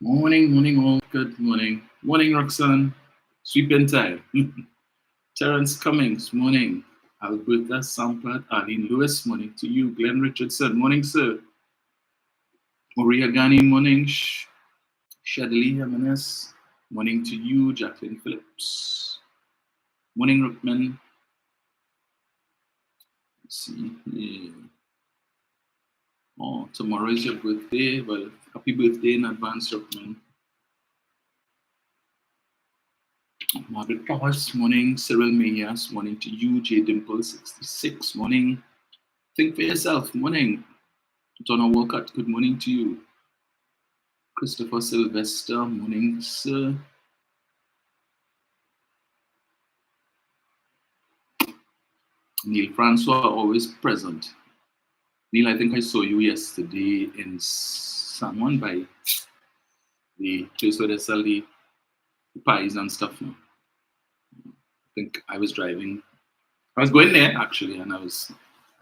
Morning all. Good morning. Morning, Roxanne. Sweeping time. Terence Cummings, morning. Alberta Sampert, Arlene Lewis, morning to you. Glenn Richardson, morning, sir. Maria Ghani, morning. Shadley Jimenez, morning to you. Jacqueline Phillips, morning, Rookman. Let's see. Yeah. Oh, tomorrow is your birthday. Well, happy birthday in advance, Rookman. Margaret Powers, morning. Cyril Mayas, morning to you. J Dimple, 66, morning. Think for yourself, morning. Donna Walcott, good morning to you. Christopher Sylvester, morning, sir. Neil Francois, always present. Neil, I think I saw you yesterday in San Juan by the place where they sell the pies and stuff now. I think I was driving. I was going there actually, and I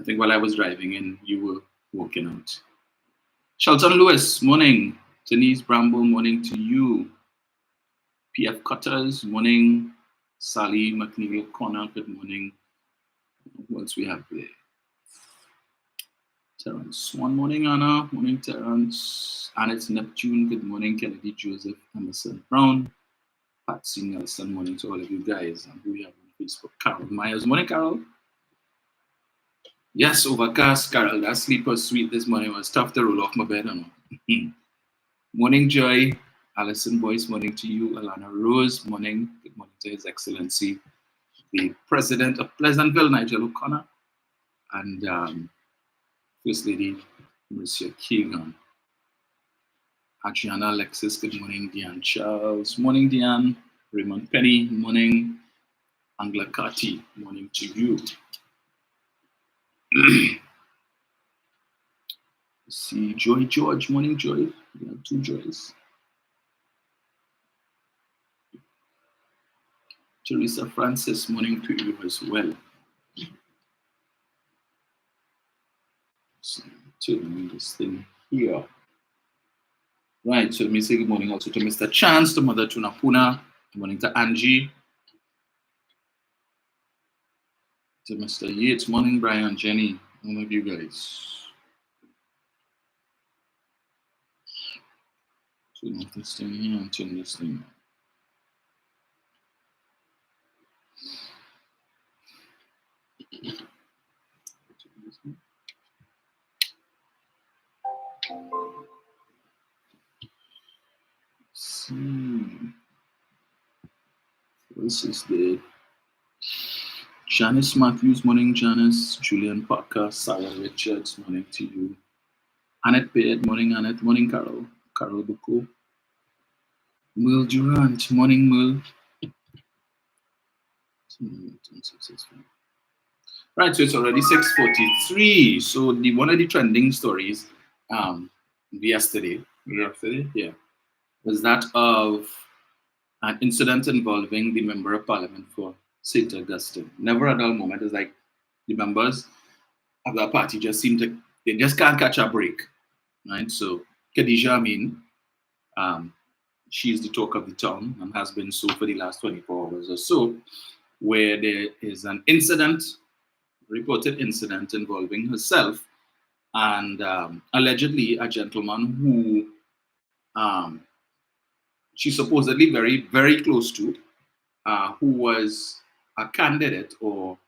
think while I was driving in, you were walking out. Shelton Lewis, morning. Denise Bramble, morning to you. PF Cutters, morning. Sally McNeil Connor, good morning. Who else we have there? Terence, one morning, Anna. Morning, Terence. Annette Neptune, good morning. Kennedy Joseph, Emerson Brown. Patsy Nelson, morning to all of you guys. And who we have on Facebook? Carol Myers, morning, Carol. Yes, overcast, Carol. That sleeper sweet this morning was tough to roll off my bed. Morning, Joy. Alison Boyce, morning to you. Alana Rose, morning. Good morning to His Excellency, the President of Pleasantville, Nigel O'Connor, and First Lady Marcia Keegan. Adriana Alexis, good morning. Diane Charles, morning, Diane. Raymond Penny, morning. Angela Carty, morning to you. Let's see, Joy George, morning, Joy. We have two Joys. Teresa Francis, morning to you as well. So, turning this thing here. Right, so let me say good morning also to Mr. Chance, to Mother Tunapuna, good morning to Angie, to Mr. Yates, morning, Brian, Jenny, all of you guys. Turn off this thing here and turn this thing on. This is the Janice Matthews, morning, Janice. Julian Parker, Sarah Richards, morning to you. Annette Beard, morning, Annette. Morning, Carol. Carol Bucco. Merle Durant, morning, Merle. Right, so it's already 6:43. So one of the trending stories yesterday, yeah, was that of an incident involving the member of parliament for St. Augustine. Never a dull moment. It's like the members of that party just seem to, they just can't catch a break, right? So Khadija Amin, she's the talk of the town and has been so for the last 24 hours or so, where there is an incident, reported incident involving herself and allegedly a gentleman who she's supposedly very, very close to, who was a candidate, or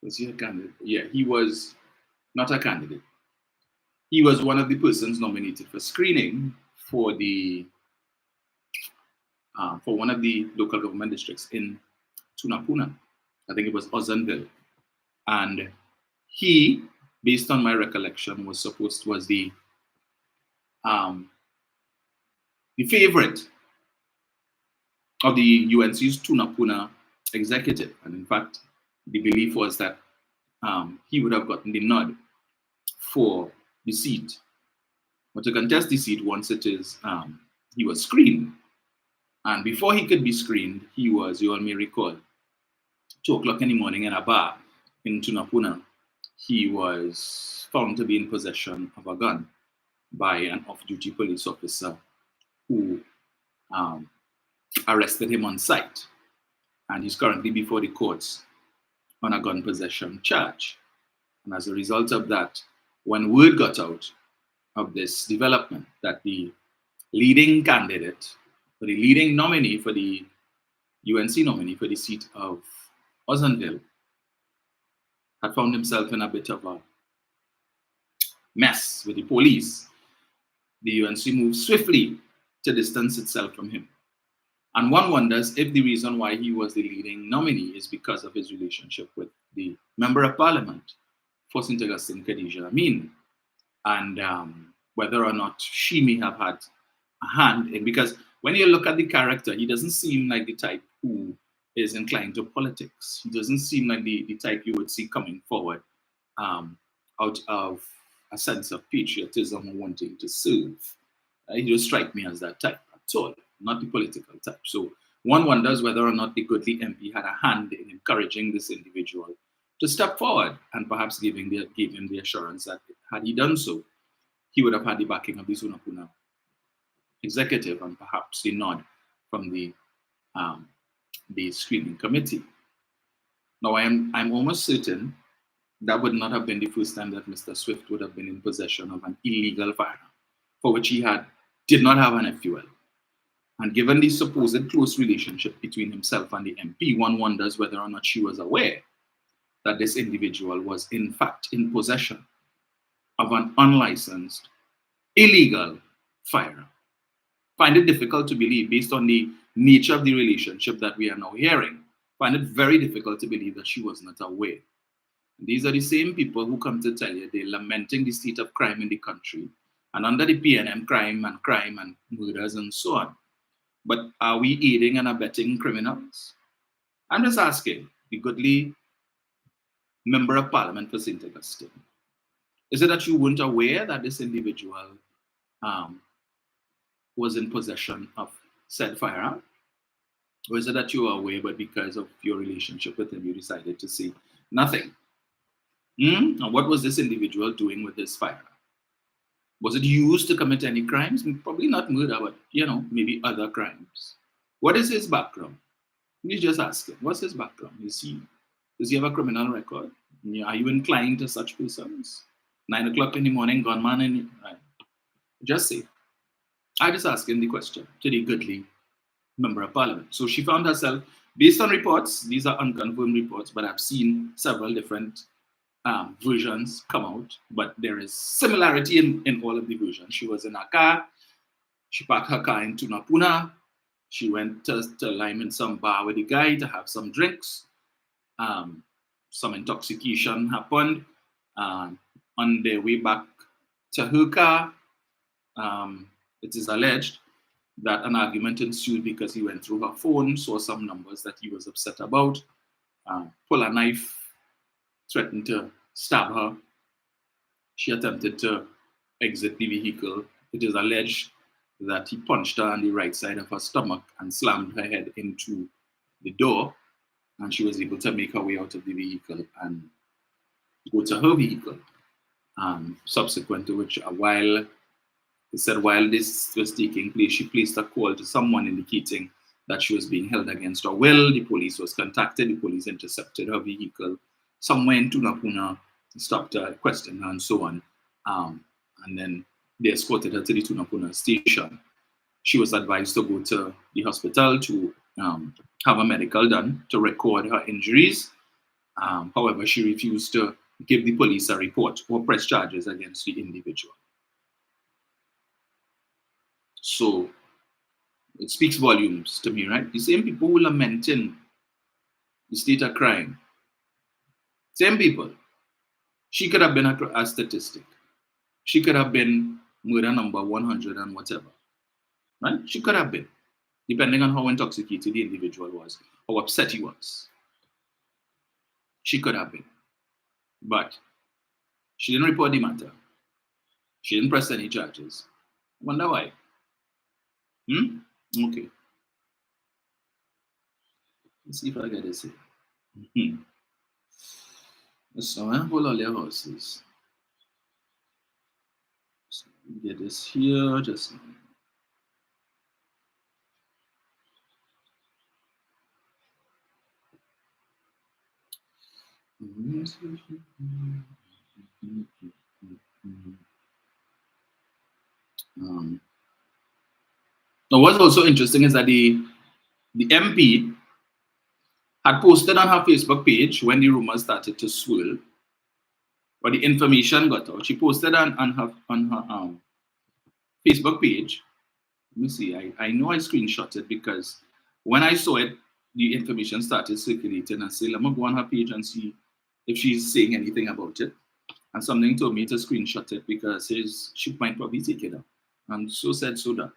was he a candidate? Yeah, he was not a candidate. He was one of the persons nominated for screening for the for one of the local government districts in Tunapuna. I think it was Ozanville. And he, based on my recollection, was the favorite of the UNC's Tunapuna executive. And in fact, the belief was that he would have gotten the nod for the seat, or to contest the seat once it is he was screened. And before he could be screened, he was, you all may recall, 2 o'clock in the morning in a bar in Tunapuna. He was found to be in possession of a gun by an off-duty police officer who um, arrested him on site. And he's currently before the courts on a gun possession charge. And as a result of that, when word got out of this development that the leading candidate, or the leading nominee for the UNC nominee for the seat of Ozanville, had found himself in a bit of a mess with the police, the UNC moved swiftly to distance itself from him. And one wonders if the reason why he was the leading nominee is because of his relationship with the Member of Parliament for St. Augustine, Khadija Amin, and whether or not she may have had a hand in, because when you look at the character, he doesn't seem like the type who is inclined to politics. He doesn't seem like the type you would see coming forward out of a sense of patriotism or wanting to serve. He doesn't strike me as that type at all, not the political type. So one wonders whether or not the goodly MP had a hand in encouraging this individual to step forward and perhaps give him the assurance that had he done so, he would have had the backing of the Sunapuna executive and perhaps the nod from the screening committee. Now, I'm almost certain that would not have been the first time that Mr. Swift would have been in possession of an illegal firearm for which he did not have an FUL. And given the supposed close relationship between himself and the MP, one wonders whether or not she was aware that this individual was in fact in possession of an unlicensed, illegal firearm. Find it difficult to believe, based on the nature of the relationship that we are now hearing, find it very difficult to believe that she was not aware. And these are the same people who come to tell you they're lamenting the state of crime in the country, and under the PNM, crime and murders and so on. But are we aiding and abetting criminals? I'm just asking the goodly Member of Parliament for St. Augustine. Is it that you weren't aware that this individual was in possession of said firearm? Or is it that you were aware, but because of your relationship with him, you decided to say nothing? And what was this individual doing with this firearm? Was it used to commit any crimes? Probably not murder, but maybe other crimes. What is his background? You just ask him, what's his background? Does he have a criminal record? Are you inclined to such persons? 9 o'clock in the morning, gunman, just say. I just asked him the question to the goodly Member of Parliament. So she found herself, based on reports, these are unconfirmed reports, but I've seen several different versions come out, but there is similarity in all of the versions. She was in a car, she parked her car in Tunapuna, she went to lime in some bar with the guy to have some drinks. Some intoxication happened. On their way back to her car, it is alleged that an argument ensued because he went through her phone, saw some numbers that he was upset about, pulled a knife, threatened to stab her. She attempted to exit the vehicle. It is alleged that he punched her on the right side of her stomach and slammed her head into the door, and she was able to make her way out of the vehicle and go to her vehicle. Subsequent to which, while this was taking place, she placed a call to someone indicating that she was being held against her will. The police was contacted. The police intercepted her vehicle somewhere in Tunapuna, stopped her, questioned her, and so on. And then they escorted her to the Tunapuna station. She was advised to go to the hospital to have a medical done to record her injuries. However, she refused to give the police a report or press charges against the individual. So it speaks volumes to me, right? The same people who lamenting the state of crime, same people. She could have been a statistic. She could have been murder number 100 and whatever, right? She could have been, depending on how intoxicated the individual was, how upset he was. She could have been. But she didn't report the matter. She didn't press any charges. I wonder why. Hmm? Okay. Let's see if I get this here. Hmm. So I hold all your horses. So get this here. Just um, now what's also interesting is that the MP had posted on her Facebook page when the rumors started to swirl, or the information got out. She posted on her Facebook page. Let me see. I know I screenshot it because when I saw it, the information started circulating. And say, let me go on her page and see if she's saying anything about it. And something told me to screenshot it because she might probably take it up. And so said, so done.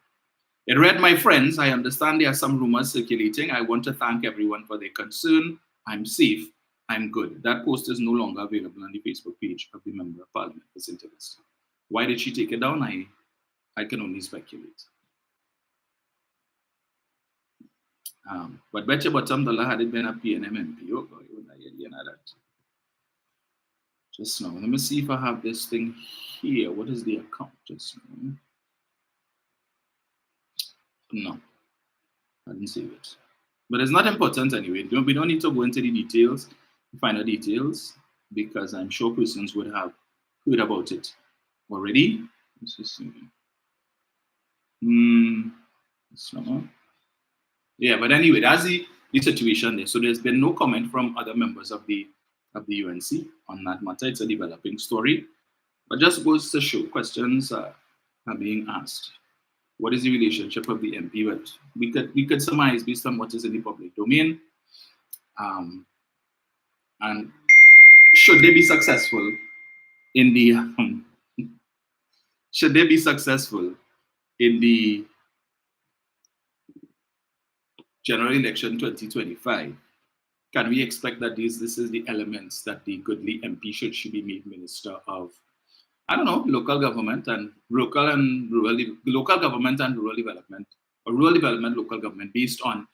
It read, my friends, I understand there are some rumors circulating. I want to thank everyone for their concern. I'm safe. I'm good. That post is no longer available on the Facebook page of the Member of Parliament for St. Augustine. Why did she take it down? I can only speculate. But bet your bottom dollar had it been a PNM MP. Oh, God, you wouldn't get that. Just now. Let me see if I have this thing here. What is the account just now? No, I didn't save it. But it's not important anyway. We don't need to go into the details, the final details, because I'm sure persons would have heard about it already. Let's just see. So, yeah, but anyway, that's the situation there. So there's been no comment from other members of the UNC on that matter. It's a developing story, but just goes to show questions are being asked. What is the relationship of the MP? But we could surmise based on what is in the public domain. Um, and should they be successful in the should they be successful in the general election 2025, can we expect that this is the elements that the goodly MP should be made minister of, I don't know, local government and local government and rural development, or rural development, local government, based on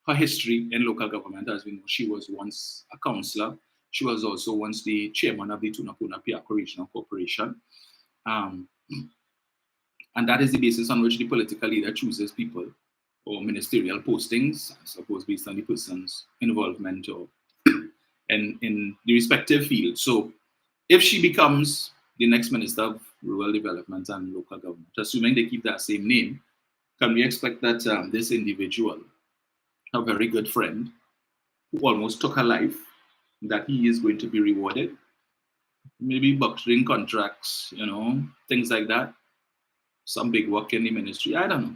her history in local government. As we know, she was once a councillor. She was also once the chairman of the Tunapuna Piako Regional Corporation. Um, and that is the basis on which the political leader chooses people or ministerial postings, I suppose, based on the person's involvement or in the respective field. So if she becomes the next Minister of Rural Development and Local Government, assuming they keep that same name, can we expect that this individual, a very good friend, who almost took her life, that he is going to be rewarded? Maybe bucking contracts, things like that. Some big work in the ministry. I don't know.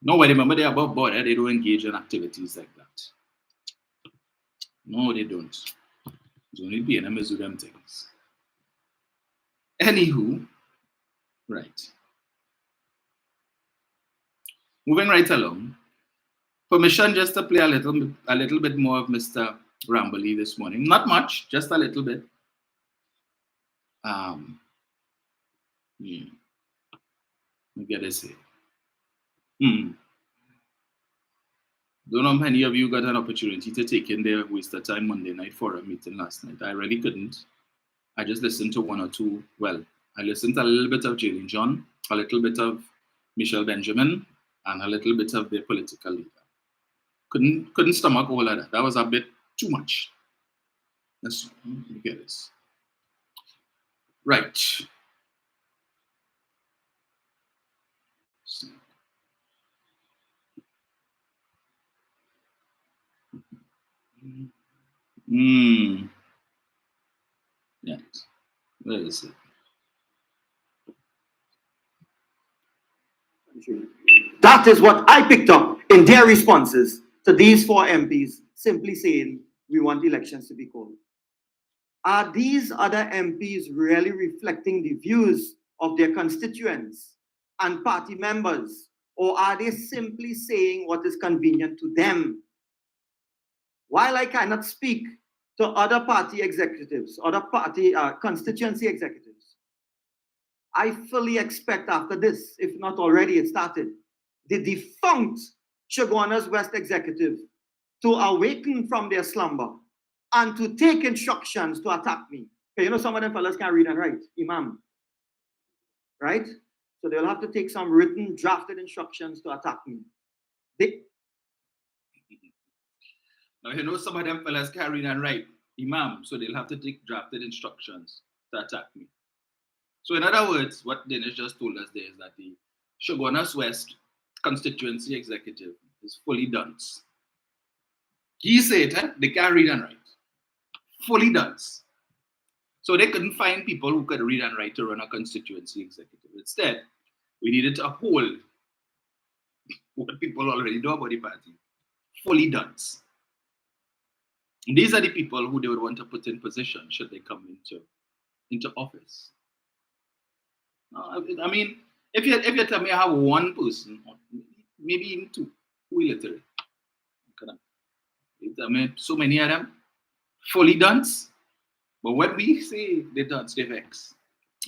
No, I remember they're above board. They don't engage in activities like that. No, they don't. It's only PNMs do them things. Anywho, right. Moving right along. Permission just to play a little bit more of Mr. Ramboli this morning. Not much, just a little bit. Yeah. Let me get this here. Don't know how many of you got an opportunity to take in their Waste of Time Monday night forum meeting last night. I really couldn't. I just listened to one or two. Well, I listened to a little bit of Jalen John, a little bit of Michelle Benjamin, and a little bit of their political leader. Couldn't stomach all of that. That was a bit too much. Let me get this. Right. Yes. Where is it? That is what I picked up in their responses to these four MPs simply saying we want elections to be called. Are these other MPs really reflecting the views of their constituents and party members, or are they simply saying what is convenient to them? While I cannot speak to other party executives, other party constituency executives, I fully expect after this, if not already it started, the defunct Chaguanas West executive to awaken from their slumber and to take instructions to attack me. Okay, you know, some of them fellas can't read and write, Imam, right? So they'll have to take some written, drafted instructions to attack me. Now, you know, some of them fellas can't read and write, Imam, so they'll have to take drafted instructions to attack me. So, in other words, what Dinesh just told us there is that the Chaguanas West constituency executive is fully dunce. He said they can't read and write. Fully dunce. So they couldn't find people who could read and write to run a constituency executive. Instead, we needed to uphold what people already know about the party. Fully dunce. And these are the people who they would want to put in position should they come into office. I mean, if you tell me I have one person, maybe even two, who illiterate. I mean, so many of them fully dunce. But when we say they dunce, they vex.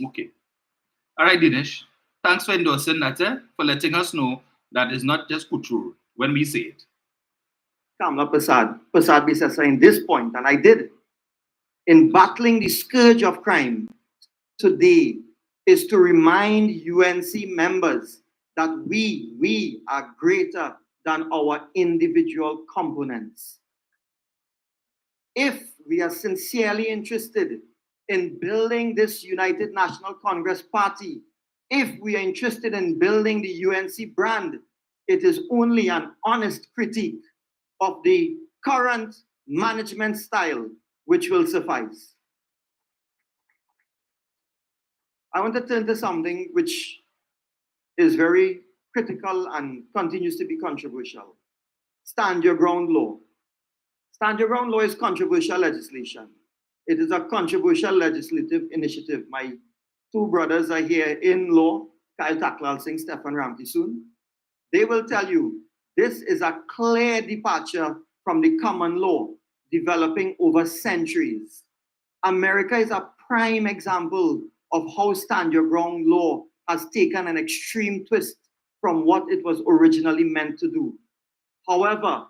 Okay. All right, Dinesh. Thanks for endorsing that, for letting us know that it's not just Kuchur when we say it. Kamla Prasad Bisasa in this point, and I did, in battling the scourge of crime today, is to remind UNC members that we are greater than our individual components. If we are sincerely interested in building this United National Congress Party, if we are interested in building the UNC brand, it is only an honest critique of the current management style which will suffice. I want to turn to something which is very critical and continues to be controversial. Stand your ground law. Stand your ground law is controversial legislation. It is a controversial legislative initiative. My two brothers are here in law, Kyle Taklal Singh, Stefan Ramkisoon. They will tell you this is a clear departure from the common law developing over centuries. America is a prime example of how stand your ground law has taken an extreme twist from what it was originally meant to do. However,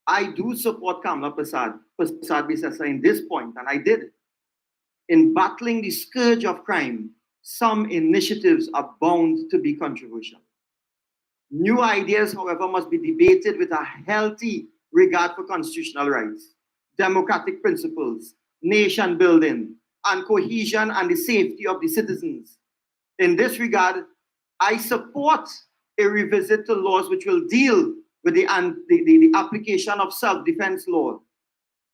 I do support Kamla Prasad Bisasa in this point, and I did. In battling the scourge of crime, some initiatives are bound to be controversial. New ideas, however, must be debated with a healthy regard for constitutional rights, democratic principles, nation building, and cohesion and the safety of the citizens. In this regard, I support a revisit to laws which will deal with the application of self-defense law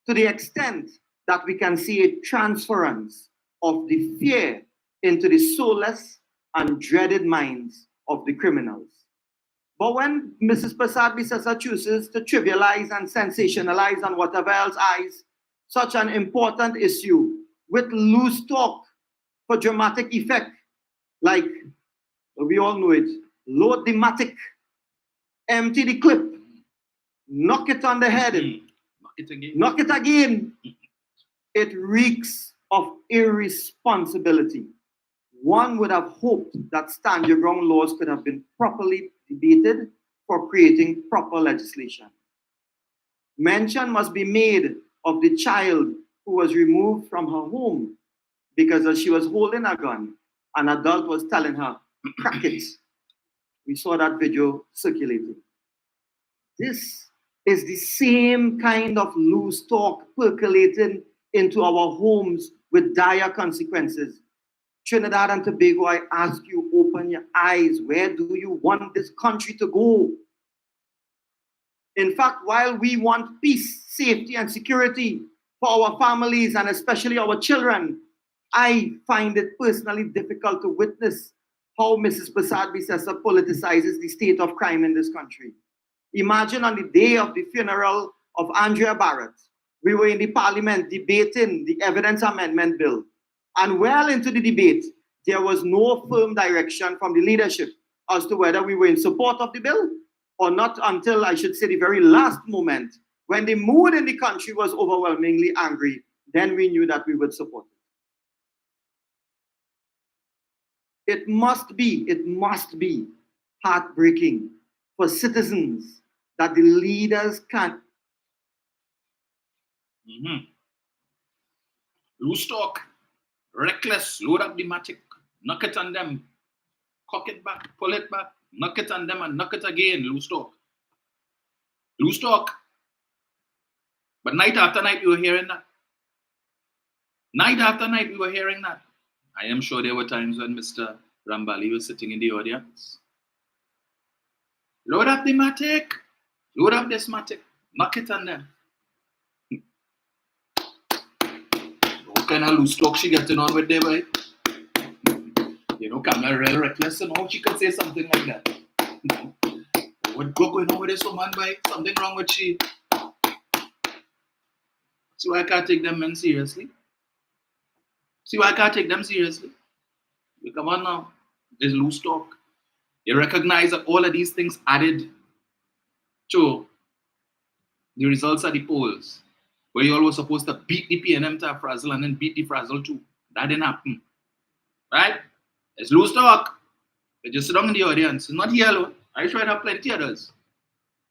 to the extent that we can see a transference of the fear into the soulless and dreaded minds of the criminals. But when Mrs. Prasad Bisasa chooses to trivialize and sensationalize on whatever else eyes such an important issue with loose talk for dramatic effect, like we all know it, load the matic, empty the clip, knock it on the head, knock it again. It reeks of irresponsibility. One would have hoped that stand your ground laws could have been properly debated for creating proper legislation. Mention must be made of the child who was removed from her home because as she was holding a gun, an adult was telling her, crack it. We saw that video circulating. This is the same kind of loose talk percolating into our homes with dire consequences. Trinidad and Tobago, I ask you, open your eyes. Where do you want this country to go? In fact, while we want peace, safety, and security for our families and especially our children, I find it personally difficult to witness how Mrs. Prasad Bisasa politicizes the state of crime in this country. Imagine on the day of the funeral of Andrea Barrett, we were in the parliament debating the evidence amendment bill. And well into the debate, there was no firm direction from the leadership as to whether we were in support of the bill or not until, I should say, the very last moment when the mood in the country was overwhelmingly angry. Then we knew that we would support it. It must be heartbreaking for citizens that the leaders can't. Loose talk, reckless, load up the matic, knock it on them, cock it back, pull it back, knock it on them and knock it again, loose talk. Loose talk. But night after night, we were hearing that. Night after night, we were hearing that. I am sure there were times when Mr. Rambali was sitting in the audience. Load up the matic, load up this matic, knock it on them. What kind of loose talk she getting on with there, boy? You know, Kamala real reckless and how she can say something like that. What going on with this woman, boy? Something wrong with she. See why I can't take them men seriously? See why I can't take them seriously? You come on now. There's loose talk. You recognize that all of these things added to the results of the polls, where you all were supposed to beat the PNM to a frazzle and then beat the frazzle too. That didn't happen. Right? It's loose talk. They just sit down in the audience. It's not here alone. I sure there are plenty others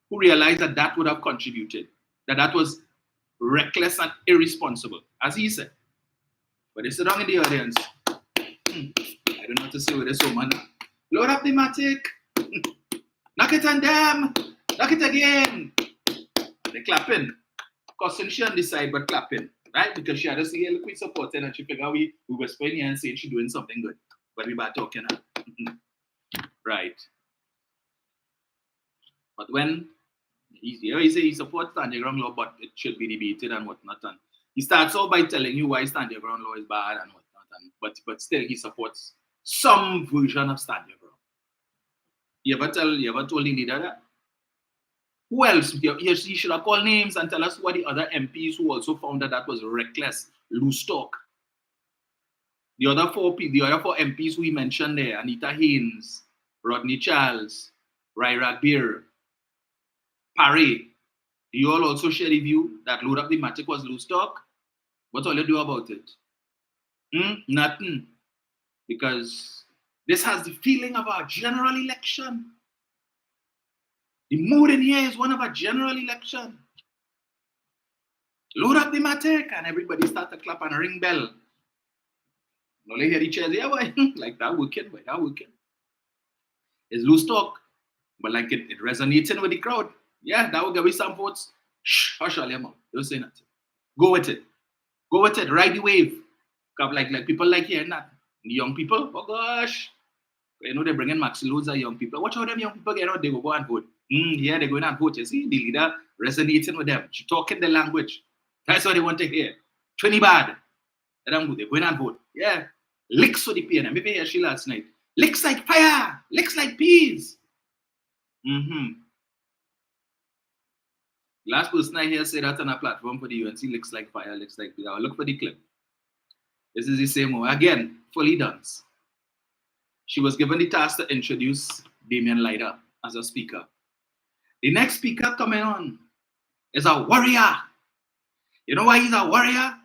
who realized that that would have contributed, that was reckless and irresponsible, as he said. But they sit down in the audience. I don't know what to say with this woman. Load up the matic. Knock it on them. Knock it again. They clapping. Cussing she on the side, but clapping. Right? Because she had to see a liquid supporting and she figured we were spending here and saying she's doing something good. But we bad talking her. Right. But when he supports standing ground law, but it should be debated and whatnot. And he starts off by telling you why standing ground law is bad and whatnot. But still he supports some version of standing ground. You ever told the leader that? Who else? He should have called names and tell us who are the other MPs who also found that was reckless, loose talk. The other four MPs who he mentioned there, Anita Haynes, Rodney Charles, Raira Beer, Parry, do you all also share the view that load up the matic was loose talk? What all you do about it? Nothing. Because this has the feeling of our general election. The mood in here is one of a general election. Load up the matic and everybody start to clap and ring bell. No, they hear the chairs, yeah, boy. Like that wicked, boy, that wicked. It's loose talk, but like it resonating with the crowd. Yeah, that will give me some votes. Shh, hush all your mouth. Don't say nothing. Go with it. Go with it. Ride the wave. Like people like hearing that. The young people, oh gosh. You know, they're bringing loads of young people. Watch how them young people get out, they go and vote. Yeah, they're going and vote. You see, the leader resonating with them. She talking the language. That's what they want to hear. Trinidad. They're going and vote. Yeah. Licks for the PNM. Maybe hear she last night. Licks like fire. Licks like peas. Last person I hear say that on a platform for the UNC, licks like fire, licks like peas. I'll look for the clip. This is the same one. Again, fully done. She was given the task to introduce Damian Leiter as a speaker. The next speaker coming on is a warrior. You know why he's a warrior?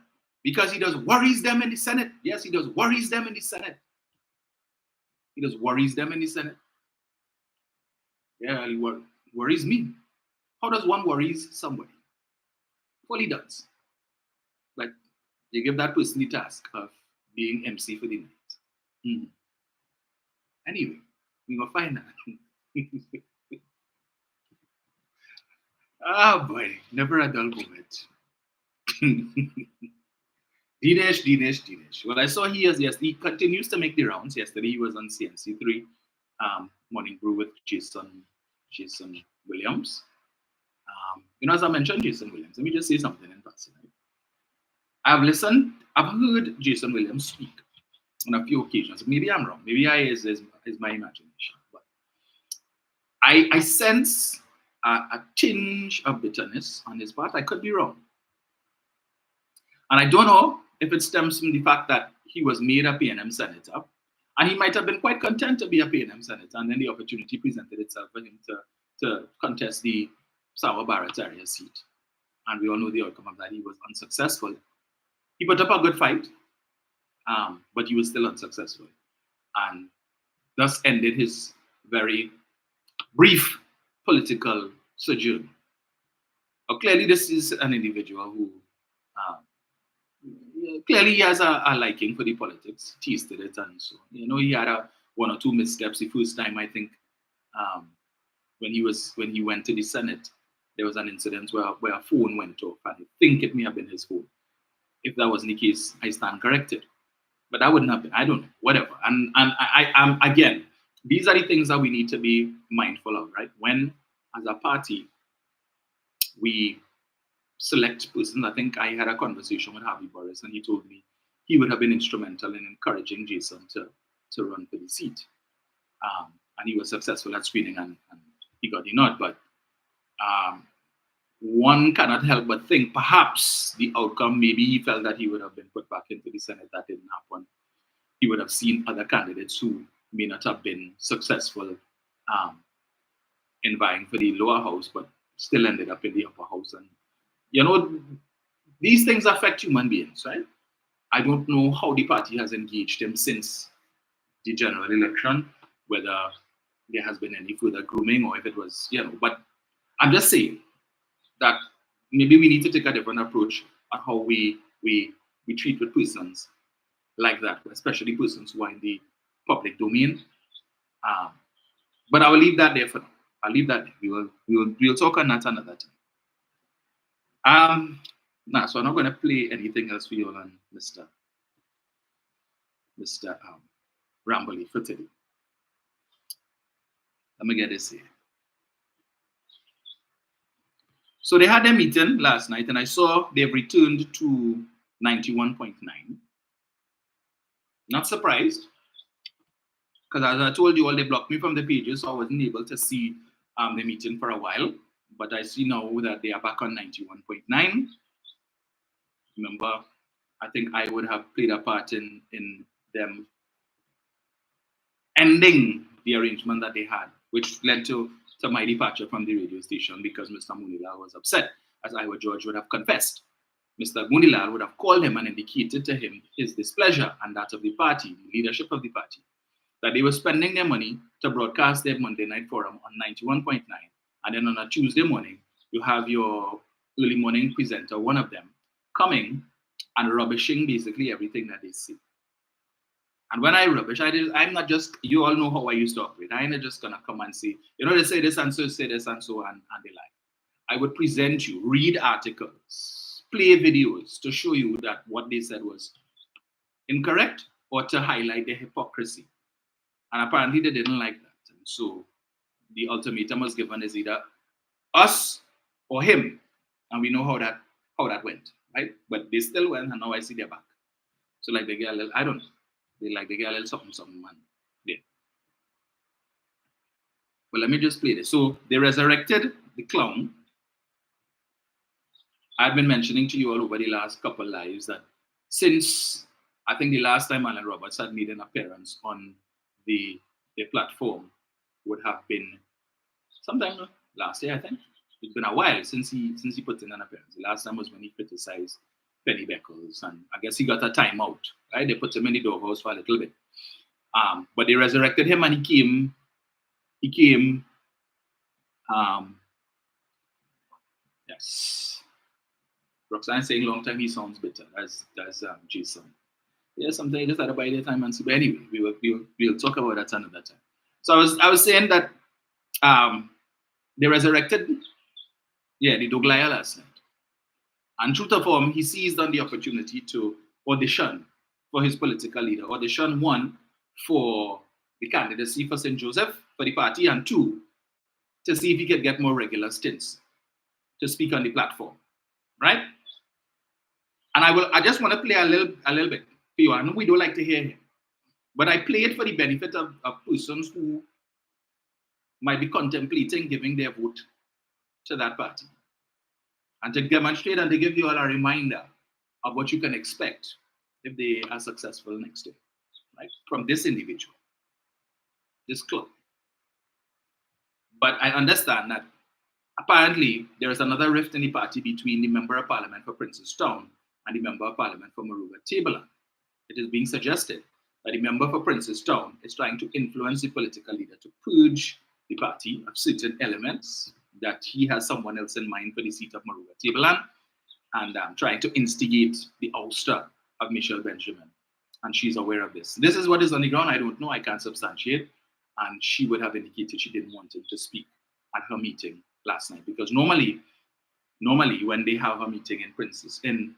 Because he does worries them in the Senate. Yes, he does worries them in the Senate. He does worries them in the Senate. Yeah, he worries me. How does one worries somebody? Well, he does. Like, you give that person the task of being MC for the night. Anyway, we're going to find that. Oh boy, never a dull moment. Dinesh. Well, I saw he continues to make the rounds. Yesterday he was on CNC3 Morning Brew with Jason Williams. As I mentioned Jason Williams, let me just say something in passing. I've heard Jason Williams speak on a few occasions. Maybe I'm wrong. Maybe is my imagination. But I sense a tinge of bitterness on his part. I could be wrong. And I don't know if it stems from the fact that he was made a PNM senator, and he might have been quite content to be a PNM senator, and then the opportunity presented itself for him to contest the Sawa Barrett area seat. And we all know the outcome of that. He was unsuccessful. He put up a good fight, but he was still unsuccessful. And thus ended his very brief political sojourn. Clearly, this is an individual who clearly he has a liking for the politics, tasted it, and so he had one or two missteps. The first time, I think, um, when he went to the Senate, there was an incident where a phone went off, and I think it may have been his phone. If that wasn't the case, I stand corrected. But that wouldn't have been. I don't know. Whatever. And I'm again. These are the things that we need to be mindful of, right? When, as a party, we select persons. I think I had a conversation with Harvey Boris, and he told me he would have been instrumental in encouraging Jason to run for the seat. And he was successful at screening, and he got the nod. But um, one cannot help but think perhaps the outcome, maybe he felt that he would have been put back into the Senate. That didn't happen. He would have seen other candidates who may not have been successful in vying for the lower house, but still ended up in the upper house. And these things affect human beings, right? I don't know how the party has engaged him since the general election, whether there has been any further grooming or if it was, but I'm just saying that maybe we need to take a different approach on how we treat with persons like that, especially persons who are in the public domain. But I will leave that there for now. I'll leave that there. We'll talk on that another time. So I'm not going to play anything else for you on Mr. Ramboli for today. Let me get this here. So they had a meeting last night, and I saw they've returned to 91.9. Not surprised, because as I told you all, they blocked me from the pages, so I wasn't able to see the meeting for a while. But I see now that they are back on 91.9. Remember, I think I would have played a part in them ending the arrangement that they had, which led to my departure from the radio station because Mr. Munilal was upset, as Iowa George would have confessed. Mr. Munilal would have called him and indicated to him his displeasure and that of the party, the leadership of the party, that they were spending their money to broadcast their Monday night forum on 91.9. And then on a Tuesday morning, you have your early morning presenter, one of them, coming and rubbishing basically everything that they see. And when I rubbish, I'm not just, you all know how I used to operate. I'm not just going to come and say, they say this and so, say this and so, and they lie. I would present you, read articles, play videos to show you that what they said was incorrect or to highlight the hypocrisy. And apparently they didn't like that. And so the ultimatum was given is either us or him. And we know how that went, right? But they still went, and now I see they're back. So like they get a little, I don't know. They get a little something, man. Yeah. But let me just play this. So they resurrected the clown. I've been mentioning to you all over the last couple lives that since I think the last time Alan Roberts had made an appearance on the platform would have been sometime last year, I think. It's been a while since he put in an appearance. The last time was when he criticized Penny Beckles, and I guess he got a timeout. Right? They put him in the doghouse for a little bit. But they resurrected him, and he came. Yes. Roxanne saying long time he sounds bitter. That's Jason. Yeah, sometimes just had a bite of time and see. But anyway, we'll talk about that another time. So I was saying that they resurrected, the Doglaya last night. And true to form, he seized on the opportunity to audition for his political leader. Audition, one, for the candidacy for St. Joseph for the party, and two, to see if he could get more regular stints to speak on the platform, right? And I just want to play a little bit for you. I know we don't like to hear him, but I play it for the benefit of persons who might be contemplating giving their vote to that party, and to demonstrate and to give you all a reminder of what you can expect if they are successful next year, right? From this individual, this club. But I understand that apparently there is another rift in the party between the Member of Parliament for Princestown and the Member of Parliament for Moruga Tableland. It is being suggested that the Member for Princestown is trying to influence the political leader to purge the party of certain elements, that he has someone else in mind for the seat of Maruga Tableland, and trying to instigate the ouster of Michelle Benjamin. And she's aware of this. This is what is on the ground. I don't know. I can't substantiate. And she would have indicated she didn't want him to speak at her meeting last night, because normally when they have a meeting in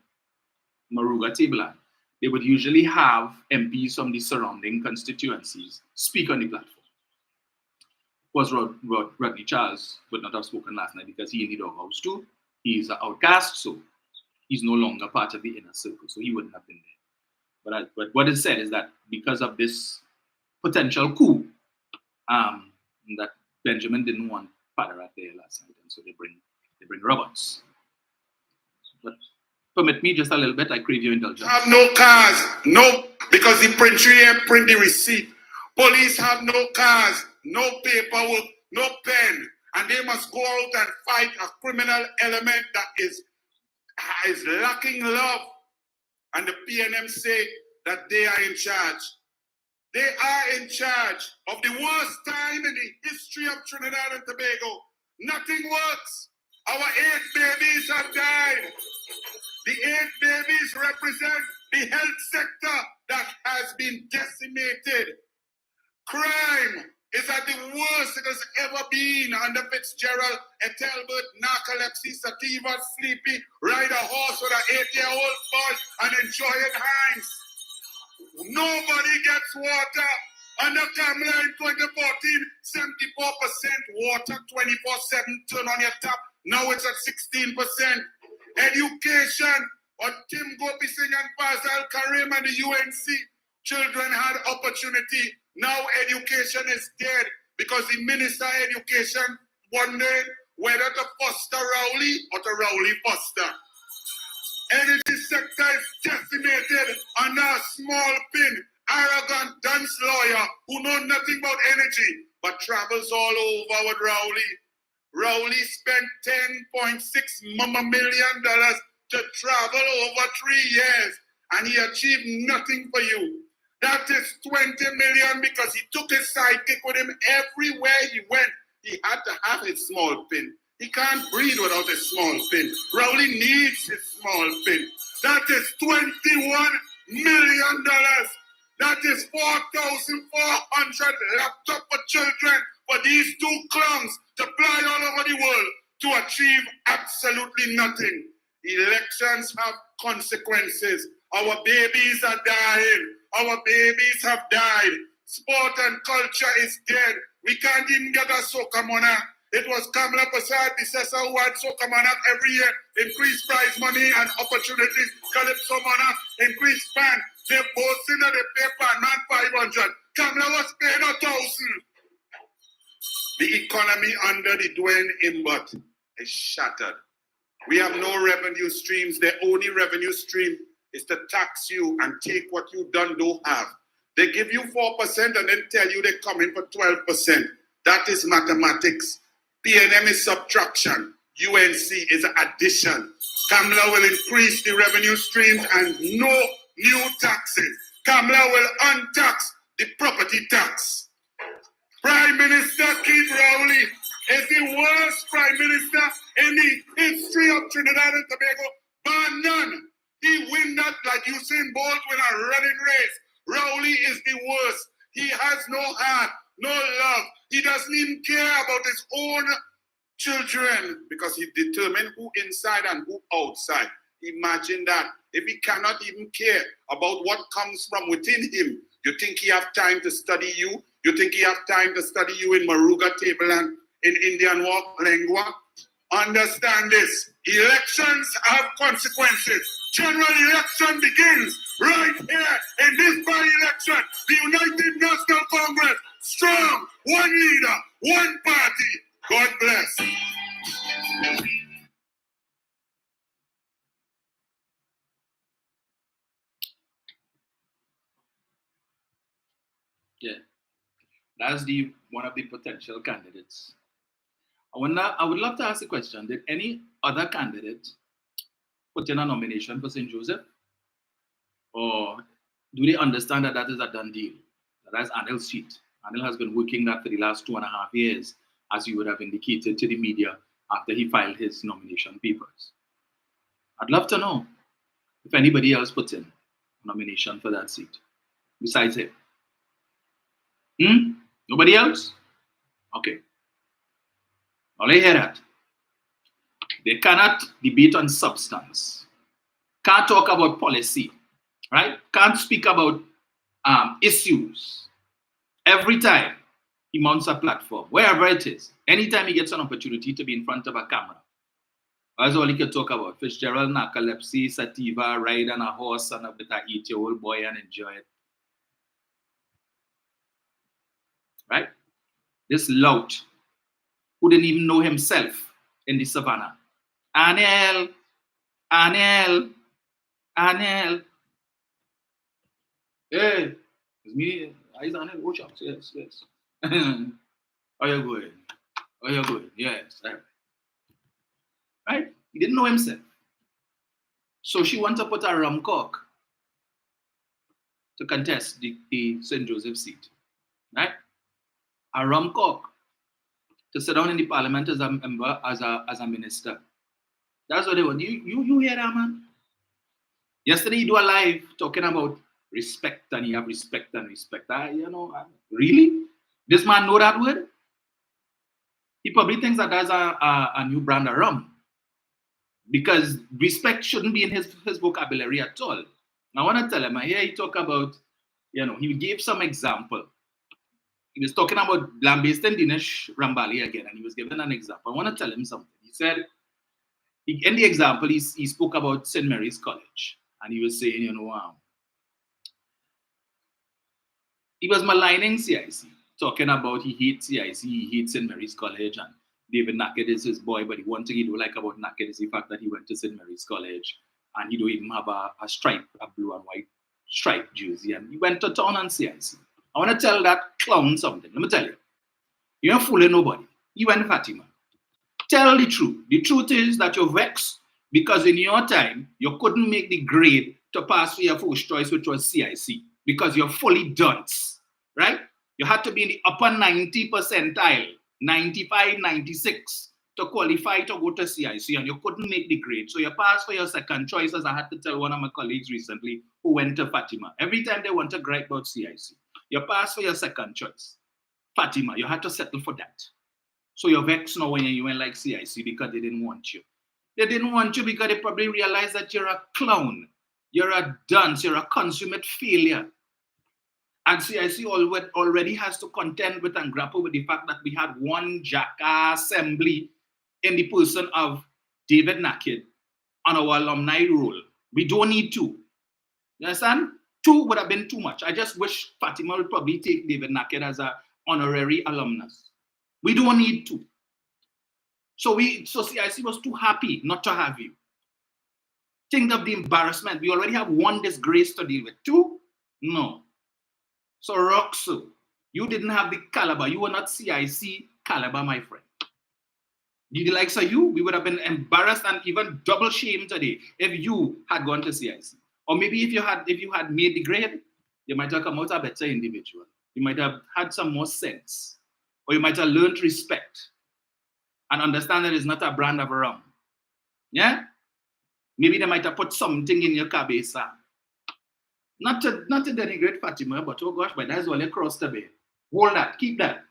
Maruga Tableland, they would usually have MPs from the surrounding constituencies speak on the platform. Of course, Rodney Charles would not have spoken last night because he in the doghouse too. He's an outcast, so he's no longer part of the inner circle, so he wouldn't have been there. But what is said is that because of this potential coup, that Benjamin didn't want Padarat there last night, and so they bring Roberts. But permit me just a little bit. I crave your indulgence. Have no cars, no, because the printer here print the receipt. Police have no cars, no paperwork, no pen, and they must go out and fight a criminal element that is lacking love. And the PNM say that they are in charge. They are in charge of the worst time in the history of Trinidad and Tobago. Nothing works. Our 8 babies have died. The 8 babies represent the health sector that has been decimated. Crime is at the worst it has ever been under Fitzgerald, Ethelbert, narcolepsy, sativa, sleepy, ride a horse with an 8-year-old boy and enjoy it hands. Nobody gets water. Under Kamala in 2014, 74% water, 24/7, turn on your tap. Now it's at 16%. Education, on Tim Gopi Singh and Fazal Karim and the UNC, children had opportunity. Now education is dead because the Minister of Education wondering whether to foster Rowley or to Rowley foster. Energy sector is decimated under a small pin, arrogant dunce lawyer who know nothing about energy but travels all over with Rowley. Rowley spent $10.6 million to travel over 3 years, and he achieved nothing for you. That is $20 million because he took his sidekick with him everywhere he went. He had to have his small pin. He can't breathe without a small pin. Rowley needs his small pin. That is $21 million. That is 4,400 laptops for children for these 2 clowns to fly all over the world to achieve absolutely nothing. Elections have consequences. Our babies are dying. Our babies have died. Sport and culture is dead. We can't even get a soca monarch. It was Kamala Prasad, the Cesar, who had soca monarch every year. Increased prize money and opportunities. Calypso monarch, increased fan. They boasting that they pay per man 500. Kamala was paying 1,000. The economy under the Dwayne Imbot is shattered. We have no revenue streams. The only revenue stream is to tax you and take what you don't have. They give you 4% and then tell you they come in for 12%. That is mathematics. PNM is subtraction. UNC is addition. Kamala will increase the revenue streams and no new taxes. Kamala will untax the property tax. Prime Minister Keith Rowley is the worst Prime Minister in the history of Trinidad and Tobago, bar none. He win that like Usain Bolt win a running race. Rowley is the worst. He has no heart, no love. He doesn't even care about his own children because he determined who inside and who outside. Imagine that. If he cannot even care about what comes from within him, you think he have time to study you? You think he have time to study you in Maruga Tableland, in Indian lingua? Understand this. Elections have consequences. General election begins right here in this by-election. The United National Congress, strong, one leader, one party. God bless. Yeah, that's one of the potential candidates. I would love to ask a question. Did any other candidate put in a nomination for St. Joseph? Or do they understand that that is a done deal? That's Anil's seat. Anil has been working that for the last 2.5 years. as he would have indicated to the media after he filed his nomination papers. I'd love to know if anybody else put in a nomination for that seat besides him. Nobody else? Okay. All I hear that. They cannot debate on substance. Can't talk about policy, right? Can't speak about issues. Every time he mounts a platform, wherever it is, anytime he gets an opportunity to be in front of a camera, that's all he can talk about. Fitzgerald, narcolepsy, sativa, ride on a horse and a bit of 8-year-old boy and enjoy it. Right? This lout who didn't even know himself in the savannah. Anel. Hey, it's me. Is Anel? Watch out. Yes. How you going? Yes. Right? He didn't know himself. So she wanted to put a rum cork to contest the St. Joseph seat. Right? A rum cork to sit down in the parliament as a member, as a minister. That's what they want. You hear that, man? Yesterday you do a live talking about respect and you have respect and respect. Really? This man know that word? He probably thinks that that's a new brand of rum. Because respect shouldn't be in his vocabulary at all. I want to tell him, I hear he talk about, he gave some example. He was talking about lambasting Dinesh Rambali again, and he was giving an example. I want to tell him something. He said, in the example, he spoke about St. Mary's College. And he was saying, he was maligning CIC, talking about he hates CIC, he hates St. Mary's College, and David Naked is his boy, but the one thing he don't like about Naked is the fact that he went to St. Mary's College, and he don't even have a stripe, a blue and white striped jersey, and he went to town on CIC. I want to tell that clown something. Let me tell you. You're not fooling nobody. You and Fatima. Tell the truth. The truth is that you're vexed because in your time, you couldn't make the grade to pass for your first choice, which was CIC, because you're fully dunce, right? You had to be in the upper 90 percentile, 95, 96, to qualify to go to CIC, and you couldn't make the grade. So you passed for your second choice, as I had to tell one of my colleagues recently who went to Fatima. Every time they want to gripe about CIC, you passed for your second choice. Fatima, you had to settle for that. So you're vexed now when you went like CIC because they didn't want you. They didn't want you because they probably realized that you're a clown, you're a dunce, you're a consummate failure. And CIC already has to contend with and grapple with the fact that we had one jackass assembly in the person of David Naked on our alumni role. We don't need two. You understand? 2 would have been too much. I just wish Fatima would probably take David Naked as an honorary alumnus. We don't need 2. So CIC was too happy not to have you. Think of the embarrassment. We already have 1 disgrace to deal with. 2? No. So Roxo, you didn't have the caliber. You were not CIC caliber, my friend. The likes of you, we would have been embarrassed and even double shamed today if you had gone to CIC. Or maybe if you had made the grade, you might have come out a better individual. You might have had some more sense. Or you might have learned respect and understand that it's not a brand of rum. Yeah? Maybe they might have put something in your cabeza. Not to denigrate Fatima, but oh gosh, but that's all across the bay. Hold that, keep that.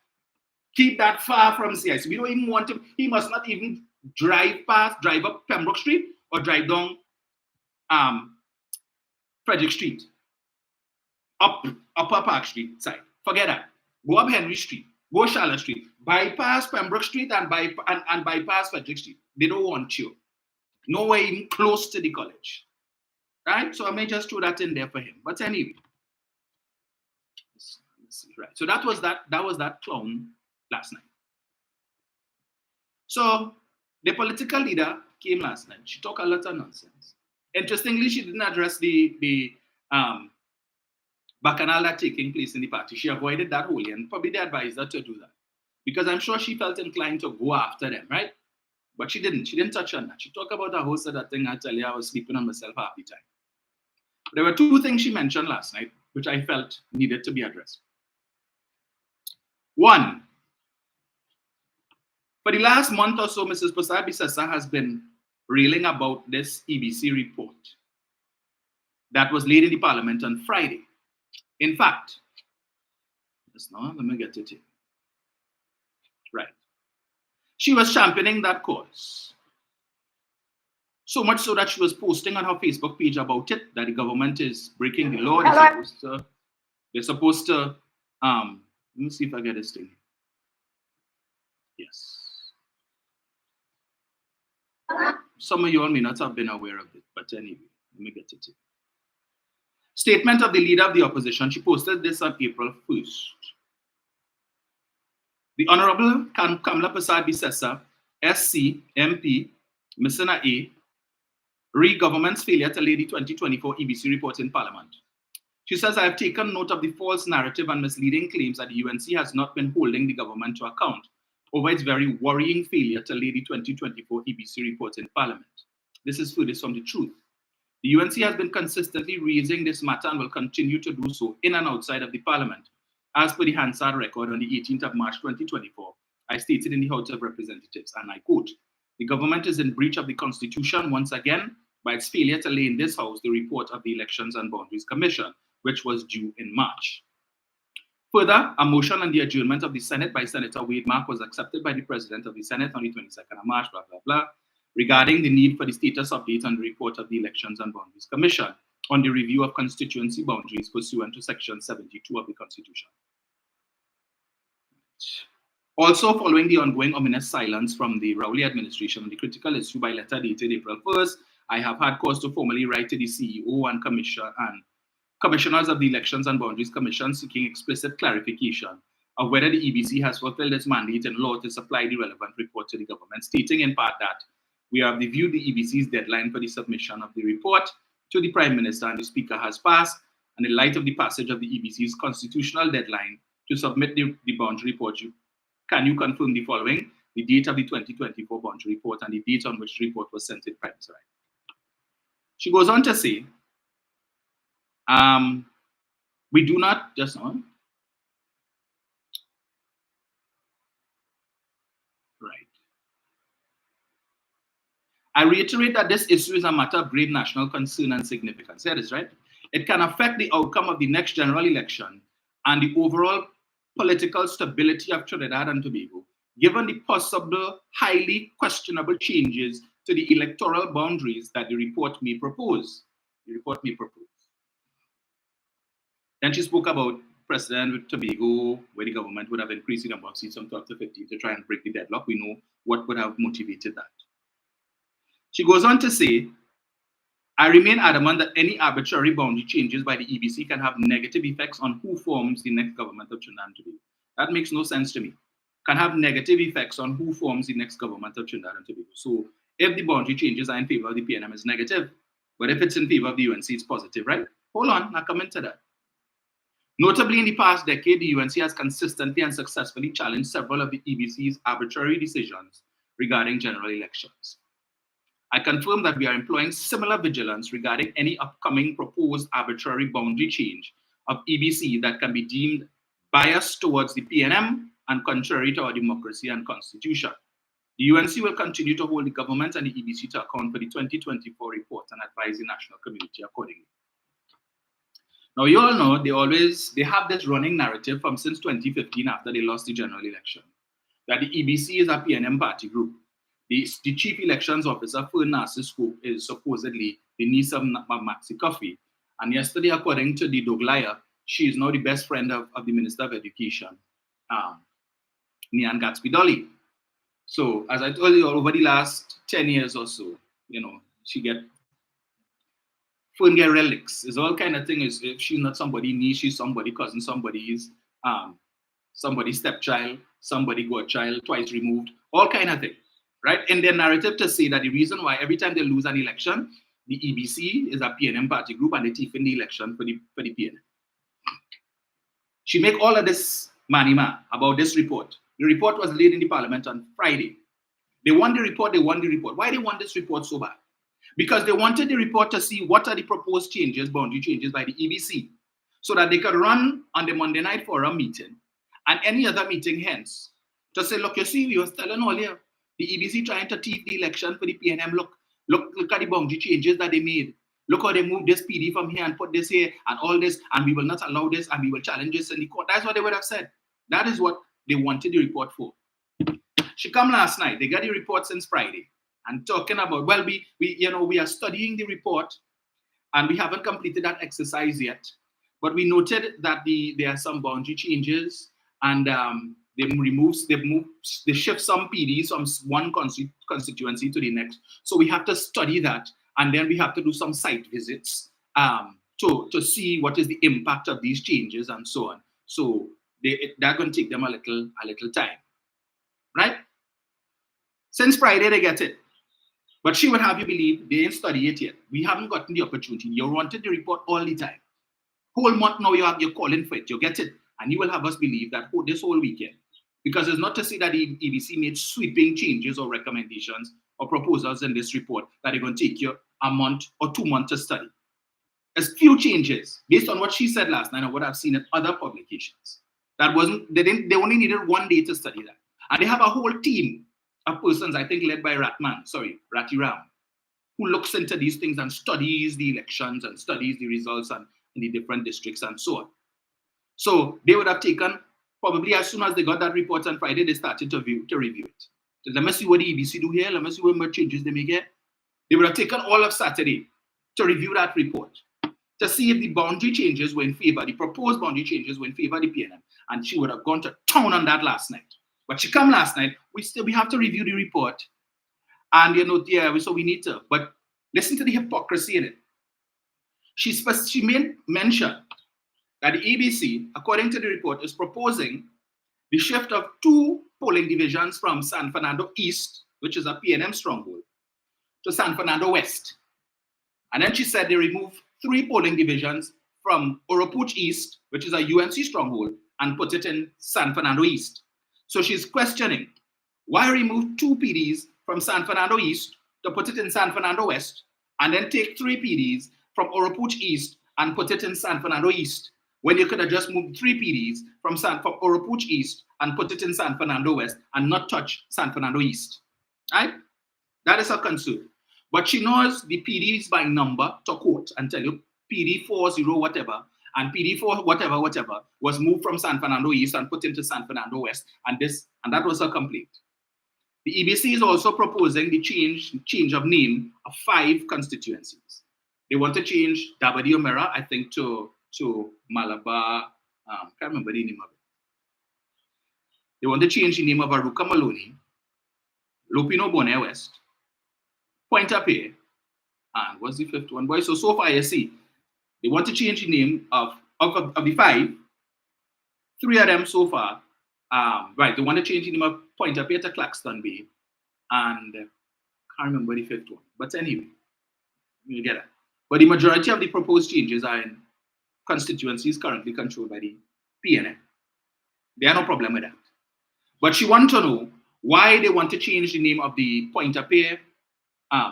Keep that far from CIC. We don't even want him. He must not even drive up Pembroke Street or drive down Frederick Street. Upper Park Street side. Forget that. Go up Henry Street. Go Charlotte Street. Bypass Pembroke Street and bypass Frederick Street. They don't want you. Nowhere even close to the college. Right? So I may just throw that in there for him. But anyway. Let's see. Right. So that was that clown last night. So the political leader came last night. She talked a lot of nonsense. Interestingly, she didn't address the bacchanal that taking place in the party. She avoided that wholly, and probably they advised her to do that. Because I'm sure she felt inclined to go after them, right? But she didn't. She didn't touch on that. She talked about a host of that thing. I tell you, I was sleeping on myself half the time. But there were 2 things she mentioned last night, which I felt needed to be addressed. One, For the last month or so, Mrs. Prasad Bisesa has been railing about this EBC report that was laid in the parliament on Friday. In fact, just now, let me get it here. Right. She was championing that cause. So much so that she was posting on her Facebook page about it, that the government is breaking the law. They're supposed to let me see if I get this thing. Yes. Some of you all may not have been aware of it, but anyway, let me get it here. Statement of the leader of the opposition. She posted this on April 1st. The Honorable Kamla Prasad Bisesa, SC, MP, Missina A, re government's failure to lay the 2024 EBC report in Parliament. She says, I have taken note of the false narrative and misleading claims that the UNC has not been holding the government to account over its very worrying failure to lay the 2024 EBC report in Parliament. This is furthest from the truth. The UNC has been consistently raising this matter and will continue to do so in and outside of the Parliament. As per the Hansard record on the 18th of March 2024, I stated in the House of Representatives, and I quote, the government is in breach of the Constitution once again by its failure to lay in this House the report of the Elections and Boundaries Commission, which was due in March. Further, a motion on the adjournment of the Senate by Senator Wade Mark was accepted by the President of the Senate on the 22nd of March, blah, blah, blah, regarding the need for the status update on the report of the Elections and Boundaries Commission on the review of constituency boundaries pursuant to Section 72 of the Constitution. Also, following the ongoing ominous silence from the Rowley administration on the critical issue by letter dated April 1st, I have had cause to formally write to the CEO and commissioners of the Elections and Boundaries Commission seeking explicit clarification of whether the EBC has fulfilled its mandate in law to supply the relevant report to the government, stating in part that we have reviewed the EBC's deadline for the submission of the report to the Prime Minister and the Speaker has passed, and in light of the passage of the EBC's constitutional deadline to submit the boundary report, can you confirm the following? The date of the 2024 boundary report and the date on which the report was sent to the Prime Minister. She goes on to say, we do not, just on. Right. I reiterate that this issue is a matter of great national concern and significance. That is right. It can affect the outcome of the next general election and the overall political stability of Trinidad and Tobago, given the possible highly questionable changes to the electoral boundaries that the report may propose. Then she spoke about precedent with Tobago, where the government would have increased the number of seats from 12 to 15 to try and break the deadlock. We know what would have motivated that. She goes on to say, I remain adamant that any arbitrary boundary changes by the EBC can have negative effects on who forms the next government of Trinidad and Tobago. That makes no sense to me. Can have negative effects on who forms the next government of Trinidad and Tobago. So if the boundary changes are in favor of the PNM, it's negative. But if it's in favor of the UNC, it's positive, right? Hold on, I'll come into that. Notably, in the past decade, the UNC has consistently and successfully challenged several of the EBC's arbitrary decisions regarding general elections. I confirm that we are employing similar vigilance regarding any upcoming proposed arbitrary boundary change of EBC that can be deemed biased towards the PNM and contrary to our democracy and constitution. The UNC will continue to hold the government and the EBC to account for the 2024 report and advise the national community accordingly. Now, you all know they have this running narrative from since 2015 after they lost the general election, that the EBC is a PNM party group. The chief elections officer, Fern Narcisco, is supposedly the niece of Maxi Coffey. And yesterday, according to the Doglaya, she is now the best friend of the Minister of Education, Nian Gatsby-Dolly. So, as I told you, over the last 10 years or so, Fern get relics. It's all kind of thing. If she's not somebody niece, she's somebody cousin, somebody's stepchild, somebody godchild, twice removed, all kind of things. Right? In their narrative to say that the reason why every time they lose an election, the EBC is a PNM party group and they take in the election for the PNM. She make all of this manima about this report. The report was laid in the parliament on Friday. They won the report. Why they want this report so bad? Because they wanted the report to see what are the proposed changes, boundary changes by the EBC, so that they could run on the Monday night forum meeting and any other meeting hence Just say, look, you see, we was telling earlier, the EBC trying to thief the election for the PNM. Look at the boundary changes that they made. Look how they moved this PD from here and put this here and all this, and we will not allow this, and we will challenge this in the court. That's what they would have said. That is what they wanted the report for. She come last night. They got the report since Friday and talking about, well, we are studying the report and we haven't completed that exercise yet. But we noted that there are some boundary changes and they shift some PDs from one constituency to the next. So we have to study that, and then we have to do some site visits to see what is the impact of these changes and so on. So they're going to take them a little time, right? Since Friday they get it, but she would have you believe they didn't study it yet. We haven't gotten the opportunity. You wanted the report all the time. Whole month now you're calling for it. You get it, and you will have us believe that this whole weekend. Because it's not to say that the EBC made sweeping changes or recommendations or proposals in this report that they're going to take you a month or 2 months to study. There's few changes based on what she said last night and what I've seen in other publications. They only needed 1 day to study that. And they have a whole team of persons, I think led by Ratty Ram, who looks into these things and studies the elections and studies the results and in the different districts and so on. So they would have taken, probably as soon as they got that report on Friday, they started to review it. So let me see what the EBC do here, let me see what more changes they make here. They would have taken all of Saturday to review that report, to see if the boundary changes were in favor, the proposed boundary changes were in favor of the PNM. And she would have gone to town on that last night. But she come last night, we have to review the report. And so we need to, but listen to the hypocrisy in it. She made mention that the EBC, according to the report, is proposing the shift of 2 polling divisions from San Fernando East, which is a PNM stronghold, to San Fernando West. And then she said they remove 3 polling divisions from Oropouche East, which is a UNC stronghold, and put it in San Fernando East. So she's questioning, why remove 2 PDs from San Fernando East to put it in San Fernando West, and then take 3 PDs from Oropouche East and put it in San Fernando East, when you could have just moved 3 PDs from Oropouche East and put it in San Fernando West and not touch San Fernando East, right? That is her concern. But she knows the PDs by number to quote and tell you PD 40 whatever and PD 4 whatever was moved from San Fernando East and put into San Fernando West, and that was her complaint. The EBC is also proposing the change of name of 5 constituencies. They want to change Dabadi Omera, I think, to Malabar. Can't remember the name of it. They want to change the name of Aruka Maloney, Lopino Bonnet West, Pointe-à-Pitre, and what's the 5th one, boy? So far you see, they want to change the name of the 5. 3 of them so far. Right, they want to change the name of Pointe-à-Pitre to Claxton Bay, and can't remember the 5th one. But anyway, you get it. But the majority of the proposed changes are in constituencies currently controlled by the PNM. They have no problem with that. But she wants to know why they want to change the name of the Pointe-à-Pitre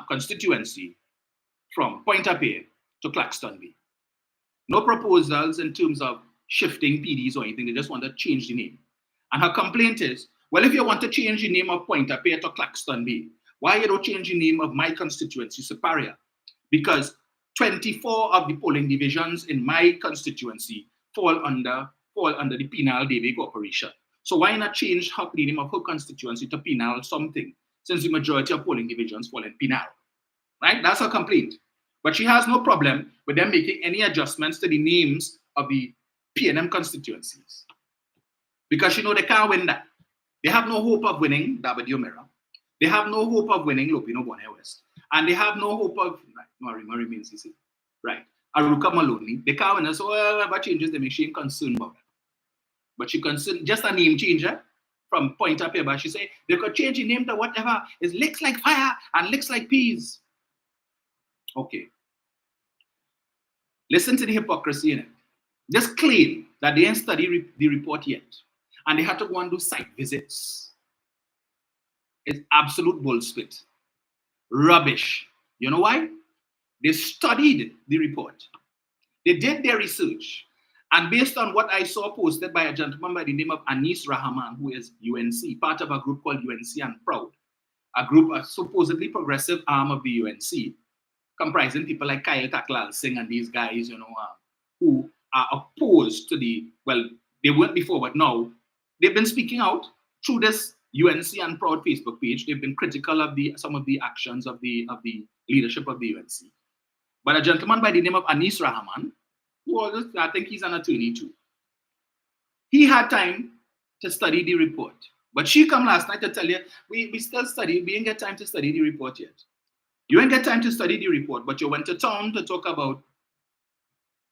constituency from Pointe-à-Pitre to Claxton Bay. No proposals in terms of shifting PDs or anything. They just want to change the name. And her complaint is, well, if you want to change the name of Pointe-à-Pitre to Claxton Bay, why you don't change the name of my constituency, Superior? Because 24 of the polling divisions in my constituency fall under the Penal Davey Corporation. So why not change the name of her constituency to Penal something, since the majority of polling divisions fall in Penal? Right? That's her complaint. But she has no problem with them making any adjustments to the names of the PNM constituencies. Because they can't win that. They have no hope of winning Dabadi Omera. They have no hope of winning Lopino Bonnet West. And they have no hope of Murray means easy. Right. Aruka Maloney. They can't win. So whatever changes they make, she ain't concerned about that. But she concerned just a name changer from Pointe-à-Pitre. But she say they could change the name to whatever. It licks like fire and licks like peas. Okay. Listen to the hypocrisy in it. Just claim that they didn't study the report yet. And they had to go and do site visits. It's absolute bullshit. Rubbish. You know why? They studied the report. They did their research. And based on what I saw posted by a gentleman by the name of Anis Rahman, who is UNC, part of a group called UNC and Proud, a group, a supposedly progressive arm of the UNC, comprising people like Kyle Taklal Singh and these guys, who are opposed to well, they weren't before, but now they've been speaking out through this UNC and Proud Facebook page. They've been critical of some of the actions of the leadership of the UNC. But a gentleman by the name of Anis Rahman, I think he's an attorney too, he had time to study the report. But she come last night to tell you, we still study, we didn't get time to study the report yet. You didn't get time to study the report, but you went to town to talk about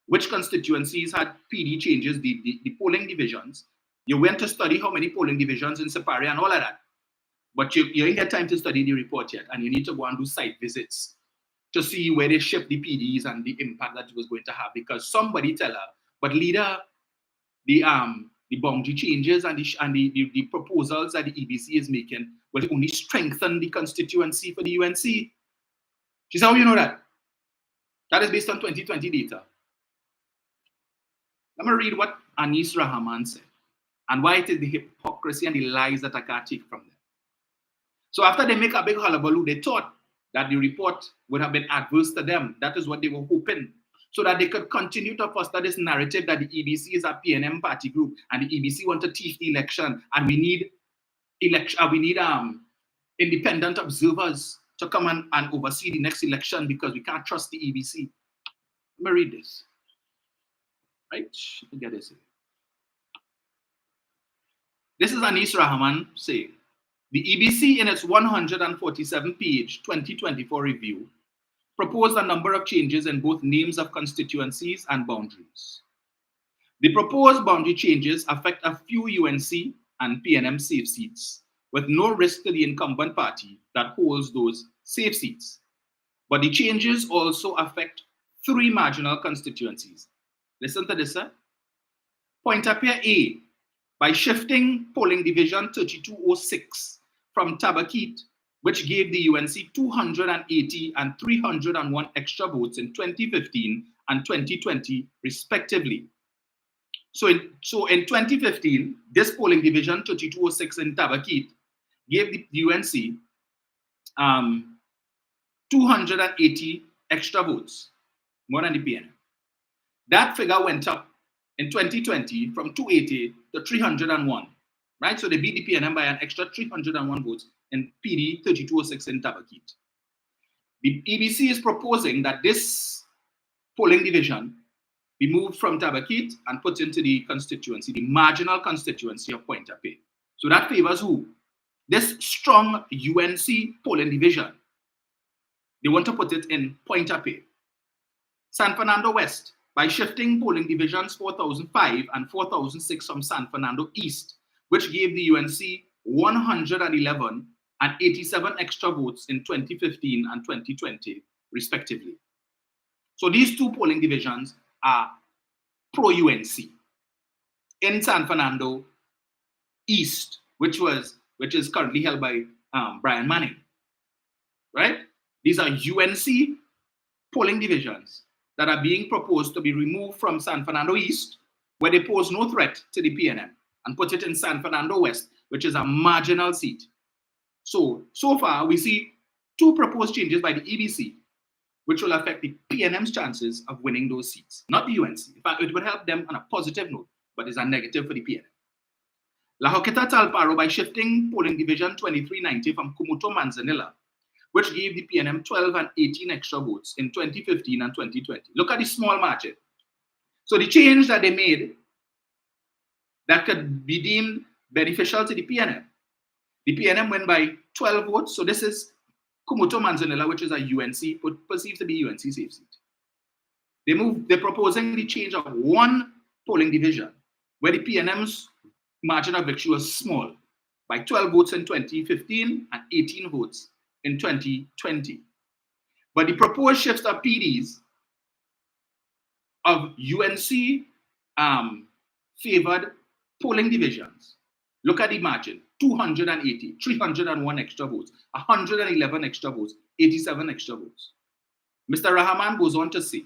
which constituencies had PD changes, the polling divisions. You went to study how many polling divisions in Sapari and all of that. But you didn't get time to study the report yet, and you need to go and do site visits to see where they shift the PDs and the impact that it was going to have. Because somebody tell her, but leader, the boundary changes and the proposals that the EBC is making will only strengthen the constituency for the UNC. She said, how you know that? That is based on 2020 data. Let me read what Anis Rahman said and why it is the hypocrisy and the lies that I can't take from them. So after they make a big hullabaloo, they thought that the report would have been adverse to them. That is what they were hoping, so that they could continue to foster this narrative that the EBC is a PNM party group and the EBC want to thief the election and we need independent observers to come and oversee the next election because we can't trust the EBC. Let me read this. Right? Let me get this in. This is Anis Rahman saying, the EBC in its 147-page 2024 review proposed a number of changes in both names of constituencies and boundaries. The proposed boundary changes affect a few UNC and PNM safe seats, with no risk to the incumbent party that holds those safe seats. But the changes also affect 3 marginal constituencies. Listen to this, sir. Pointe-à-Pitre A, by shifting polling division 3206 from Tabaquite, which gave the UNC 280 and 301 extra votes in 2015 and 2020, respectively. So in 2015, this polling division 3206 in Tabaquite gave the UNC 280 extra votes, more than the PNM. That figure went up in 2020 from 280 to 301, right? So they beat the PNM by an extra 301 votes in PD 3206 in Tabaquite. The EBC is proposing that this polling division be moved from Tabaquite and put into the constituency, the marginal constituency of Pointe-à-Pitre. So that favors who? This strong UNC polling division. They want to put it in Pointe-à-Pitre. San Fernando West, by shifting polling divisions 4005 and 4006 from San Fernando East, which gave the UNC 111 and 87 extra votes in 2015 and 2020, respectively. So these 2 polling divisions are pro-UNC. In San Fernando East, which is currently held by Brian Manning, right? These are UNC polling divisions that are being proposed to be removed from San Fernando East, where they pose no threat to the PNM, and put it in San Fernando West, which is a marginal seat. So far, we see 2 proposed changes by the EBC, which will affect the PNM's chances of winning those seats, not the UNC. In fact, it would help them on a positive note, but is a negative for the PNM. La Joqueta Talparo, by shifting polling division 2390 from Kumuto Manzanilla, which gave the PNM 12 and 18 extra votes in 2015 and 2020. Look at the small margin. So the change that they made that could be deemed beneficial to the PNM. The PNM went by 12 votes. So this is Kumuto Manzanilla, which is a UNC, perceived to be UNC safe seat. They're proposing the change of 1 polling division, where the PNM's margin of victory was small, by 12 votes in 2015 and 18 votes in 2020. But the proposed shifts of PDs of UNC favored polling divisions. Look at the margin, 280, 301 extra votes, 111 extra votes, 87 extra votes. Mr. Rahman goes on to say,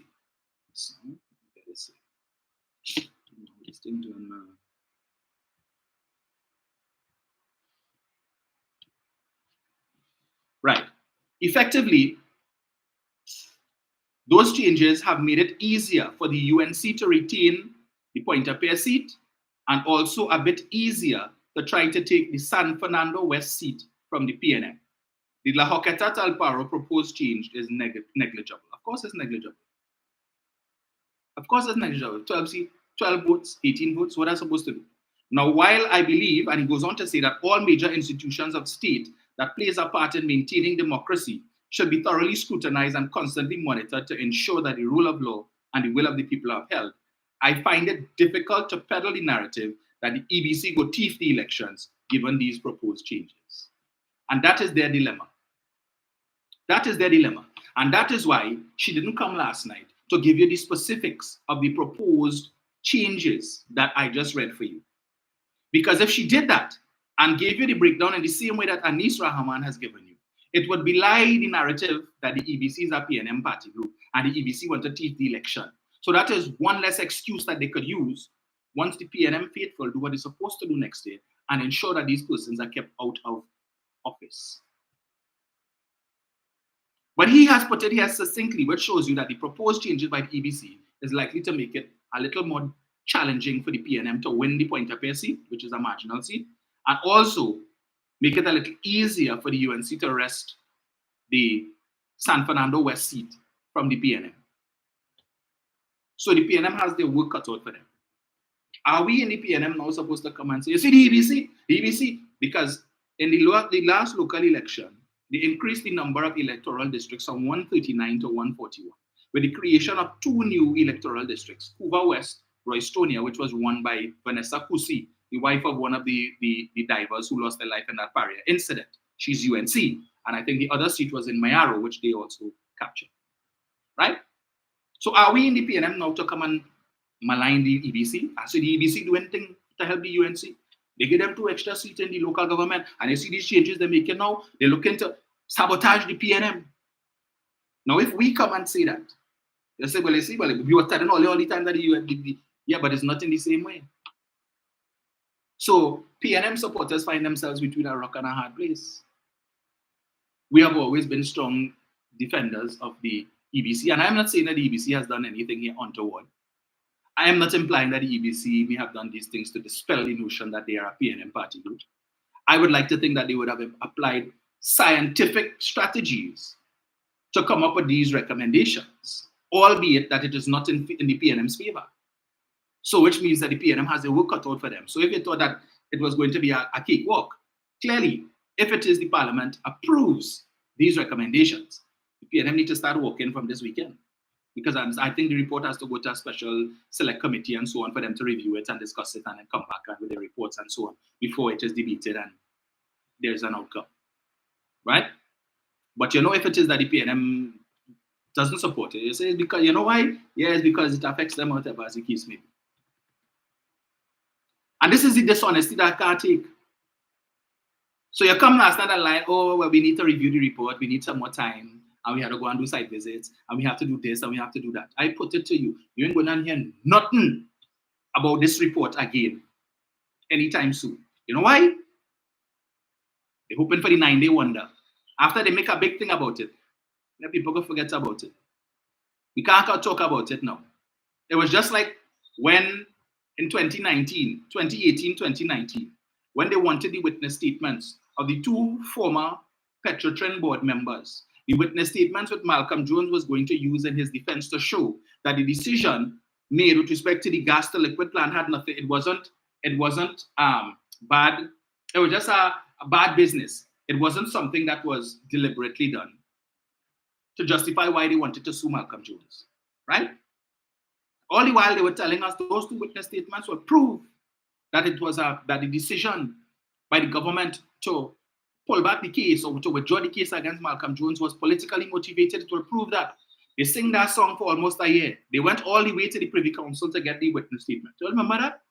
thing doing now? Right. Effectively, those changes have made it easier for the UNC to retain the Point-a-Pear seat and also a bit easier to try to take the San Fernando West seat from the PNM. The La Joqueta Talparo proposed change is negligible. Of course it's negligible. Of course it's negligible. 12 votes, 18 votes, what are supposed to do? Now, while I believe, and he goes on to say that all major institutions of state that plays a part in maintaining democracy should be thoroughly scrutinized and constantly monitored to ensure that the rule of law and the will of the people are upheld, I find it difficult to peddle the narrative that the EBC go thief the elections given these proposed changes. And that is their dilemma. That is their dilemma. And that is why she didn't come last night to give you the specifics of the proposed changes that I just read for you. Because if she did that and gave you the breakdown in the same way that Anis Rahman has given you, it would belie the narrative that the EBC is a PNM party group and the EBC want to thief the election. So that is one less excuse that they could use once the PNM faithful do what they're supposed to do next year and ensure that these persons are kept out of office. But he has put it here succinctly, which shows you that the proposed changes by the EBC is likely to make it a little more challenging for the PNM to win the Point-a-Pear seat, which is a marginal seat, and also make it a little easier for the UNC to wrest the San Fernando West seat from the PNM. So the PNM has their work cut out for them. Are we in the PNM now supposed to come and say, you see the EBC? Because in the last local election, they increased the number of electoral districts from 139 to 141, with the creation of 2 new electoral districts, Cuba West, Roystonia, which was won by Vanessa Kusi, the wife of one of the divers who lost their life in that barrier incident. She's UNC. And I think the other seat was in Mayaro, which they also captured. Right? So are we in the PNM now to come and malign the EBC? I see the EBC do anything to help the UNC? They give them 2 extra seats in the local government, and you see these changes they're making now, they're looking to sabotage the PNM. Now, if we come and say that, they say, well, you see, well, we were telling all the time that yeah, but it's not in the same way. So PNM supporters find themselves between a rock and a hard place. We have always been strong defenders of the EBC, and I'm not saying that the EBC has done anything here untoward. I am not implying that the EBC may have done these things to dispel the notion that they are a PNM party group. I would like to think that they would have applied scientific strategies to come up with these recommendations, albeit that it is not in the PNM's favor. So which means that the PNM has a work cut out for them. So if you thought that it was going to be a cakewalk, clearly, if it is the parliament approves these recommendations, the PNM need to start working from this weekend. Because I think the report has to go to a special select committee and so on for them to review it and discuss it and then come back with the reports and so on before it is debated and there's an outcome. Right? But you know, if it is that the PNM doesn't support it, you say it's because, you know why? Yeah, it's because it affects them, whatever as the case may be. And this is the dishonesty that I can't take. So you come last night and lie, oh, well, we need to review the report, we need some more time, and we have to go and do site visits, and we have to do this, and we have to do that. I put it to you, you ain't going to hear nothing about this report again anytime soon. You know why? They're hoping for the 9-day wonder. After they make a big thing about it, then people go forget about it. We can't talk about it now. It was just like when in 2018, 2019, when they wanted the witness statements of the 2 former Petrotrin board members. The witness statements that Malcolm Jones was going to use in his defense to show that the decision made with respect to the gas to liquid plant had nothing. It wasn't bad. It was just a bad business. It wasn't something that was deliberately done to justify why they wanted to sue Malcolm Jones, right? All the while they were telling us those 2 witness statements would prove that it was that the decision by the government to pull back the case or to withdraw the case against Malcolm Jones was politically motivated. It will prove that. They sing that song for almost a year. They went all the way to the Privy Council to get the witness statement. Do you remember that?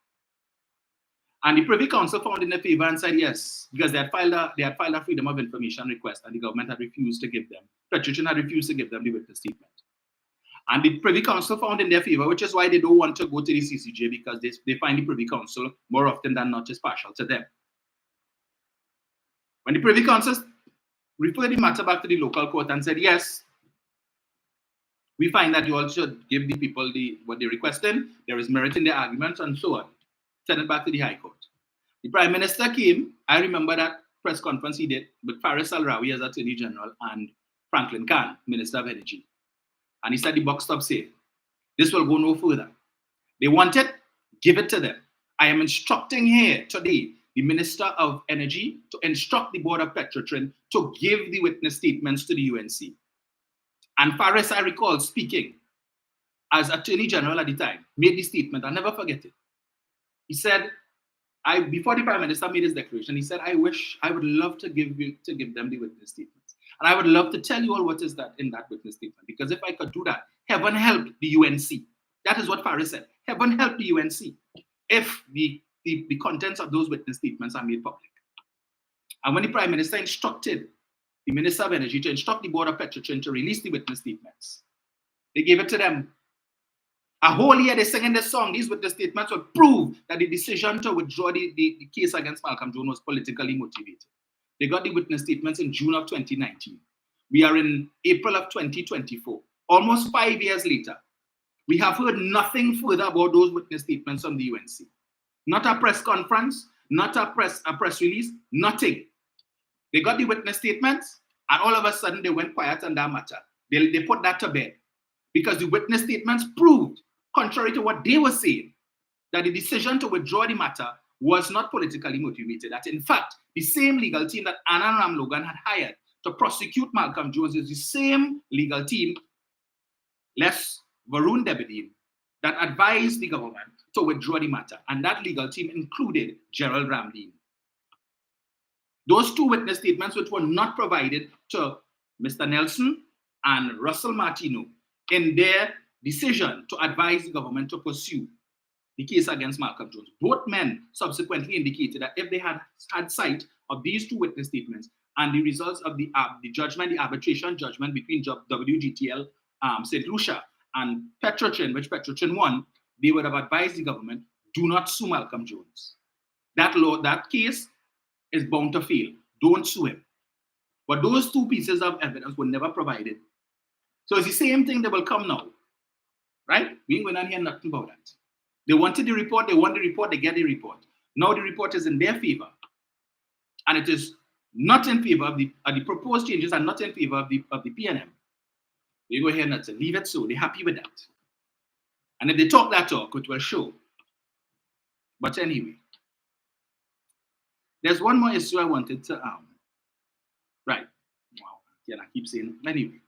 And the Privy Council found in their favor and said yes, because they had filed a freedom of information request and the government had refused to give them, Petrotrin had refused to give them the witness statement. And the Privy Council found in their favor, which is why they don't want to go to the CCJ, because they find the Privy Council more often than not is partial to them. When the Privy Council referred the matter back to the local court and said, yes, we find that you all should give the people what they're requesting, there is merit in their arguments, and so on. Send it back to the High Court. The Prime Minister came, I remember that press conference he did with Faris Al-Rawi as Attorney General and Franklin Khan, Minister of Energy. And he said the buck stops here. This will go no further. They want it, give it to them. I am instructing here today the Minister of Energy to instruct the Board of Petrotrin to give the witness statements to the UNC. And Faris, I recall speaking as Attorney General at the time, made the statement, I'll never forget it. He said, before the Prime Minister made his declaration, he said, I would love to give them the witness statements. And I would love to tell you all what is that in that witness statement. Because if I could do that, heaven help the UNC. That is what Faris said. Heaven help the UNC if the contents of those witness statements are made public. And when the Prime Minister instructed the Minister of Energy to instruct the Board of Petrotrin to release the witness statements, they gave it to them. A whole year they singing this song. These witness statements would prove that the decision to withdraw the case against Malcolm Jones was politically motivated. They got the witness statements in June of 2019. We are in April of 2024. Almost 5 years later, we have heard nothing further about those witness statements from the UNC. Not a press conference, not a press release, nothing. They got the witness statements, and all of a sudden they went quiet on that matter. They put that to bed because the witness statements proved, contrary to what they were saying, that the decision to withdraw the matter was not politically motivated. That in fact, the same legal team that Anand Ramlogan had hired to prosecute Malcolm Jones is the same legal team, less Varun Debedin, that advised the government to withdraw the matter. And that legal team included Gerald Ramlin. Those two witness statements, which were not provided to Mr. Nelson and Russell Martino in their decision to advise the government to pursue the case against Malcolm Jones. Both men subsequently indicated that if they had had sight of these two witness statements and the results of the judgment, the arbitration judgment between WGTL St. Lucia and Petrotrin, which Petrotrin won, they would have advised the government, do not sue Malcolm Jones. That case is bound to fail. Don't sue him. But those two pieces of evidence were never provided. So it's the same thing that will come now. Right? We ain't going to hear nothing about that. They wanted the report, they want the report, they get the report. Now the report is in their favor. And it is not in favor of the proposed changes and not in favor of the PNM. They go ahead and leave it so. They're happy with that. And if they talk that talk, it will show. But anyway, there's one more issue I wanted to right. Wow. Yeah, I keep saying anyway.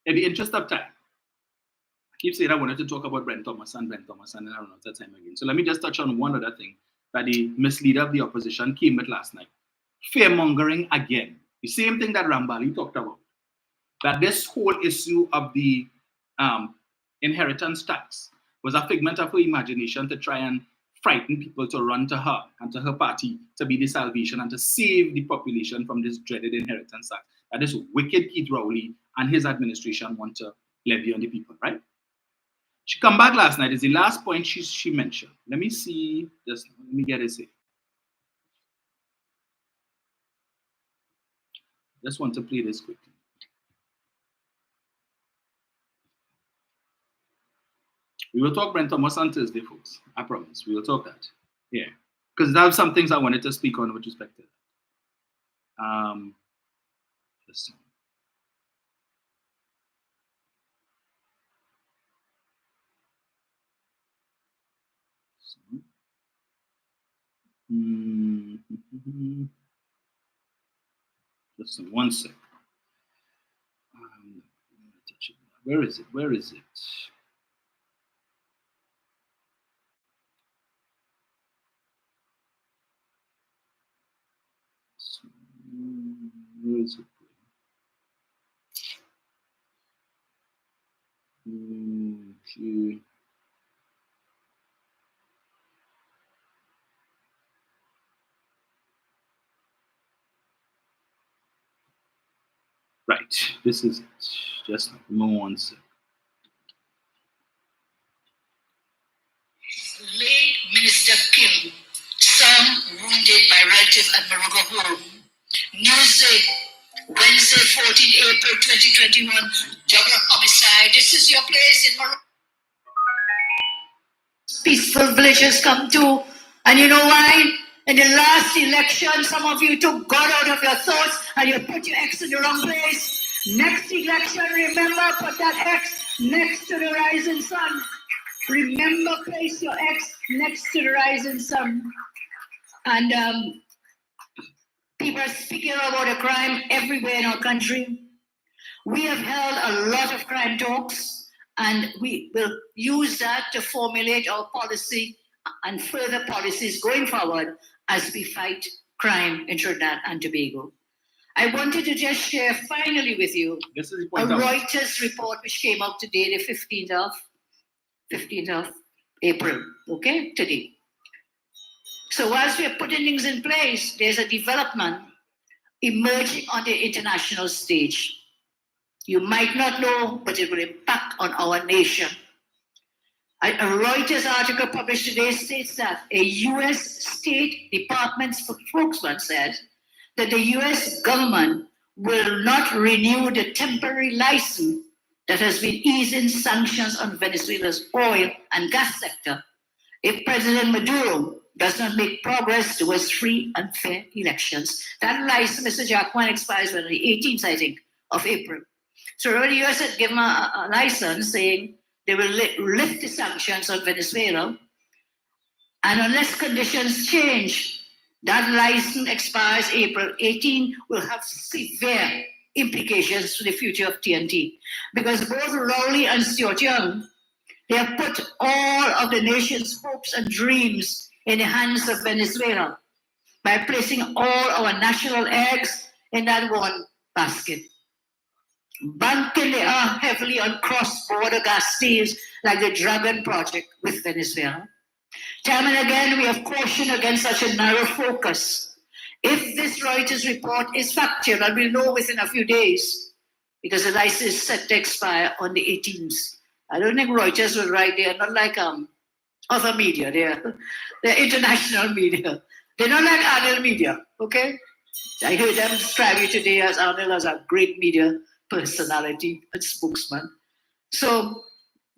In the interest of time, I keep saying I wanted to talk about Brent Thomas, and I don't know that time again. So let me just touch on one other thing that the misleader of the opposition came with last night. Fear-mongering again. The same thing that Rambali talked about. That this whole issue of the inheritance tax was a figment of her imagination to try and frighten people to run to her and to her party to be the salvation and to save the population from this dreaded inheritance tax that this wicked Keith Rowley and his administration want to levy on the people, right? She come back last night. Is the last point she mentioned. Let me see. Let me get it here. Just want to play this quickly. We will talk Brent Thomas on Thursday, folks. I promise. We will talk that. Yeah. Because there are some things I wanted to speak on with respect to that. Just just one sec. Where is it? Where is it? Where is it? Right, this is it. Just one sec. April 2021, double homicide. This is your place in Morocco. Peaceful villagers come to, and you know why? In the last election, some of you took God out of your thoughts and you put your X in the wrong place. Next election, remember, put that X next to the rising sun. Remember, place your X next to the rising sun. And people are speaking about a crime everywhere in our country. We have held a lot of crime talks, and we will use that to formulate our policy and further policies going forward as we fight crime in Trinidad and Tobago. I wanted to just share finally with you a Reuters report which came out today, the 15th of April, okay, today. So whilst we are putting things in place, there's a development emerging on the international stage. You might not know, but it will impact on our nation. A Reuters article published today states that a U.S. State Department spokesman said that the U.S. government will not renew the temporary license that has been easing sanctions on Venezuela's oil and gas sector if President Maduro does not make progress towards free and fair elections. That license, Mr. Jackman, expires on the 18th, I think, of April. So already the US had given a license saying they will lift the sanctions on Venezuela. And unless conditions change, that license expires April 18, will have severe implications for the future of TNT. Because both Rowley and Stuart Young, they have put all of the nation's hopes and dreams in the hands of Venezuela by placing all our national eggs in that one basket. Banking they are heavily on cross-border gas deals like the Dragon Project with Venezuela. Time and again, we have cautioned against such a narrow focus. If this Reuters report is factual, and we'll know within a few days, because the license is set to expire on the 18th. I don't think Reuters will write. They are not like other media. They're international media. They're not like Arnold Media, okay? I heard them describe you today as Arnold as a great media personality and spokesman. So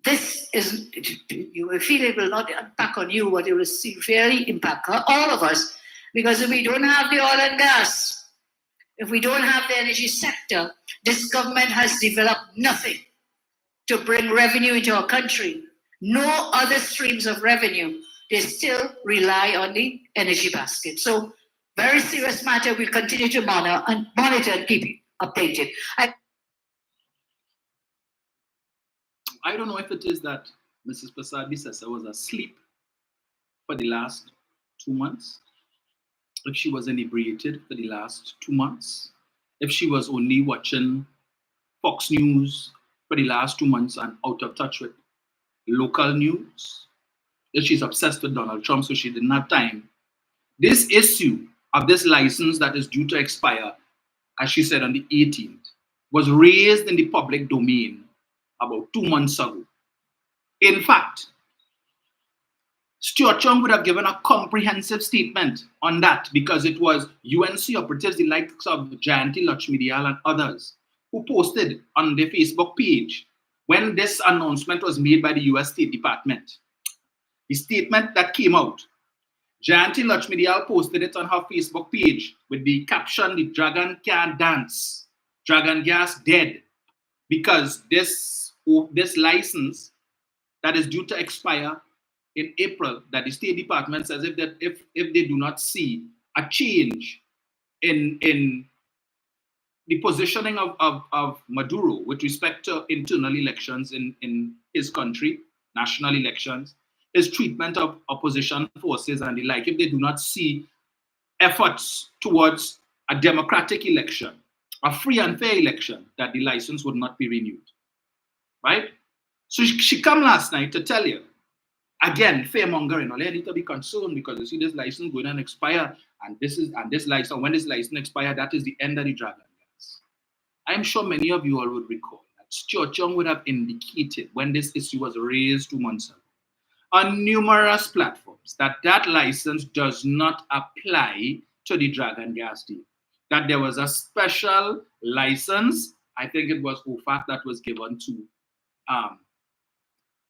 this is, you will feel it will not impact on you, but it will really impact all of us. Because if we don't have the oil and gas, if we don't have the energy sector, this government has developed nothing to bring revenue into our country. No other streams of revenue. They still rely on the energy basket. So very serious matter. We'll continue to monitor and keep you updated. I don't know if it is that Mrs. Prasad Bissessa was asleep for the last 2 months, if she was inebriated for the last 2 months, if she was only watching Fox News for the last 2 months and out of touch with local news, if she's obsessed with Donald Trump, so she didn't have time. This issue of this license that is due to expire, as she said on the 18th, was raised in the public domain about 2 months ago. In fact, Stuart Chung would have given a comprehensive statement on that because it was UNC operatives, the likes of Jayanti Lakshmidiyal and others, who posted on their Facebook page when this announcement was made by the US State Department. The statement that came out, Jayanti Lakshmidiyal posted it on her Facebook page with the caption, "The dragon can't dance, dragon gas dead," because this license that is due to expire in April, that the State Department says if they do not see a change in the positioning of Maduro with respect to internal elections in his country, national elections, his treatment of opposition forces and the like, if they do not see efforts towards a democratic election, a free and fair election, that the license would not be renewed, right? So she come last night to tell you, again, fearmongering, you need to be concerned because you see this license going to expire, and this license, when this license expires, that is the end of the dragon gas. I'm sure many of you all would recall that Stuart Chung would have indicated when this issue was raised 2 months ago on numerous platforms that license does not apply to the dragon gas deal. that there was a special license, I think it was OFAC, that was given to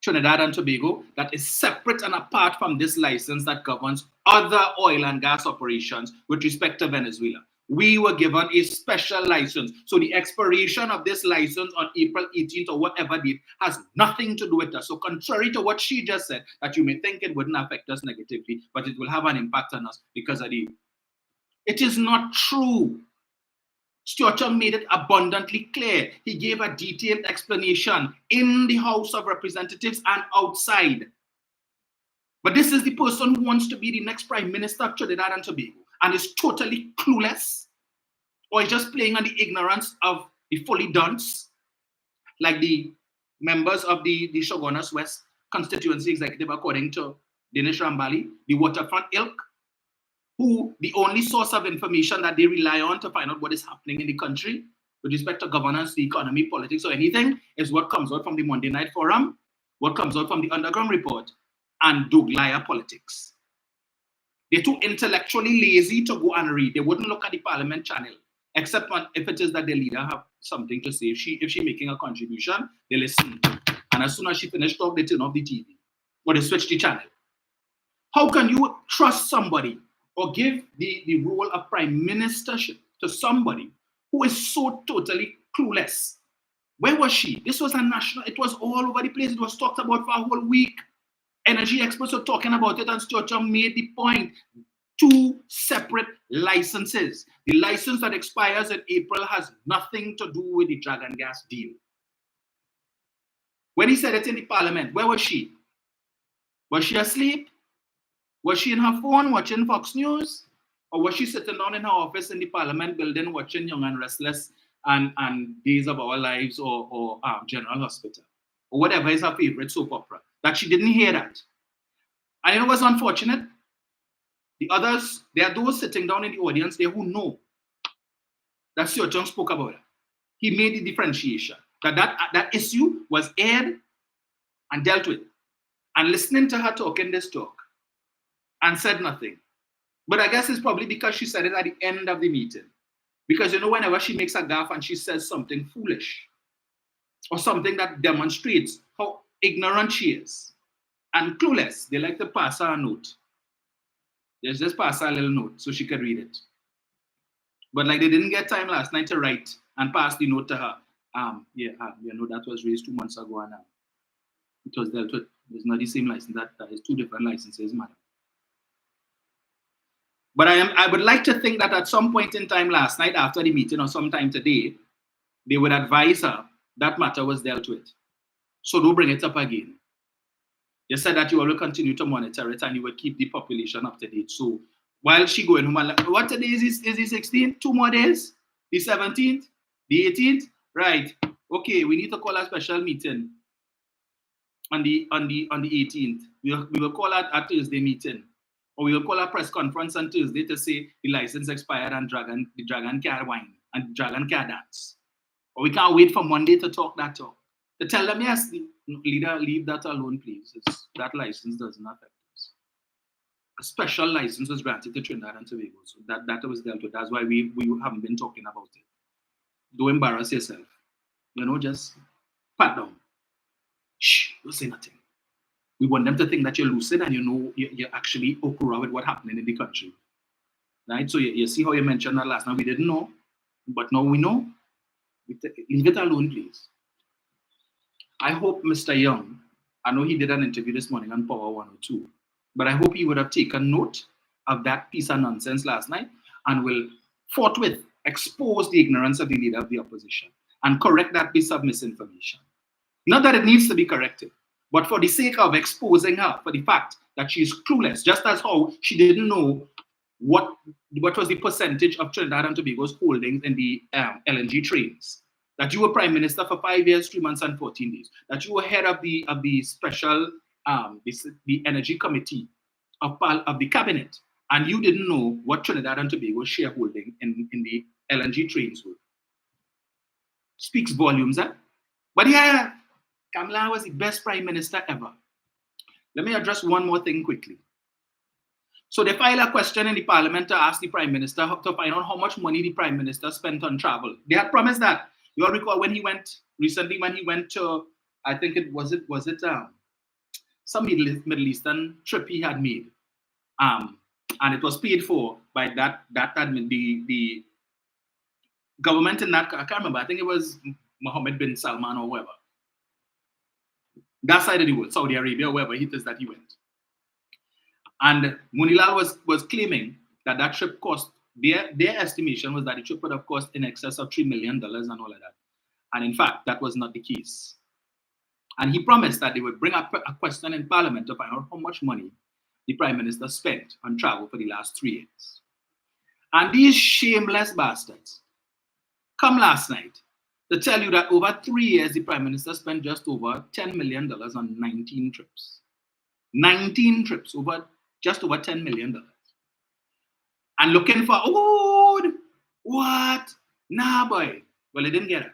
Trinidad and Tobago, that is separate and apart from this license that governs other oil and gas operations with respect to Venezuela. We were given a special license. So the expiration of this license on April 18th or whatever date has nothing to do with us. So contrary to what she just said, that you may think it wouldn't affect us negatively, but it will have an impact on us because of the... It is not true. Stuart Young made it abundantly clear. He gave a detailed explanation in the House of Representatives and outside. But this is the person who wants to be the next Prime Minister of Trinidad and Tobago and is totally clueless, or is just playing on the ignorance of the fully dunce, like the members of the Shogunas West constituency executive, according to Dinesh Rambali, the waterfront ilk, who the only source of information that they rely on to find out what is happening in the country with respect to governance, the economy, politics, or anything is what comes out from the Monday Night Forum, what comes out from the Underground Report, and Douglaya politics. They're too intellectually lazy to go and read. They wouldn't look at the Parliament channel, except if it is that the leader have something to say. If she's making a contribution, they listen. And as soon as she finished talk, they turn off the TV or they switch the channel. How can you trust somebody or give the role of prime ministership to somebody who is so totally clueless? Where was she? This was a national, it was all over the place. It was talked about for a whole week. Energy experts were talking about it, and Stuart Young made the point. 2 separate licenses. The license that expires in April has nothing to do with the Dragon Gas deal. When he said it in the Parliament, where was she? Was she asleep? Was she in her phone watching Fox News? Or was she sitting down in her office in the Parliament building watching Young and Restless and Days of Our Lives or General Hospital? Or whatever is her favorite soap opera? That she didn't hear that. And you know what's unfortunate? The others, there are those sitting down in the audience there who know that Stuart Young spoke about it. He made the differentiation. That issue was aired and dealt with. And listening to her talking this talk and said nothing. But I guess it's probably because she said it at the end of the meeting. Because you know, whenever she makes a gaffe and she says something foolish or something that demonstrates how ignorant she is and clueless, they like to pass her a note. Just pass her a little note so she could read it. But like they didn't get time last night to write and pass the note to her. You know, that was raised 2 months ago and it was dealt with. It's not the same license. That is 2 different licenses, madam. But I would like to think that at some point in time last night after the meeting or sometime today, they would advise her that matter was dealt with. So don't bring it up again. You said that you will continue to monitor it and you would keep the population up to date. So while she going home, what today is the 16th? 2 more days? The 17th? The 18th? Right. Okay, we need to call a special meeting on the 18th. We will call a Thursday meeting. Or we will call a press conference on Tuesday to say the license expired and the Dragon can't wine and Dragon can't dance. Or we can't wait for Monday to talk that talk. To tell them, yes, the leader, leave that alone, please. That license doesn't affect us. A special license was granted to Trinidad and Tobago. So that was dealt with. That's why we haven't been talking about it. Don't embarrass yourself. You know, just pat down. Shh, don't say nothing. We want them to think that you're lucid and you know you're actually okura with what's happening in the country. Right? So you see how you mentioned that last night. We didn't know, but now we know. Leave it alone, please. I hope Mr. Young, I know he did an interview this morning on Power 102, but I hope he would have taken note of that piece of nonsense last night and will forthwith expose the ignorance of the leader of the opposition and correct that piece of misinformation. Not that it needs to be corrected, but for the sake of exposing her for the fact that she's clueless, just as how she didn't know what was the percentage of Trinidad and Tobago's holdings in the LNG trains. That you were prime minister for 5 years, 3 months, and 14 days. That you were head of the special the energy committee of the cabinet, and you didn't know what Trinidad and Tobago's shareholding in the LNG trains were. Speaks volumes, eh? But yeah, Kamala was the best prime minister ever. Let me address one more thing quickly. So they filed a question in the parliament to ask the prime minister to find out how much money the prime minister spent on travel. They had promised that. You all recall when he went recently, when he went to, I think it was some Middle Eastern trip he had made, and it was paid for by that admin, the government in that. I can't remember. I think it was Mohammed bin Salman or whoever. That side of the world, Saudi Arabia, wherever it is that he went. And Munilal was claiming that trip cost, their estimation was that the trip would have cost in excess of $3 million and all of that. And in fact, that was not the case. And he promised that they would bring up a question in Parliament to find out how much money the Prime Minister spent on travel for the last 3 years. And these shameless bastards come last night to tell you that over 3 years, the Prime Minister spent just over $10 million on 19 trips. 19 trips, just over $10 million. And looking for, what? Nah, boy. Well, he didn't get it.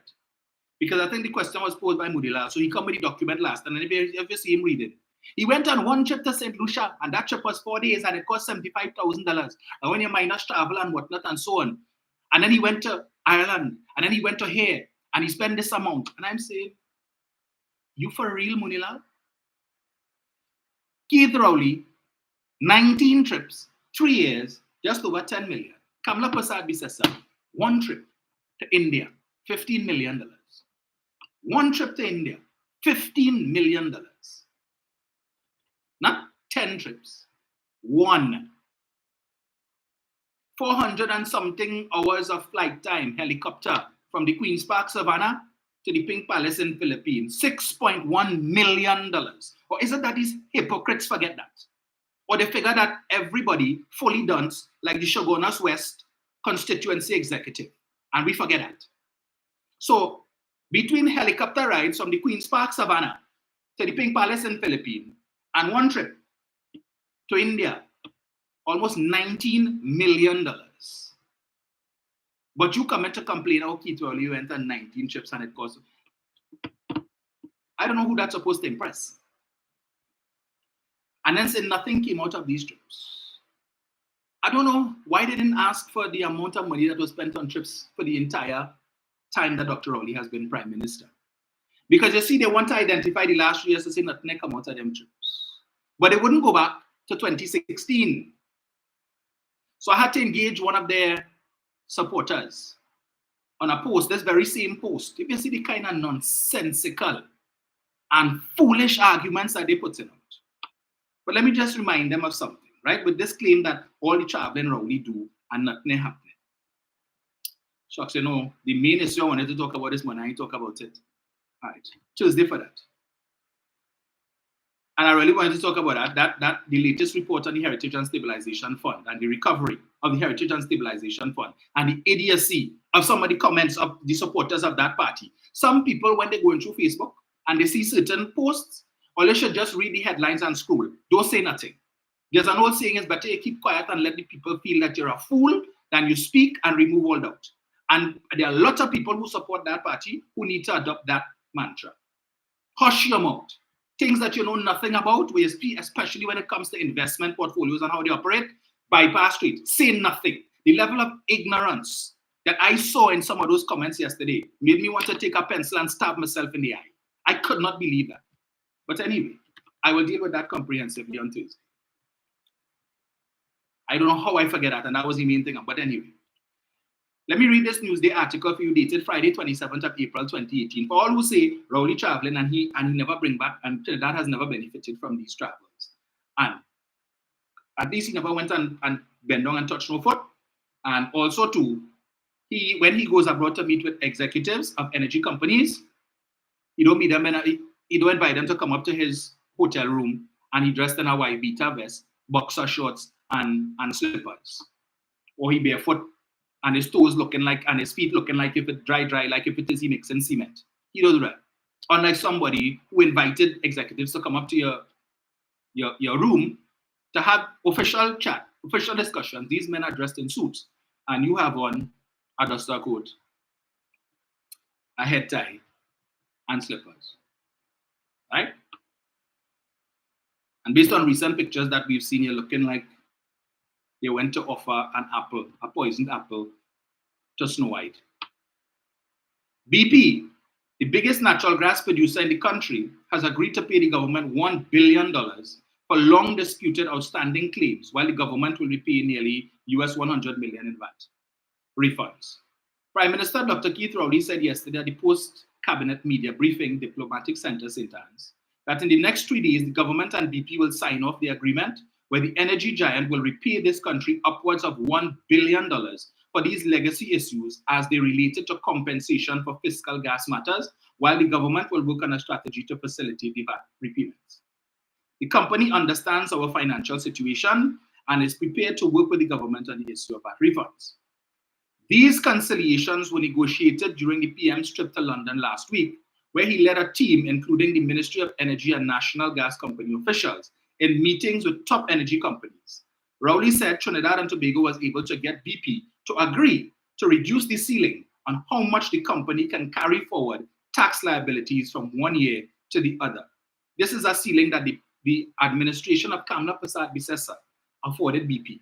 Because I think the question was posed by Mudila. So he come with the document last, and if you see him reading, he went on one trip to St. Lucia, and that trip was 4 days, and it cost $75,000. And when you minus travel and whatnot and so on. And then he went to Ireland, and then he went to here, and he spent this amount. And I'm saying, you for real, Munila? Keith Rowley, 19 trips, 3 years, just over 10 million. Kamala Prasad Bisesa, one trip to India, $15 million. One trip to India, $15 million. Not 10 trips, one. 400 and something hours of flight time, helicopter, from the Queen's Park Savannah to the Pink Palace in Philippines, $6.1 million. Or is it that these hypocrites forget that? Or they figure that everybody fully dons like the Shogunas West constituency executive, and we forget that. So between helicopter rides from the Queen's Park Savannah to the Pink Palace in Philippines and one trip to India, almost $19 million. But you come in to complain, Keith Rowley, you went on 19 trips and it cost. I don't know who that's supposed to impress. And then say nothing came out of these trips. I don't know why they didn't ask for the amount of money that was spent on trips for the entire time that Dr. Rowley has been Prime Minister. Because you see, they want to identify the last 3 years to say nothing come out of them trips. But they wouldn't go back to 2016. So I had to engage one of their supporters on a post, this very same post. You can see the kind of nonsensical and foolish arguments that they put in out. But let me just remind them of something, right? With this claim that all the traveling Rowley do and nothing happening. Shucks, the main issue I wanted to talk about is when I talk about it. All right, Tuesday for that. And I really wanted to talk about that the latest report on the Heritage and Stabilization Fund and the recovery of the Heritage and Stabilization Fund and the idiocy of some of the comments of the supporters of that party. Some people, when they're going through Facebook and they see certain posts, or they should just read the headlines and scroll. Don't say nothing. There's an old saying, it's better you keep quiet and let the people feel that you're a fool than you speak and remove all doubt. And there are lots of people who support that party who need to adopt that mantra. Hush your mouth. Things that you know nothing about, especially when it comes to investment portfolios and how they operate, bypass straight. Say nothing. The level of ignorance that I saw in some of those comments yesterday made me want to take a pencil and stab myself in the eye. I could not believe that. But anyway, I will deal with that comprehensively on Tuesday. I don't know how I forget that, and that was the main thing. But anyway, let me read this Newsday article for you dated Friday, 27th of April, 2018. For all who say Rowley traveling and he never bring back, and that has never benefited from these travels. And at least he never went and bent down and touched no foot. And also too, when he goes abroad to meet with executives of energy companies, he don't meet them he don't invite them to come up to his hotel room and he dressed in a white Vita vest, boxer shorts, and slippers. Or he barefoot and his toes looking like, and his feet looking like if it dry, like if it is he mixing cement. He does that. Unlike somebody who invited executives to come up to your room to have official chat, official discussions. These men are dressed in suits, and you have on a duster coat, a head tie, and slippers. Right? And based on recent pictures that we've seen, you're looking like they went to offer an apple, a poisoned apple, to Snow White. BP, the biggest natural gas producer in the country, has agreed to pay the government $1 billion for long disputed outstanding claims, while the government will repay nearly US $100 million in VAT refunds. Prime Minister Dr. Keith Rowley said yesterday at the post-cabinet media briefing, Diplomatic Center, St. Anne's, that in the next 3 days, the government and BP will sign off the agreement where the energy giant will repay this country upwards of $1 billion for these legacy issues as they related to compensation for fiscal gas matters, while the government will work on a strategy to facilitate the VAT repayments. The company understands our financial situation and is prepared to work with the government on the issue of VAT refunds. These conciliations were negotiated during the PM's trip to London last week, where he led a team, including the Ministry of Energy and National Gas Company officials, in meetings with top energy companies. Rowley said Trinidad and Tobago was able to get BP to agree to reduce the ceiling on how much the company can carry forward tax liabilities from 1 year to the other. This is a ceiling that the administration of Kamla Prasad Bisesa afforded BP.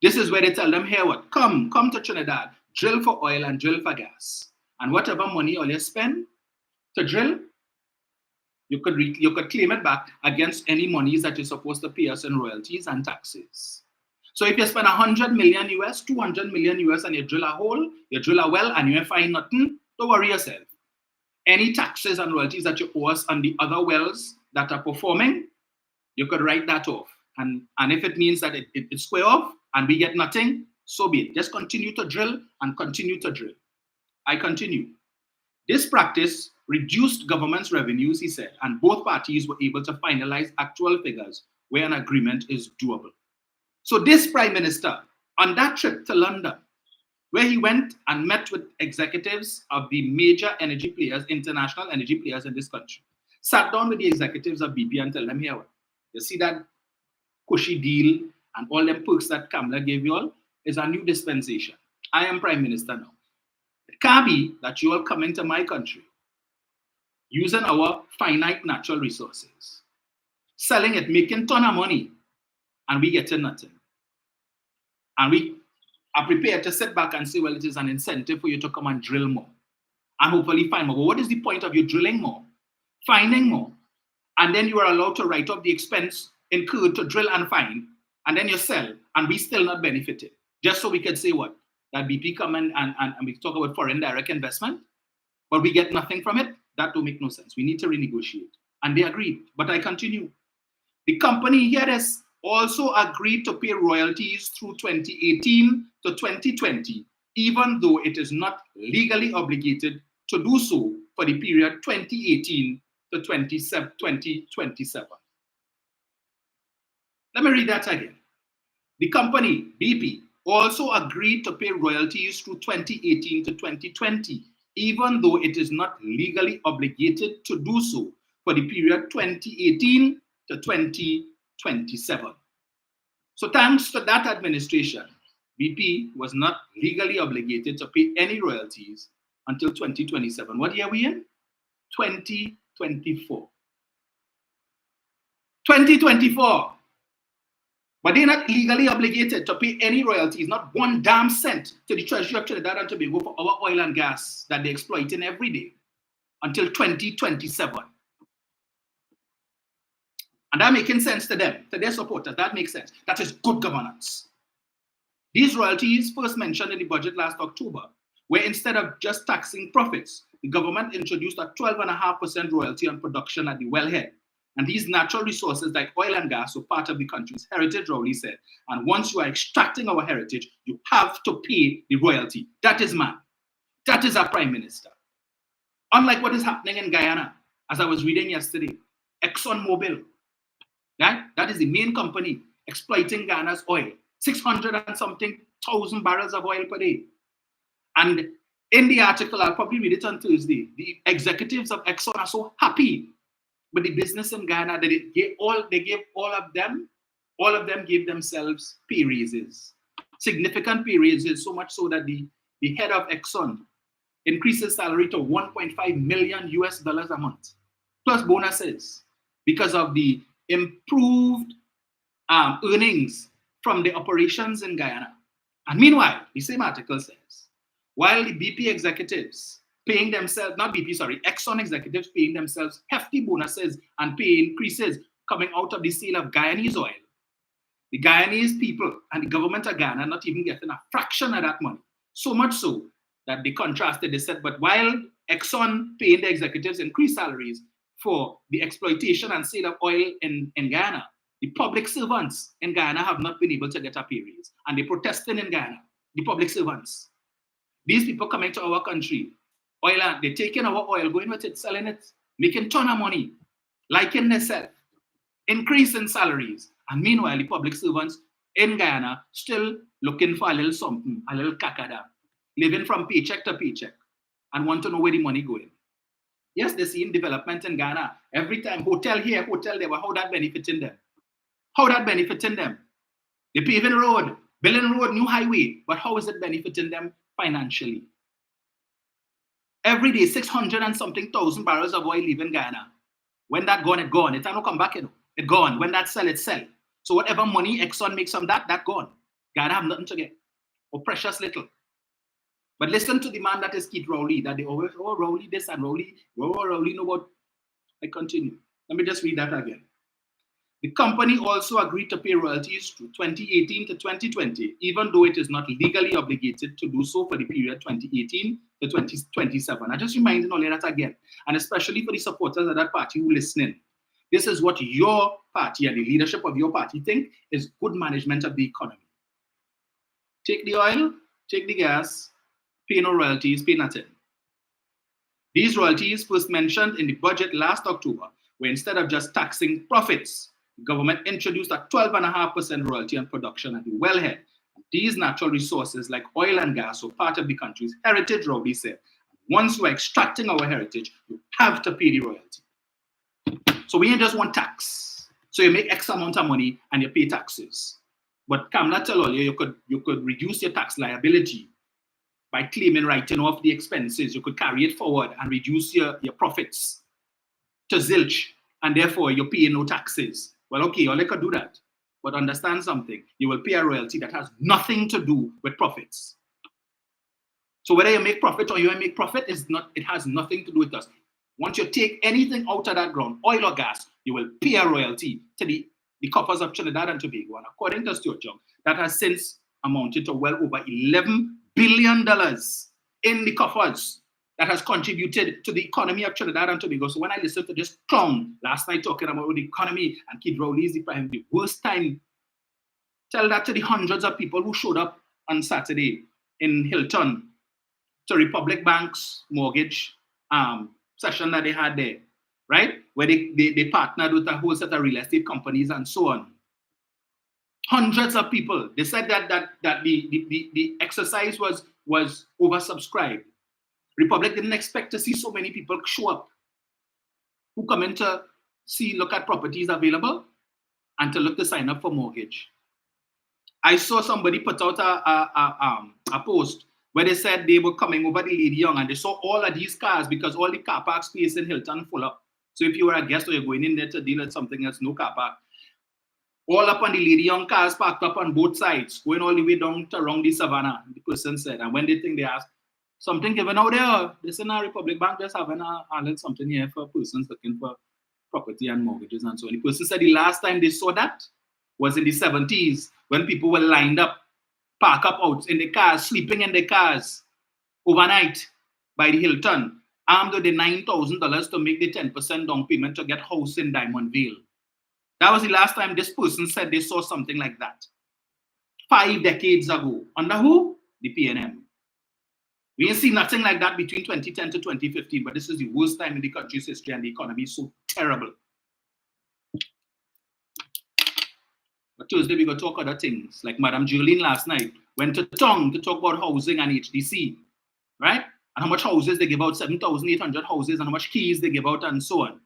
This is where they tell them, here what, come to Trinidad, drill for oil and drill for gas. And whatever money all you spend to drill, you could claim it back against any monies that you're supposed to pay us in royalties and taxes. So if you spend 100 million US, 200 million US, and you drill a hole, you drill a well, and you find nothing, don't worry yourself. Any taxes and royalties that you owe us on the other wells that are performing, you could write that off. And if it means that it's square off and we get nothing, so be it. Just continue to drill and continue to drill. I continue. This practice reduced government's revenues, he said, and both parties were able to finalize actual figures where an agreement is doable. So this Prime Minister, on that trip to London, where he went and met with executives of the major energy players, international energy players in this country, sat down with the executives of BP and tell them, here, you see that cushy deal and all the perks that Kamla gave you all is a new dispensation. I am Prime Minister now. It can't be that you all come into my country using our finite natural resources, selling it, making a ton of money, and we getting nothing. And we are prepared to sit back and say, well, it is an incentive for you to come and drill more and hopefully find more. But what is the point of you drilling more, finding more, and then you are allowed to write off the expense incurred to drill and find, and then you sell, and we still not benefited? Just so we could say what? That BP come in and we talk about foreign direct investment, but we get nothing from it? That don't make no sense. We need to renegotiate. And they agreed. But I continue. The company here has also agreed to pay royalties through 2018 to 2020, even though it is not legally obligated to do so for the period 2018 to 2027. Let me read that again. The company, BP, also agreed to pay royalties through 2018 to 2020, even though it is not legally obligated to do so for the period 2018 to 2027. So thanks to that administration, BP was not legally obligated to pay any royalties until 2027. What year are we in? 2024. 2024. But they're not legally obligated to pay any royalties, not one damn cent, to the Treasury of Trinidad and Tobago for our oil and gas that they're exploiting every day until 2027. And that making sense to them, to their supporters. That makes sense. That is good governance. These royalties, first mentioned in the budget last October, where instead of just taxing profits, the government introduced a 12.5% royalty on production at the wellhead. And these natural resources like oil and gas were part of the country's heritage, Rowley said. And once you are extracting our heritage, you have to pay the royalty. That is man. That is our Prime Minister. Unlike what is happening in Guyana, as I was reading yesterday, ExxonMobil, right? That is the main company exploiting Guyana's oil, 600 and something thousand barrels of oil per day. And in the article, I'll probably read it on Thursday, the executives of Exxon are so happy with the business in Guyana that they gave all of them gave themselves pay raises, significant pay raises, so much so that the head of Exxon increased his salary to $1.5 million a month, plus bonuses, because of the improved earnings from the operations in Guyana. And meanwhile, the same article says, while the BP executives paying themselves, not BP, sorry, Exxon executives paying themselves hefty bonuses and pay increases coming out of the sale of Guyanese oil, the Guyanese people and the government of Ghana not even getting a fraction of that money. So much so that they contrasted, they said, but while Exxon paying the executives increased salaries for the exploitation and sale of oil in Ghana, the public servants in Guyana have not been able to get a pay raise. And they're protesting in Guyana, the public servants. These people coming to our country, oil, they're taking our oil, going with it, selling it, making ton of money, liking themselves, increase in salaries. And meanwhile, the public servants in Guyana still looking for a little something, a little kakada, living from paycheck to paycheck and want to know where the money going. Yes, they're seeing development in Ghana. Every time, hotel here, hotel there, but how that benefiting them? How that benefiting them? They're paving road, building road, new highway, but how is it benefiting them financially? Every day, 600 and something thousand barrels of oil leaving Ghana. When that gone, it gone. It don't come back, you know. It gone. When that sell, it sell. So whatever money Exxon makes from that gone. Ghana have nothing to get. Or precious little. But listen to the man that is Keith Rowley, that they always, oh, Rowley this and Rowley, oh, Rowley, know what? I continue. Let me just read that again. The company also agreed to pay royalties to 2018 to 2020, even though it is not legally obligated to do so for the period 2018 to 2027. I just reminding all of that again, and especially for the supporters of that party who are listening. This is what your party and the leadership of your party think is good management of the economy. Take the oil, take the gas, pay no royalties, pay nothing. These royalties first mentioned in the budget last October, where instead of just taxing profits, the government introduced a 12.5% royalty on production at the wellhead. These natural resources like oil and gas are part of the country's heritage, Rowley said. Once you are extracting our heritage, you have to pay the royalty. So we ain't just want tax. So you make X amount of money and you pay taxes. But Kamla tell all you could reduce your tax liability by claiming writing off the expenses. You could carry it forward and reduce your profits to zilch, and therefore you pay no taxes. Well, okay, all could do that. But understand something, you will pay a royalty that has nothing to do with profits. So whether you make profit or you don't make profit, it has nothing to do with us. Once you take anything out of that ground, oil or gas, you will pay a royalty to the coffers of Trinidad and Tobago. And according to Stuart Young, that has since amounted to well over $11 billion in the coffers that has contributed to the economy of Trinidad and Tobago. So when I listened to this clown last night talking about the economy and Keith Rowley is the worst time, tell that to the hundreds of people who showed up on Saturday in Hilton to Republic Bank's mortgage session that they had there, right? Where they partnered with a whole set of real estate companies and so on. Hundreds of people. They said that the exercise was oversubscribed. Republic didn't expect to see so many people show up who come in to look at properties available and to look to sign up for mortgage. I saw somebody put out a post where they said they were coming over the Lady Young and they saw all of these cars because all the car park space in Hilton full up. So if you were a guest or you're going in there to deal with something else, no car park. All up on the Lady Young cars parked up on both sides, going all the way down to around the savannah, the person said. And when they think they asked, something given out there, this in our Republic Bank just having a little something here for persons looking for property and mortgages and so on. The person said the last time they saw that was in the 70s when people were lined up, park up out in the cars, sleeping in the cars overnight by the Hilton, armed with the $9,000 to make the 10% down payment to get house in Diamond Vale. That was the last time this person said they saw something like that. 5 decades ago. Under who? The PNM. We ain't seen nothing like that between 2010 to 2015, but this is the worst time in the country's history and the economy is so terrible. But Tuesday we got to talk other things, like Madam Jolene last night went to Tong to talk about housing and HDC, right? And how much houses they give out, 7,800 houses, and how much keys they give out and so on.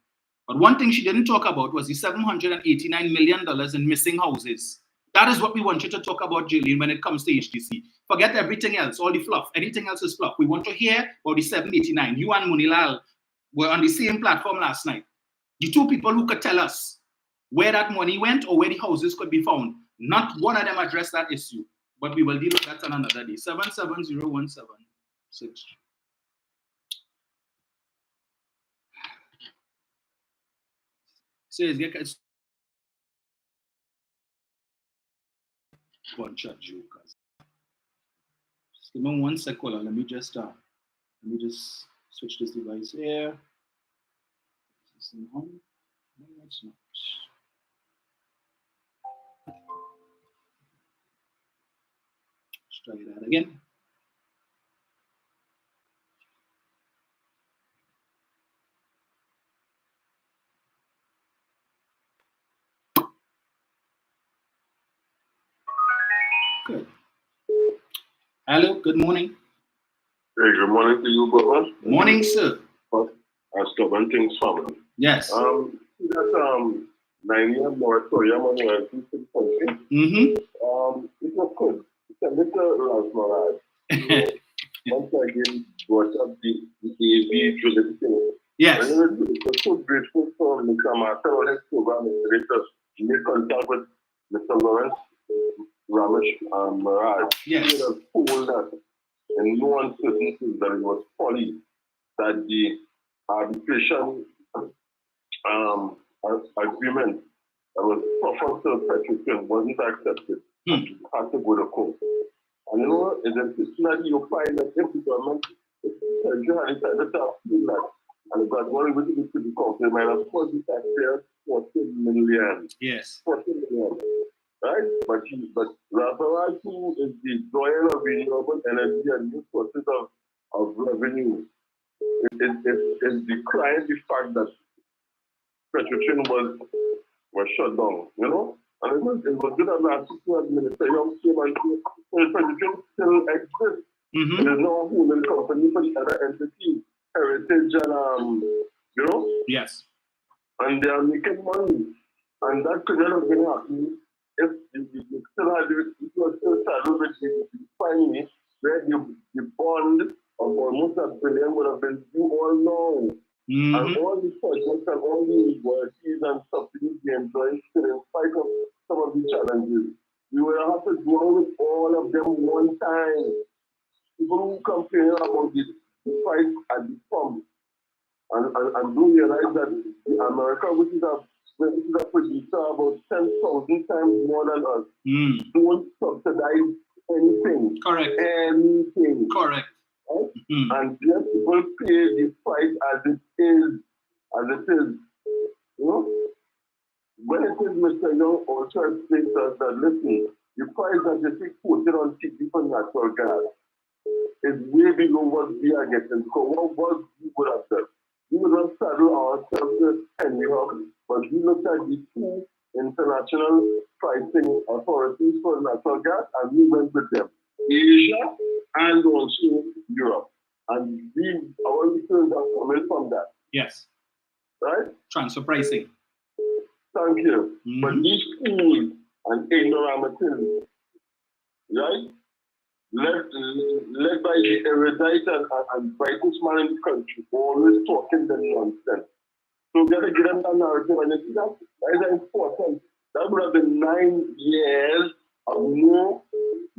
But one thing she didn't talk about was the $789 million in missing houses. That is what we want you to talk about, Jillian, when it comes to HDC. Forget everything else, all the fluff. Anything else is fluff. We want to hear about the 789. You and Munilal were on the same platform last night. The two people who could tell us where that money went or where the houses could be found. Not one of them address that issue, but we will deal with that on another day. 77017. Says, get bunch of jokers. Just give me 1 second. Let me just switch this device here. Is this on? No, it's not. Let's try that again. Good. Hello, good morning. Hey, good morning to you, brother. Morning, sir. I stubborn things family. Yes. That 9-year moratorium on royalties to the country. It was good. It's a little rationalized. Once again, brought up the AV driven thing. Yes. And we're so grateful for Mr. Martin on his program administrators. He made contact with Mr. Lawrence Ramesh Maraj. Yes. He was told that in no uncertainties that it was folly that the arbitration agreement that was proposed to Petroleum wasn't accepted. It had to go to court. And you know, it's intentionally you find that if the government had decided to appeal that, and it got one with the city council, might have cost the taxpayers 14 million. Yes. 14 million. Right? But Rafaraj, who is the doyen of renewable energy and new sources of revenue, is decrying the fact that Petroleum was shut down, you know? And it was good that last administration came and Petroleum still exists. There is no holding company for the other entities, Heritage and, you know? Yes. And they are making money. And that could not have been happening if you still had it was still saddled with the fine where the bond of almost $1 billion would have been due all now. And all the projects and all the royalties and subsidies the employees still, in spite of some of the challenges, we will have to deal with all of them one time. People who complain about the price at the pump and do realize that America, which is a producer about 10,000 times more than us, don't subsidize anything. Correct. Anything. Correct. Right? And yes, people pay the price as it is. You know? When it is Mr. Young also explains us that, listen, the price that they see quoted on TV for natural gas is way below what we are getting. So what was we would have done? We would not saddle ourselves with Henry Hub, but we looked at the two international pricing authorities for natural gas and we went with them. Asia and also Europe. And our returns are coming from that. Yes. Right? Transfer pricing. Thank you. But these fools and ignoramuses, right? Led by the erudite and brightest man in the country, always talking the nonsense. So we got to get them that narrative, and you see that is important. That would have been 9 years of no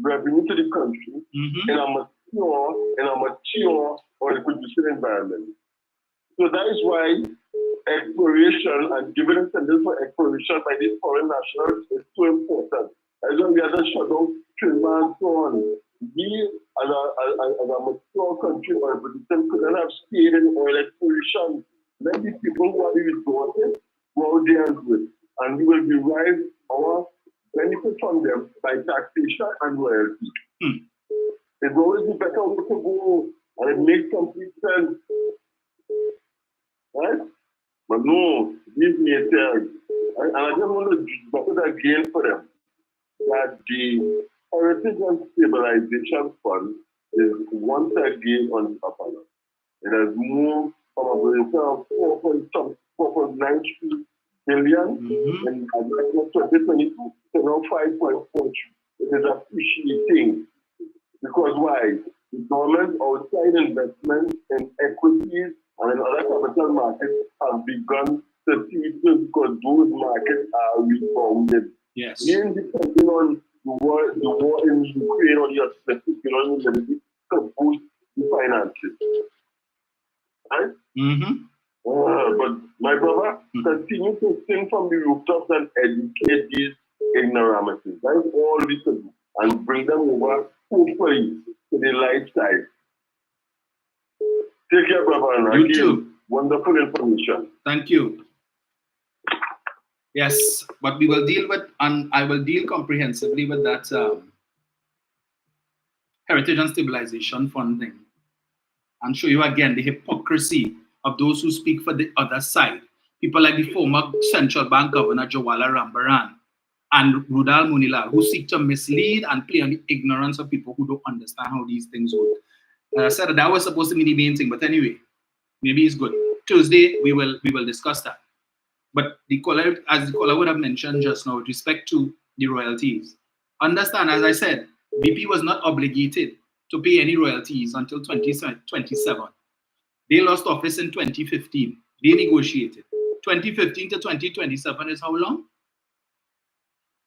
revenue to the country in a mature or producing environment. So that is why exploration and giving incentives for exploration by these foreign nationals is so important. As long as we shut down Trinidad and so on, we as a mature country or a producing couldn't have stayed in oil exploration. Let these people who are the resources go out there and do it. And we will derive our benefit from them by taxation and royalty. It's always the better way to go, and it makes complete sense. Right? But no, these naysayers, and I just want to drop it again for them, that the Heritage and Stabilization Fund is once again on the upper line. It has moved from a position of 4.93 billion in 2022 to now 5.43. It is appreciating. Because why? The government outside investment in equities and in other capital markets have begun to see because those markets are rebounding. Yes. You ain't depending on the war in Ukraine or your specific, you know, to boost the finances. Right? Mm-hmm. But my brother, continue to sing from the rooftops and educate these ignoramuses. That's all we can do. And bring them over, hopefully, to the light side. Take care, brother. And You again, too. wonderful information. Thank you. Yes, but we will deal with, and I will deal comprehensively with that Heritage and Stabilization Funding, and show you again the hypocrisy of those who speak for the other side. People like the former Central Bank Governor Jawala Rambaran and Rudal Munilal, who seek to mislead and play on the ignorance of people who don't understand how these things work. I said that was supposed to be the main thing, but anyway, maybe it's good. Tuesday we will discuss that. But the caller, as the caller would have mentioned just now, with respect to the royalties, understand, as I said, BP was not obligated to pay any royalties until 2027. They lost office in 2015. They negotiated. 2015 to 2027 is how long?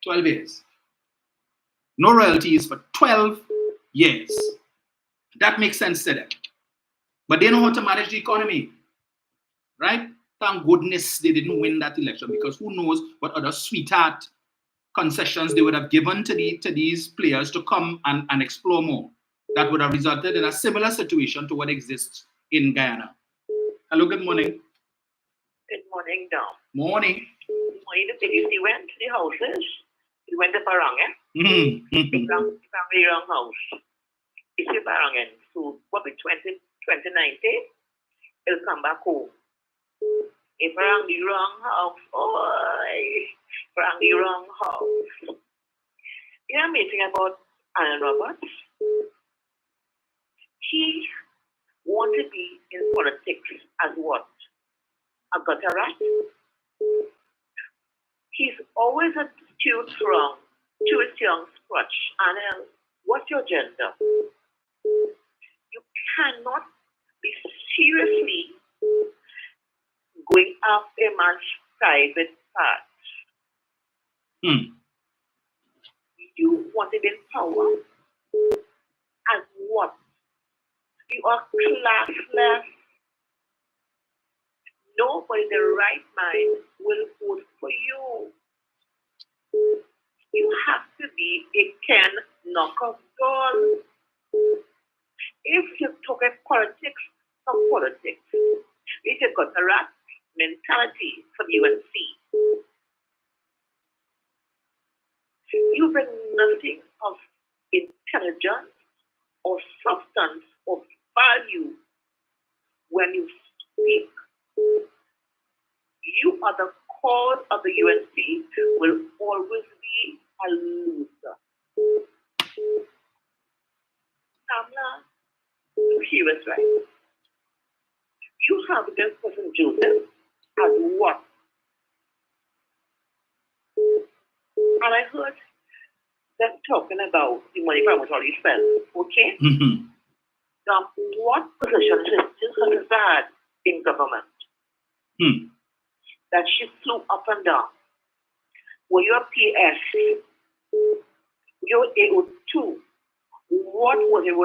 12 years. No royalties for 12 years. That makes sense to them. But they know how to manage the economy, right? Thank goodness they didn't win that election, because who knows what other sweetheart concessions they would have given to these players to come and explore more. That would have resulted in a similar situation to what exists in Guyana. Hello, good morning. Good morning, Dom. Morning. He went to the houses. He went to Parangan. Mm-hmm. He found the wrong house. It's in Parangan. So, what be 2019? He'll come back home. He found the wrong house. Oh, found the wrong house. You know anything about Alan Roberts? He wanted to be in politics as what? A gutter rat? He's always a cute wrong, scratch. And what's your gender? You cannot be seriously going after a man's private parts. You want to be in power? As what? You are classless. Nobody in the right mind will vote for you. You have to be a Ken knockoff doll. If you talk about politics, some politics. If you've got a rat mentality from UNC, you bring nothing of intelligence or substance or value when you speak. You are the cause of the UNC will always be a loser. Kamla, he was right. You have this person Joseph as what? And I heard them talking about the money Parliament already spent, okay? Now, what position is Hazard in government? That she flew up and down. Were you a PS? Your AO2? What was your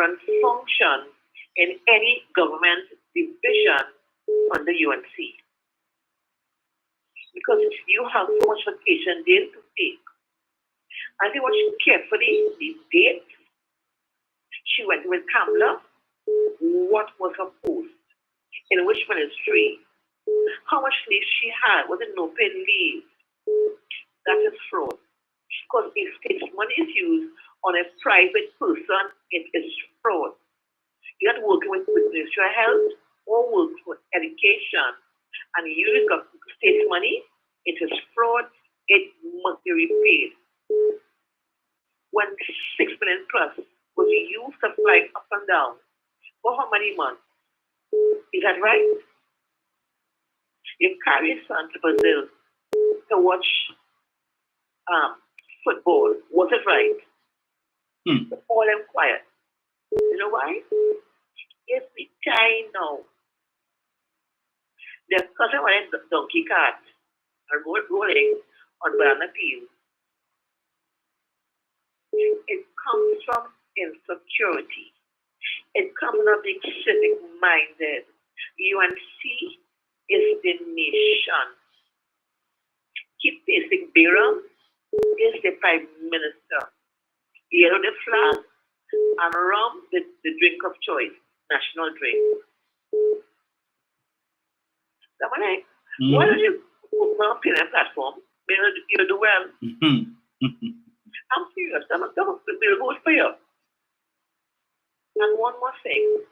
function in any government division under UNC? Because you have so much vacation days to take. And they watched carefully the dates. She went with Kamla. What was her post? In which ministry? How much leave she had? Was it no paid leave? That is fraud. Because if state money is used on a private person, it is fraud. You're not working with Ministry of Health or working with education and using state money, it is fraud, it must be repaid. When 6 million plus was used to fly up and down, for how many months? Is that right? You carry your son to Brazil to watch football. Was it right? All them quiet. You know why? It's the time now. They're cutting away the donkey cart and rolling on banana peel. It comes from insecurity. It comes from being civic-minded. UNC is the nation. Keep facing Biram is the Prime Minister. Yellow the flag and rum the drink of choice, national drink. So why don't you open up in a platform? You'll do well. I'm serious. I'm going to vote for you. And one more thing.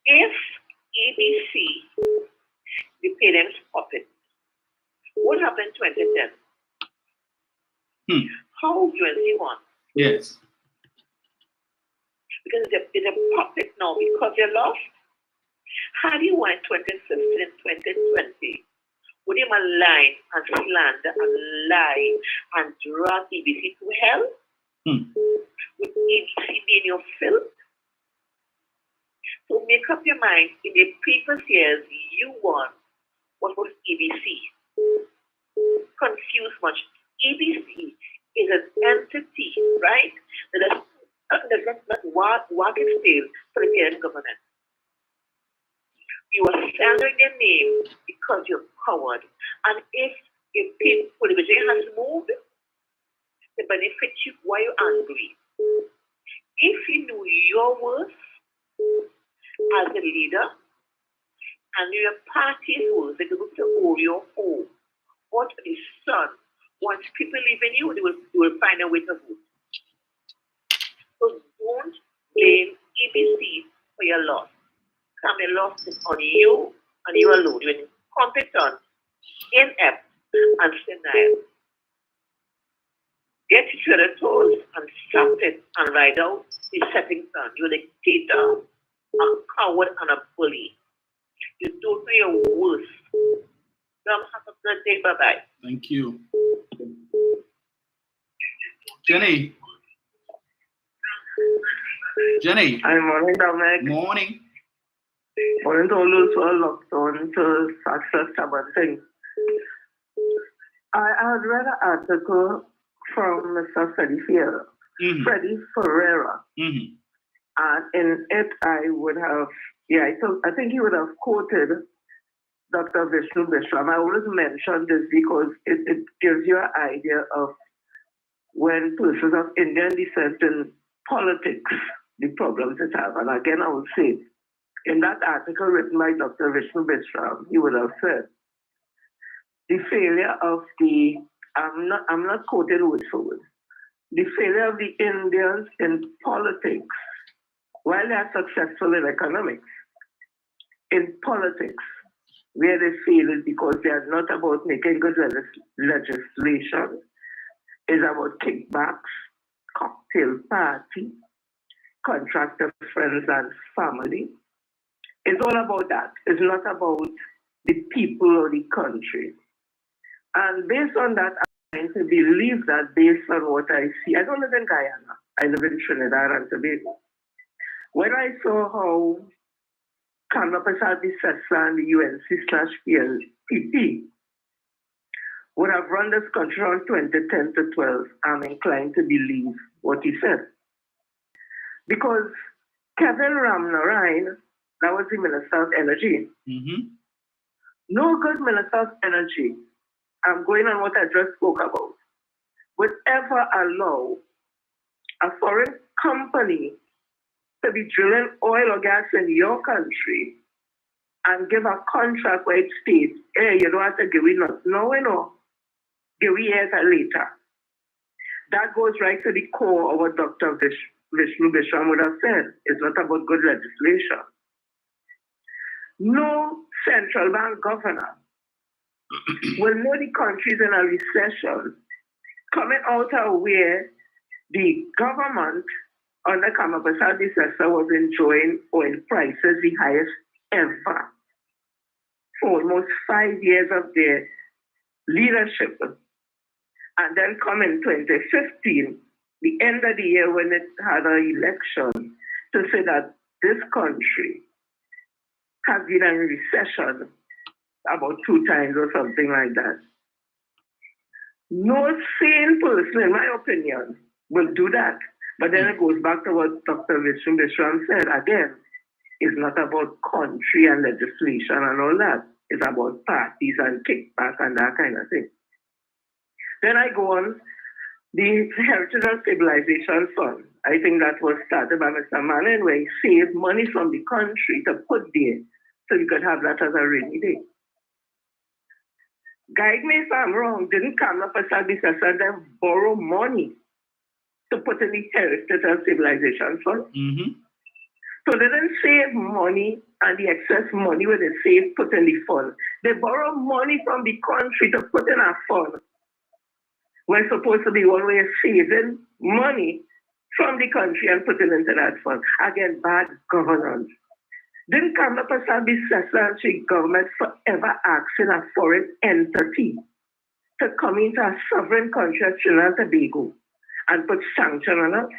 If ABC, the parents puppet, what happened in 2010? How UNC won? Yes. Because it's a puppet now because you lost. Had you won 2015 and 2020, would you malign and slander and lie and drag ABC to hell? Would ABC be in your filth? So make up your mind, in the previous years, you won. What was ABC? Confused much. ABC is an entity, right? That does not work its tail for the parent government. You are slandering their name because you're coward. And if politician has moved, the benefit you, why are you angry? If you knew your worth as a leader and your party's worth, they could look to hold your home. What the son, once people live in you, they will find a way to vote. So don't blame EBC for your loss. Your loss is on you and you alone. You're incompetent, inept, and senile. Get to the toes and slap it and ride out the setting sun. You're a dictator, a coward, and a bully. You don't know your worth. Have a good day. Bye-bye. Thank you. Jenny. I'm morning, Dominic. Morning. Morning to all those who are locked on to success about things. I had read an article from Mr. Freddie Ferreira. And in it, I would have, I think he would have quoted Dr. Vishnu Bishram. I always mention this because it gives you an idea of when persons of Indian descent in politics, the problems it have. And again, I would say, in that article written by Dr. Vishnu Bishram, he would have said, the failure of the, I'm not quoting word for word, the failure of the Indians in politics, while they are successful in economics, in politics, where they fail is because they are not about making good legislation. It's about kickbacks, cocktail party, contractor friends and family. It's all about that. It's not about the people or the country. And based on that, I'm going to believe that based on what I see, I don't live in Guyana. I live in Trinidad and Tobago. When I saw how Kanapasad Sessa and the UNC/PLPP would have run this country around 2010 to 12, I'm inclined to believe what he said. Because Kevin Ramnarine, that was the Minister of Energy. No good Minister of Energy, I'm going on what I just spoke about, would ever allow a foreign company to be drilling oil or gas in your country and give a contract where it states, hey, you don't have to give it no, give it later. That goes right to the core of what Dr. Vishnu Bishram would have said. It's not about good legislation. No central bank governor will know the country's in a recession coming out of where the government under Kamapasad Sessa was enjoying oil prices the highest ever for almost 5 years of their leadership. And then come in 2015, the end of the year when it had an election, to say that this country has been in recession about 2 times or something like that. No sane person, in my opinion, will do that. But then it goes back to what Dr. Vishram said. Again, it's not about country and legislation and all that. It's about parties and kickback and that kind of thing. Then I go on the Heritage and Stabilization Fund. I think that was started by Mr. Manning, where he saved money from the country to put there so we could have that as a rainy day. Guide me if I'm wrong. Didn't Kamla Prasad Bisasa then borrow money to put in the Heritage and Stabilization Fund? Mm-hmm. So they didn't save money, and the excess money where they saved put in the fund. They borrow money from the country to put in a fund. We're supposed to be one way of saving money from the country and putting into that fund. Again, bad governance. Didn't Kamla Prasad Bisasa and the government forever asking a foreign entity to come into a sovereign country as Trinidad and Tobago and put sanction on us?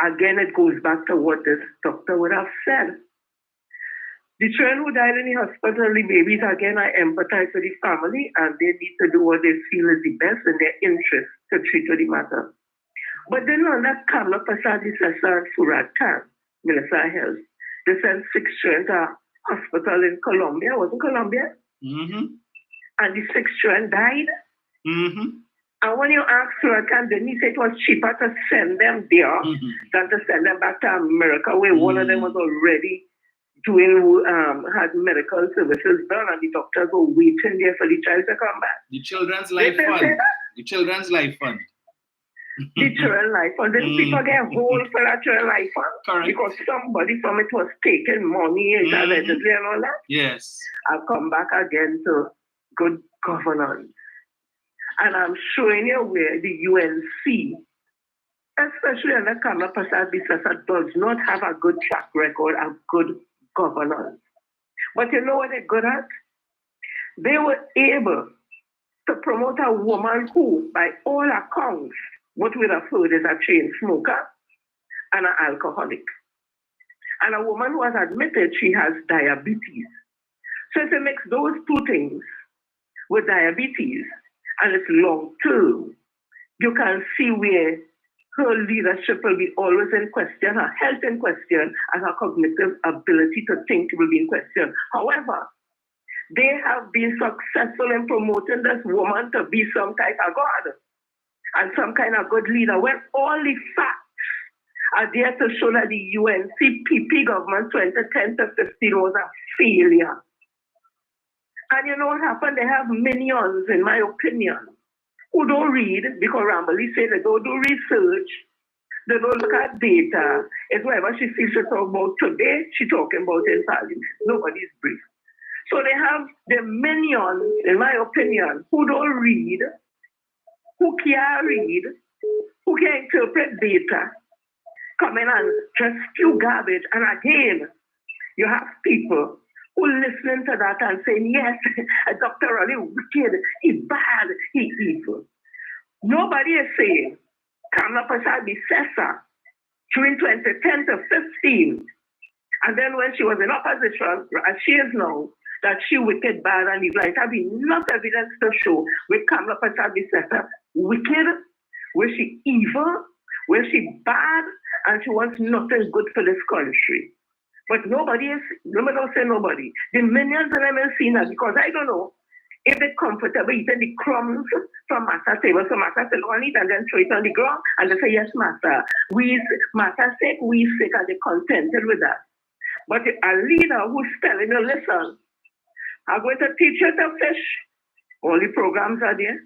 Again, it goes back to what this doctor would have said. The children who died in the hospital, the babies, again, I empathize with the family, and they need to do what they feel is the best in their interest to treat the matter. But then on that Kamla Prasad Bisasa and Furat Khan, Minister of Health, they sent 6 children to a hospital in Colombia. Was it Colombia? Mm-hmm. And the 6 children died. Mm-hmm. And when you ask Furat Khan, then he said it was cheaper to send them there than to send them back to America, where one of them was already doing, had medical services done, and the doctors were waiting there for the child to come back. The Children's Life Fund. The Children's Life Fund. The Children's Life Fund. Didn't people get hold for that Children's Life Fund? Correct. Because somebody from it was taking money allegedly and all that. Yes. I'll come back again to good governance. And I'm showing you where the UNC, especially under Kamla Prasad Bisasa, does not have a good track record of good governance. But you know what they're good at? They were able to promote a woman who, by all accounts, what we'd have heard is a chain smoker and an alcoholic. And a woman who has admitted she has diabetes. So if you mix those two things with diabetes, and it's long term, you can see where her leadership will be always in question, her health in question, and her cognitive ability to think will be in question. However, they have been successful in promoting this woman to be some type of god and some kind of good leader, when all the facts are there to show that the UNCPP government 2010 to 15 was a failure. And you know what happened? They have minions, in my opinion, who don't read, because Rambali said they don't do research, they don't look at data. It's whatever she feels to talk about today, she's talking about in parliament. Nobody's brief. So they have the minions, in my opinion, who don't read, who can't read, who can interpret data, come in and just spew garbage. And again, you have people who listening to that and saying, yes, Dr. Raleigh wicked, he's bad, he's evil. Nobody is saying Kamla Prasad Bisasa during 2010 to 15, and then when she was in opposition, as she is now, that she wicked, bad, and evil. There have been enough evidence to show with Kamla Prasad Bisasa wicked, where she evil, where she bad, and she wants nothing good for this country. But nobody is, nobody don't say nobody. The minions of them have seen that, because I don't know if they're comfortable eating the crumbs from Master's table. So Master said, "Don't eat," and then throw it on the ground, and they say, "Yes, Master. Master sick, we sick," and they're contented with that. But a leader who's telling you, listen, I'm going to teach you to fish. All the programs are there.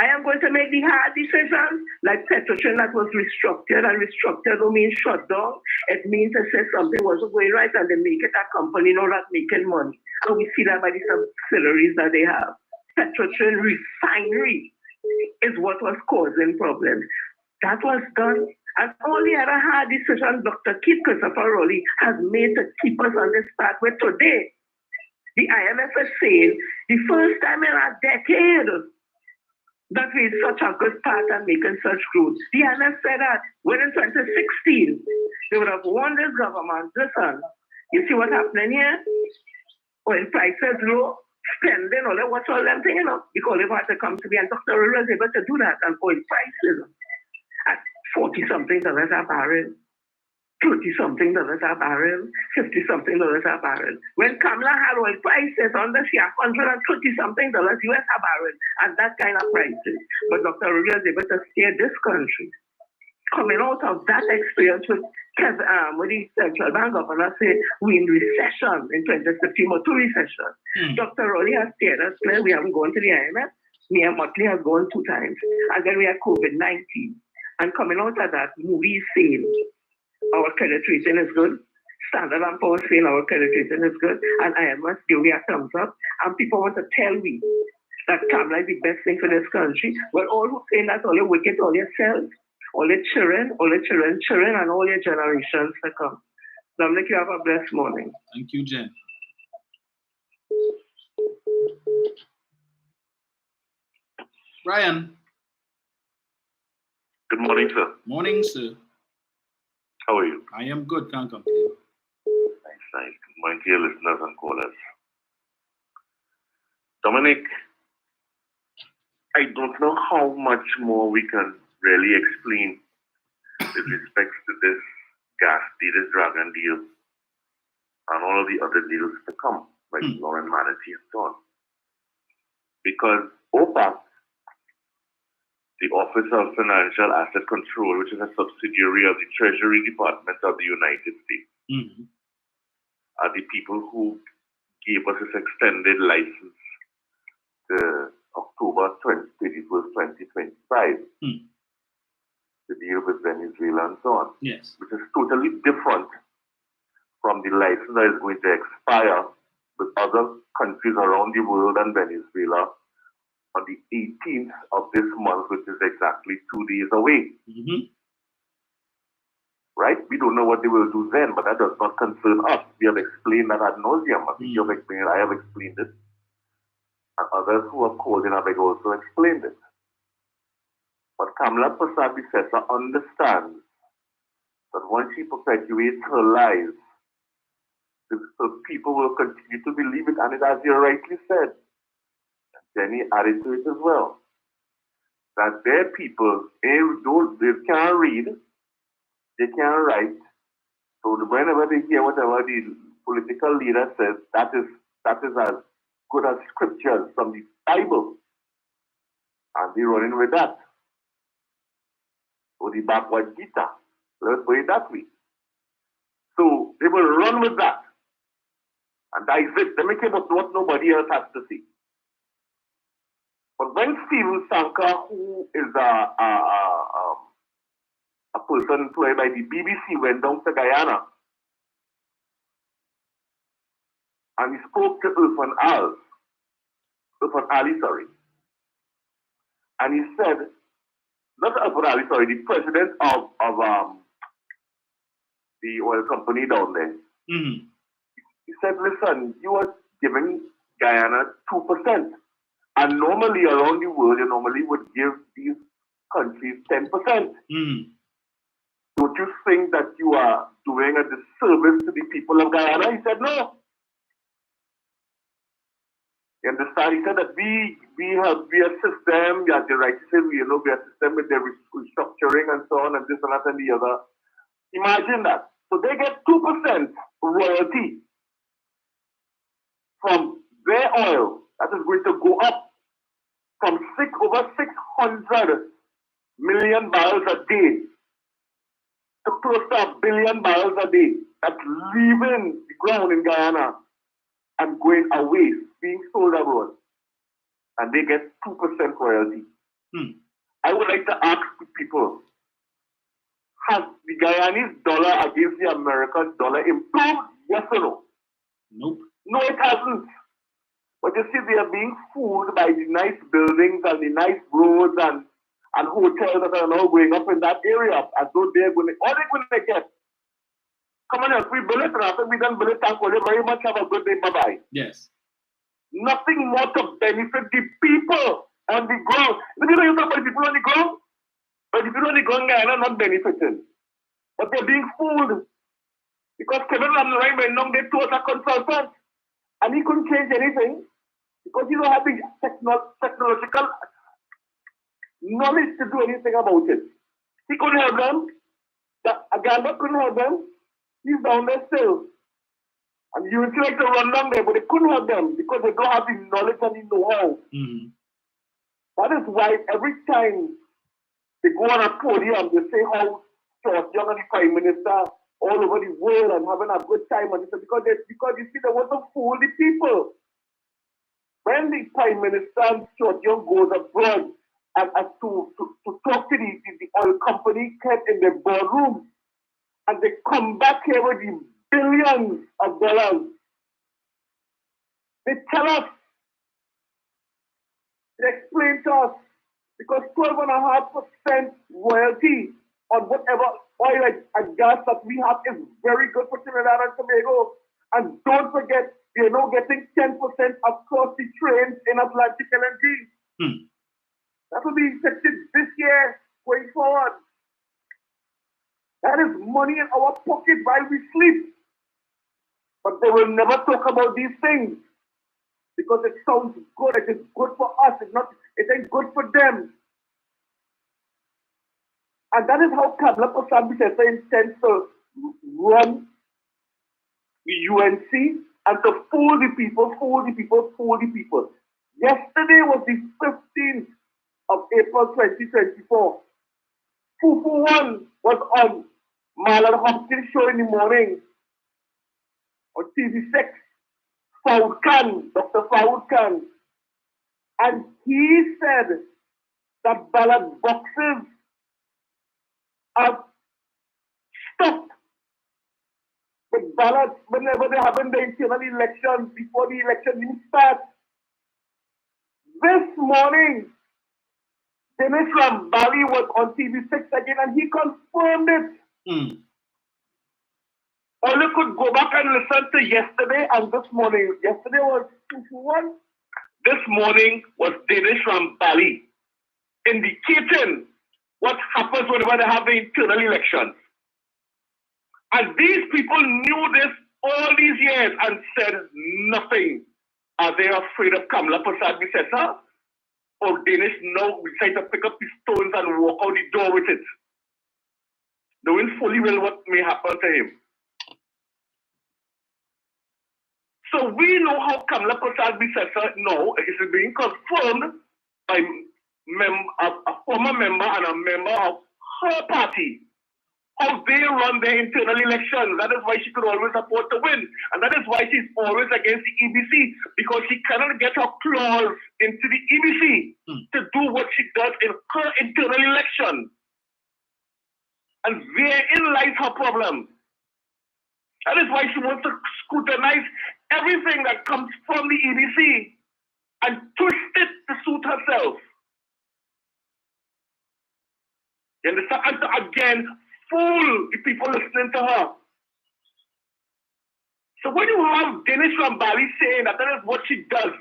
I am going to make the hard decisions, like Petrotrin that was restructured, and restructured don't mean shut down. It means to say something wasn't going right, and they make it a company now that's making money. And we see that by the subsidiaries that they have. Petrotrin refinery is what was causing problems. That was done. And all the other hard decisions Dr. Keith Christopher Rowley has made to keep us on this pathway today. The IMF is saying the first time in a decade that we're such a good path and making such growth. The IMF said that when in 2016, they would have won this government. Listen, you see what's happening here? Oil prices low, spending, all that, what's all them thing, because they had to come to me, and Dr. Rowley was able to do that, and oil prices at $40-something a barrel, $30-something a barrel, $50-something a barrel. When Kamala had oil prices under $130-something US a barrel, and that kind of prices. But Dr. Rubio is able to steer this country. Coming out of that experience with the central bank governor say we in recession in 2015 or two recession. Dr. Rowley has steered us clear. We haven't gone to the IMF. Mia Motley has gone 2 times. And then we had COVID-19. And coming out of that, Moody's saying our credit rating is good. Standard & Poor's saying our credit rating is good. And IMF give me a thumbs up. And people want to tell me that Kamala is the best thing for this country. Well, all who saying that, all your wicked, all yourselves, all your children, and all your generations to come. Dominic, you have a blessed morning. Thank you, Jen. Brian. Good morning, sir. Morning, sir. How are you? I am good, can't complain. Nice. Good morning to your listeners and callers. Dominic, I don't know how much more we can really explain with respect to this gas deal, this dragon deal, and all of the other deals to come, like law and manatee and so on. Because OPAC, the Office of Financial Asset Control, which is a subsidiary of the Treasury Department of the United States, are the people who gave us this extended license to October 31st, 2025, to deal with Venezuela and so on. Yes. Which is totally different from the license that is going to expire with other countries around the world and Venezuela on the 18th of this month, which is exactly 2 days away. Right? We don't know what they will do then, but that does not concern us. We have explained that ad nauseum. I think you have explained it. I have explained it. And others who have called in have also explained it. But Kamala Prasad-Bissessar understands that once she perpetuates her lies, the people will continue to believe it. And it, as you rightly said, Jenny added to it as well, that their people, they can't read, they can't write. So whenever they hear whatever the political leader says, that is as good as scriptures from the Bible. And they're running with that. Or the Bhagavad Gita. Let's put it that way. So they will run with that. And that is it. They make it what nobody else has to see. But when Steven Sanker, who is a person employed by the BBC, went down to Guyana and he spoke to Irfan Ali, and he said, not Irfan Ali, the president of the oil company down there. He said, listen, you are giving Guyana 2%. And normally around the world, you normally would give these countries 10%. Don't you think that you are doing a disservice to the people of Guyana? He said, no. You understand? He said that we assist them, we are the right to say, we assist them with their restructuring and so on, and this and that and the other. Imagine that. So they get 2% royalty from their oil. That is going to go up from over 600 million barrels a day to close to 1 billion barrels a day. That's leaving the ground in Guyana and going away, being sold abroad. And they get 2% royalty. I would like to ask the people, has the Guyanese dollar against the American dollar improved? Yes or no? Nope. No, it hasn't. But you see, they are being fooled by the nice buildings and the nice roads and hotels that are now going up in that area, as though they're going to, all they're going to get. Come on, we build it, and after we done build it, thank you very much, have a good day, bye-bye. Yes. Nothing more to benefit the people on the ground. You know, you talk about the people on the ground, but the people on the ground are not benefiting. But they're being fooled. Because Kevin Lamley went down there to a consultant, and he couldn't change anything. Because you don't have the technological knowledge to do anything about it. He couldn't help them. Aganda couldn't help them. He's down there still. And you would like to run down there, but they couldn't help them because they don't have the knowledge and the know-how. Mm-hmm. That is why every time they go on a podium, they say how George Young and the Prime Minister all over the world and having a good time. And it's because you see, they want to fool the people. When the Prime Minister and George Young goes abroad and to talk to the oil company kept in the boardroom, and they come back here with the billions of dollars, they tell us, they explain to us, because 12.5% royalty on whatever oil and gas that we have is very good for Trinidad and Tobago. And don't forget, they're now getting 10% across the trains in Atlantic LNG. That will be effective this year going forward. That is money in our pocket while we sleep. But they will never talk about these things because it sounds good. It is good for us. It ain't good for them. And that is how Kamala Prasad-Bissessar intends to run the UNC and to fool the people. Yesterday was the 15th of April 2024. Fufu One was on Marlon Hopkins' show in the morning on TV6. Dr. Fawad Khan. And he said that ballot boxes are stuffed with ballots whenever they're having the internal elections before the election even starts. This morning, Dennis from Bali was on TV6 again and he confirmed it. Or you could go back and listen to yesterday and this morning. Yesterday was 2-1. This morning was Dennis from Bali indicating what happens whenever they have the internal elections. And these people knew this all these years and said nothing. Are they afraid of Kamala Prasad-Bissessar? Or Danish now decide to pick up his stones and walk out the door with it, knowing fully well what may happen to him. So we know how Kamala Prasad-Bissessar now is being confirmed by a former member and a member of her party. How they run their internal elections. That is why she could always afford to win. And that is why she's always against the EBC, because she cannot get her claws into the EBC to do what she does in her internal election. And therein lies her problem. That is why she wants to scrutinize everything that comes from the EBC and twist it to suit herself. You understand? And to again fool the people listening to her. So when you have Dennis from Bali saying that is what she does,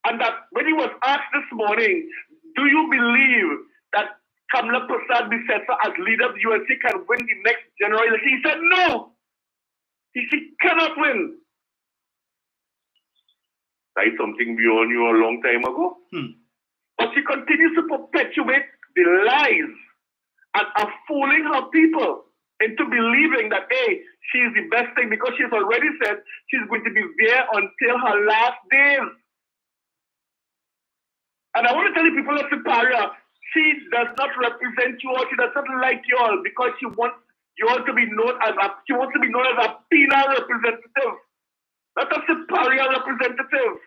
and that when he was asked this morning, do you believe that Kamala Prasad-Bissessar as leader of the UNC can win the next general election? He said no. She cannot win. That is something we all knew a long time ago. But she continues to perpetuate the lies and are fooling her people into believing that, hey, she's the best thing because she's already said she's going to be there until her last days. And I want to tell you people of Superior, she does not represent you all, she does not like you all because she wants you all to be known as a penal representative, not a Superior representative.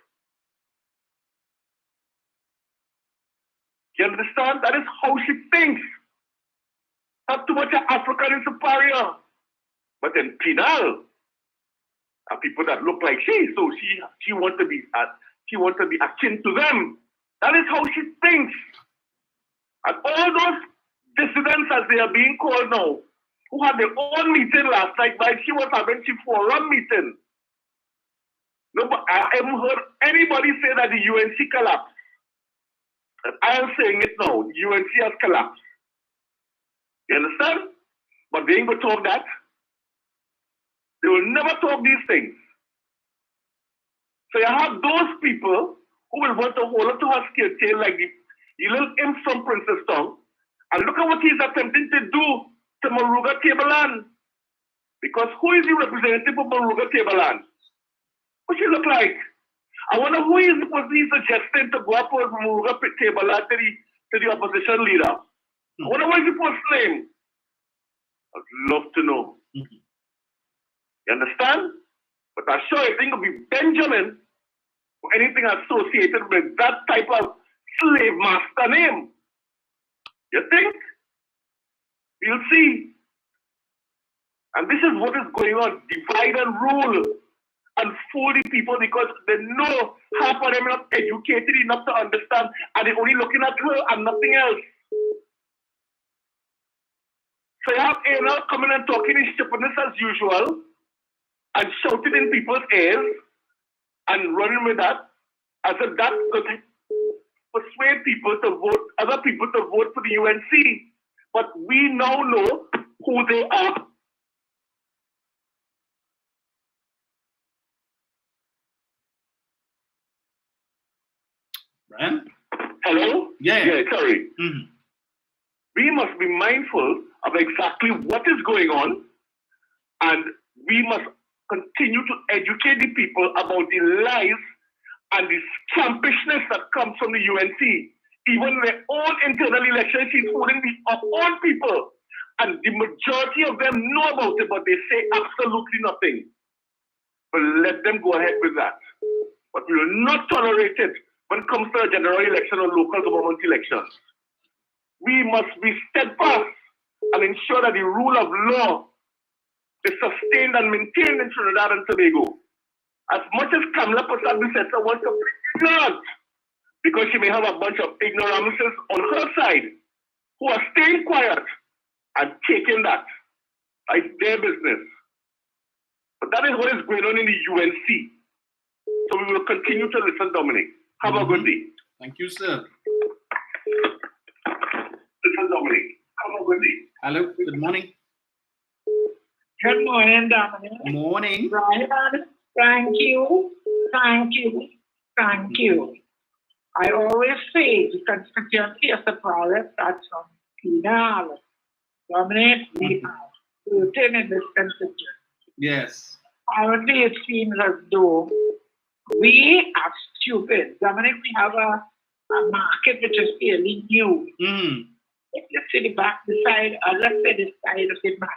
You understand? That is how she thinks. Not too much African in Superior, but in penal, are people that look like she. So she wants to be akin to them. That is how she thinks. And all those dissidents, as they are being called now, who had their own meeting last night, while she was having the forum meeting. No, but I haven't heard anybody say that the UNC collapsed. And I am saying it now. The UNC has collapsed. You understand? But they ain't going to talk that. They will never talk these things. So you have those people who will want to hold on to her skirt tail like the little imps from Princess Town And look at what he's attempting to do to Maruga Tableland. Because who is the representative of Maruga Tableland? What she look like? I wonder who is suggesting to go up with Maruga Tableland to the opposition leader. I wonder what is the first name? I'd love to know. You understand? But I'm sure it will be Benjamin or anything associated with that type of slave master name. You think? We'll see. And this is what is going on. Divide and rule. And fool the people because they know half of them are not educated enough to understand and they're only looking at her and nothing else. So you have Anna coming and talking in stupidness as usual and shouting in people's ears and running with that as if that could persuade people to vote, other people to vote for the UNC. But we now know who they are. Brian? Hello? Yeah, sorry. We must be mindful of exactly what is going on, and we must continue to educate the people about the lies and the scampishness that comes from the UNC. Even their own internal elections, she's fooling our own people. And the majority of them know about it, but they say absolutely nothing. But let them go ahead with that. But we will not tolerate it when it comes to a general election or local government elections. We must be steadfast and ensure that the rule of law is sustained and maintained in Trinidad and Tobago. As much as Kamala Persad-Bissessar wants to be ignorant, because she may have a bunch of ignoramuses on her side who are staying quiet and taking that. It's their business. But that is what is going on in the UNC. So we will continue to listen, Dominic. Have a good day. Thank you, sir. Listen, Dominic. Have a good day. Hello, good morning. Good morning, Dominic. Morning. Brian, thank you. Thank you. Thank you. I always say the constituency of the province starts from Pinal. Dominic, we are certain in this constituency. Yes. Currently, it seems as though we are stupid. Dominic, we have a market which is fairly new. Let's say the side, let's say the side of the market.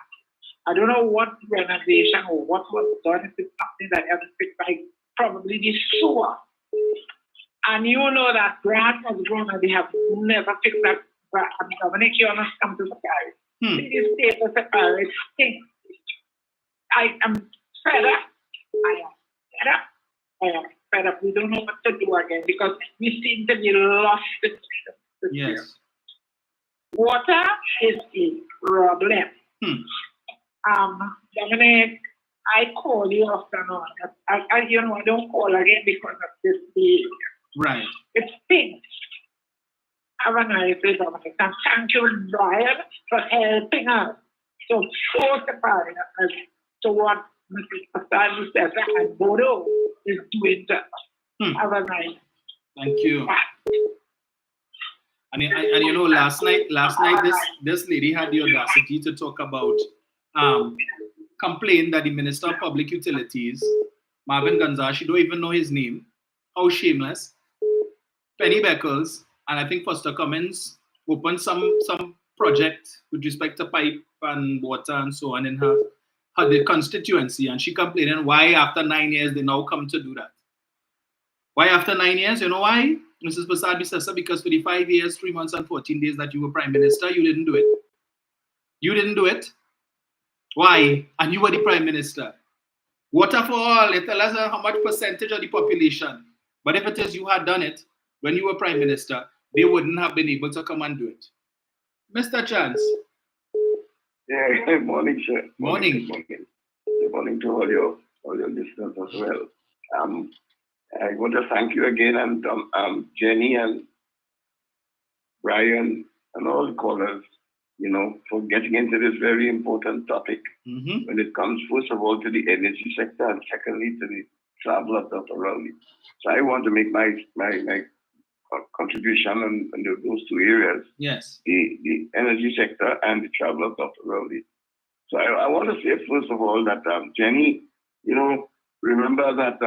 I don't know what renovation or what was done. If it's something that ever fixed, like probably the sewer. And you know that grass has grown and they have never fixed that grass. I mean, Dominic, you must come to the guy. See this state of the it stinks. I am fed up. I am fed up. I am fed up. We don't know what to do again because we seem to be lost in this year. Yes. Water is a problem. Dominic, I call you often on. I don't call again because of this behavior. Right. It stinks. Have a nice day, Dominic. And thank you, Brian, for helping us to force the party as to what Mrs. Persad-Bissessar and Bodo is doing to us. Have a nice day. Thank you. And you know, last night, this lady had the audacity to talk about complain that the Minister of Public Utilities, Marvin Gonzalez, she don't even know his name. How shameless. Penny Beckles, and I think Foster Cummins opened some project with respect to pipe and water and so on in her the constituency, and she complaining why after 9 years they now come to do that. Why after 9 years? You know why, Mrs. Persad-Bissessar? Because for the 5 years, 3 months, and 14 days that you were Prime Minister, you didn't do it. You didn't do it. Why? And you were the Prime Minister. Water for all, they tell us how much percentage of the population. But if it is you had done it when you were Prime Minister, they wouldn't have been able to come and do it. Mr. Chance. Yeah, good morning, sir. Morning. Good morning to all your listeners as well. I want to thank you again, and Jenny and Brian and all the callers, for getting into this very important topic when it comes, first of all, to the energy sector and secondly to the travel of Dr. Rowley. So I want to make my contribution in those two areas. Yes. The energy sector and the travel of Dr. Rowley. So I want to say, first of all, that Jenny, remember that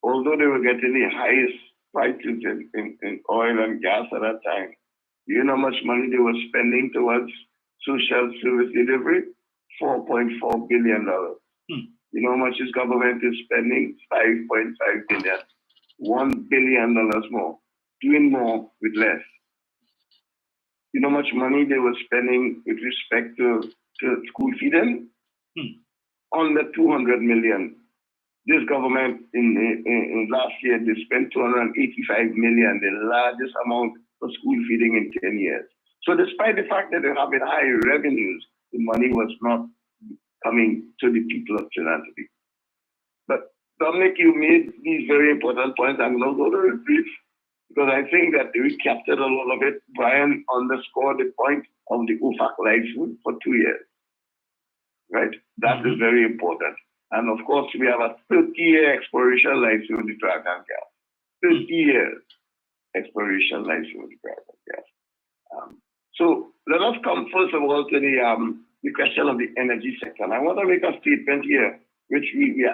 although they were getting the highest prices in oil and gas at that time, you know how much money they were spending towards social service delivery? $4.4 billion. You know how much this government is spending? $5.5 billion. $1 billion more. Doing more with less. You know how much money they were spending with respect to school feeding? Under $200 million. This government in last year, they spent $285 million, the largest amount for school feeding in 10 years. So despite the fact that they have high revenues, the money was not coming to the people of Trinidad. But Dominic, you made these very important points. I'm going to go to it brief because I think that we captured a lot of it. Brian underscored the point of the UFAC license for 2 years. Right? That is very important. And of course, we have a 30-year exploration license with the Dragon gas. 30 years exploration license with the Dragon gas. So let us come first of all to the question of the energy sector. And I want to make a statement here, which we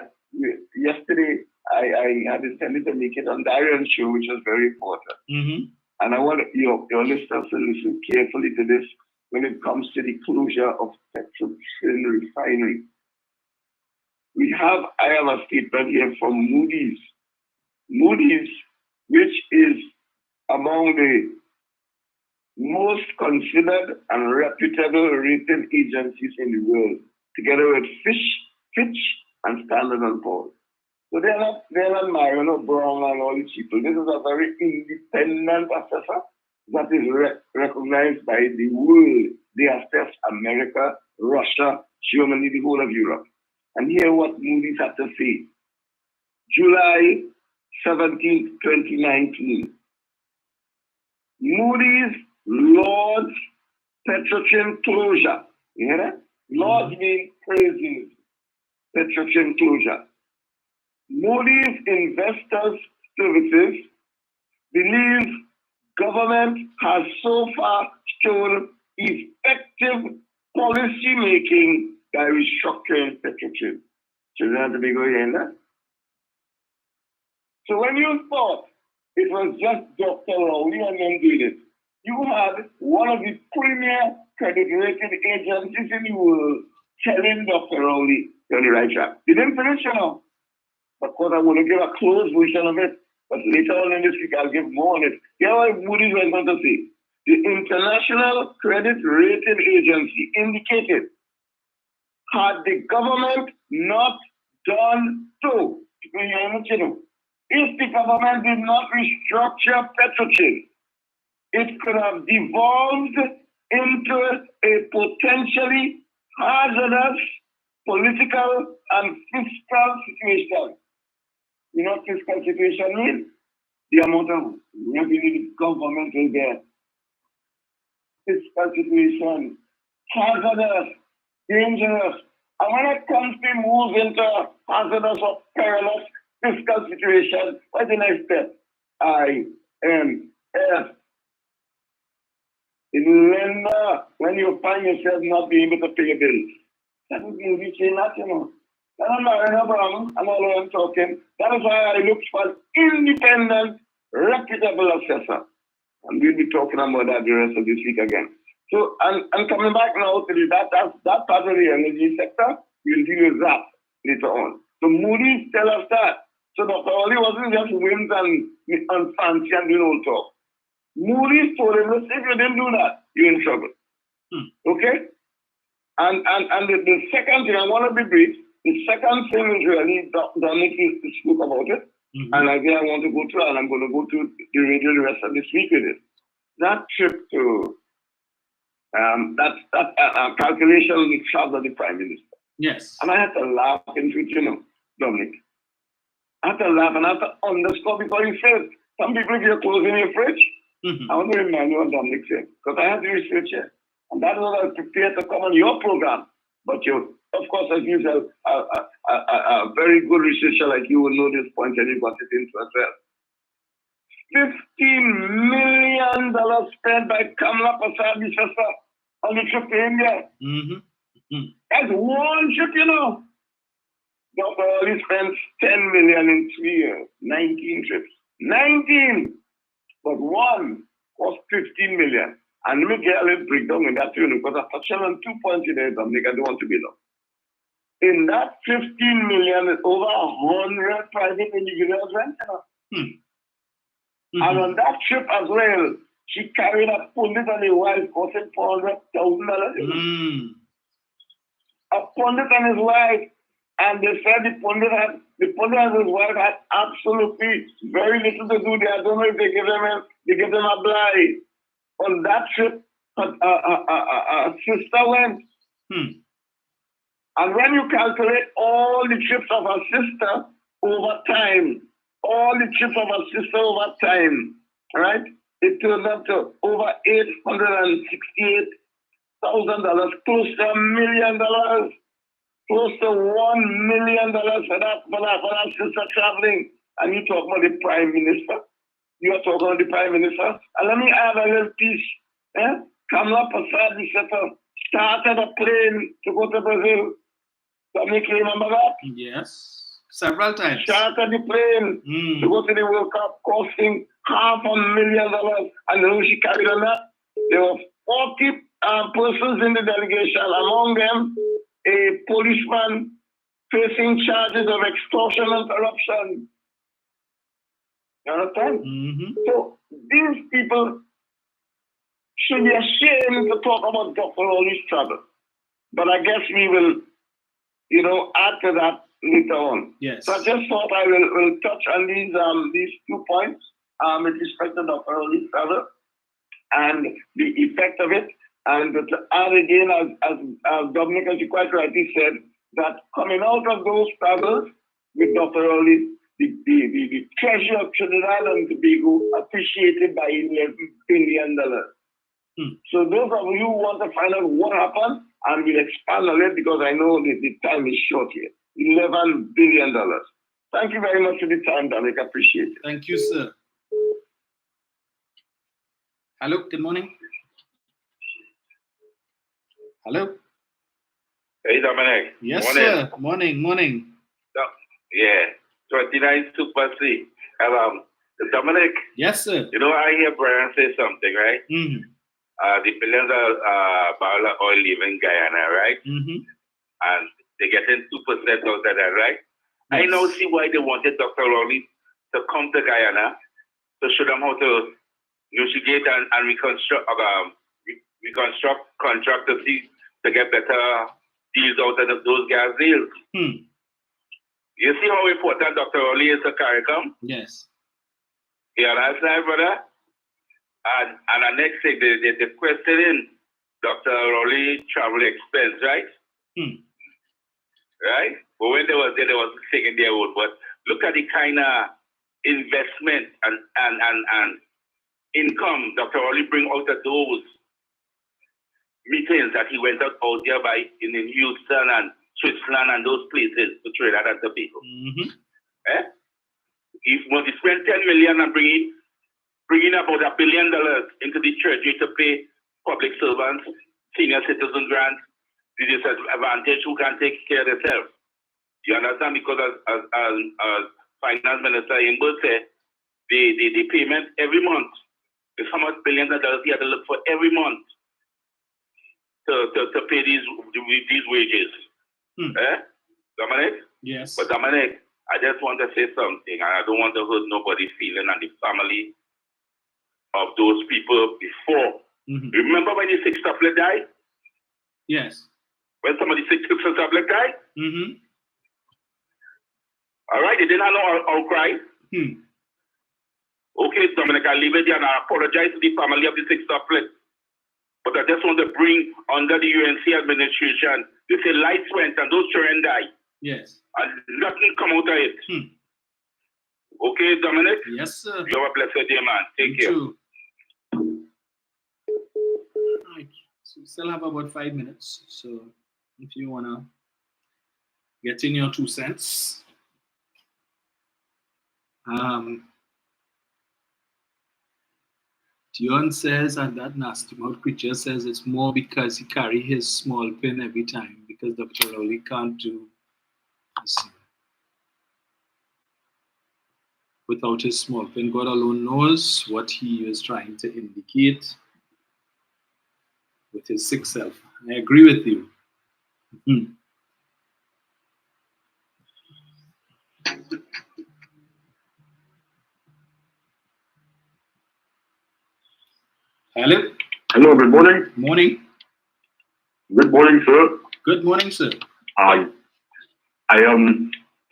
yesterday I had intended to make it on Darren's show, which was very important. And I want your listeners to listen carefully to this when it comes to the closure of Petroleum Refinery. I have a statement here from Moody's. Moody's, which is among the most considered and reputable rating agencies in the world, together with Fitch and Standard & Poor's. So they're not Mariano Brown and all these people. This is a very independent assessor that is recognized by the world. They assess America, Russia, Germany, the whole of Europe. And here what Moody's had to say. July 17, 2019. Moody's lauds Petrochem closure. You hear that? Lauds means praises. Petrochem closure. Moody's Investors Services believes government has so far shown effective policy making by restructuring Petrochem. So that's the big agenda. So when you thought it was just Dr. Rowley and them doing it, you had one of the premier credit rated agencies in the world telling Dr. Rowley you're on the right track. They didn't finish, Of course, I want to give a closed version of it, but later on in this week, I'll give more on it. Here what Moody's was going to say. The International Credit Rating Agency indicated had the government not done so, if the government did not restructure Petrochem, it could have devolved into a potentially hazardous political and fiscal situation. You know what fiscal situation means? The amount of revenue the government will get. Fiscal situation, hazardous, dangerous. And when it comes to move into hazardous or perilous fiscal situation, what's the next step? IMF. The lender, when you find yourself not being able to pay your bills. That would be reaching that, I'm not in a problem. I'm all I'm talking. That is why I look for an independent, reputable assessor. And we'll be talking about that the rest of this week again. So, and coming back now to that part of the energy sector, we'll deal with that later on. So Moody's tell us that. So Dr. Oli wasn't just whims and fancy and doing old talk. Moody's told him, if you didn't do that, you're in trouble. Okay? And the second thing, I want to be brief, the second thing is really, Dominic spoke about it, and again I want to go to, and I'm going to go to the radio the rest of this week with it. That trip to, that calculation on the travel of the Prime Minister. Yes. And I had to laugh into it, Dominic. I had to laugh and I had to underscore because he said, some people, if you're closing your fridge, I want to remind you what Dominic said, because I had to research it. And that is what I was prepared to come on your program. But you, of course, as usual, a very good researcher like you will know this point and you got it into as well. $15 million spent by Kamala Prasad Bishasa on the trip to India. That's one trip, you know. Dr. Ali spent $10 million in 3 years, 19 trips. 19! But one cost $15 million. And let me get a little breakdown in that too, because I touched on 2 points in there, Dominic, I don't want to be long. In that $15 million is over 100 private individuals rent. And on that trip as well, she carried a pundit and his wife costing $400,000. A pundit and his wife, and they said the pundit and his wife had absolutely very little to do there. I don't know if they give them a blind. On that trip, a sister went. And when you calculate all the trips of her sister over time, right? It turns out to over $868,000, close to $1 million, close to $1 million for that sister traveling. And you talk about the Prime Minister. You are talking about the Prime Minister. And let me add a little piece. Kamala Prasad started a plane to go to Brazil. Dominic, you remember that? Yes, several times. Chartered the plane to go to the World Cup, costing $500,000. And who she carried on that? There were 40 persons in the delegation, among them a policeman facing charges of extortion and corruption. You understand? So these people should be ashamed to talk about Dr. Rowley's travel. But I guess we will, add to that later on. Yes. So I just thought I will touch on these 2 points with respect to Dr. Rowley's travel and the effect of it. And to add again, as Dominic, as you quite rightly said, that coming out of those travels with Dr. Rowley, the treasure of Trinidad and Tobago appreciated by $11 billion. So those of you who want to find out what happened, and we'll expand on it because I know the time is short here. $11 billion. Thank you very much for the time, Dominic. I appreciate it. Thank you, sir. Hello, good morning. Hello. Hey, Dominic. Yes, morning. Sir. Morning. Yeah, 29 Super C. Dominic. Yes, sir. I hear Brian say something, right? The billions of barrel of oil leaving Guyana, right? And they're getting 2% out of that, right? Yes. I now see why they wanted Dr. Rowley to come to Guyana to show them how to negotiate and reconstruct contract to get better deals out of those gas deals. You see how important Dr. Rowley is to CARICOM? Yes. You understand, brother? And the next thing, they questioning Dr. Rowley travel expense, right? Right? But when they was there, they was taking their own. But look at the kind of investment and income Dr. Rowley bring out of those meetings that he went out there in Houston and Switzerland and those places to Trinidad and Tobago. If he spent $10 million and bringing about $1 billion into the treasury to pay public servants, senior citizen grants, the disadvantaged who can take care of themselves. You understand? Because as Finance Minister Imbo said, the payment every month is how much billions of dollars he had to look for every month to pay these wages. Dominic? Yes. But Dominic, I just want to say something, and I don't want to hurt nobody's feeling and the family of those people before. Remember when the 6th of April died? Yes. When somebody 6th of April died? All right, they didn't know outcry. Okay, Dominic, I'll leave it there and I apologize to the family of the 6th of April. But I just want to bring under the UNC administration, they say lights went and those children died. Yes. And nothing come out of it. Okay, Dominic? Yes, sir. You have a blessed day, man. Take care. Too. Right. So we still have about 5 minutes. So if you want to get in your 2 cents. Dion says, and that nasty mouth creature says it's more because he carry his small pin every time because Dr. Rowley can't do this without his small pin. God alone knows what he is trying to indicate with his sick self. I agree with you. Hello. Hello, good morning. Morning. Good morning, sir. Good morning, sir. I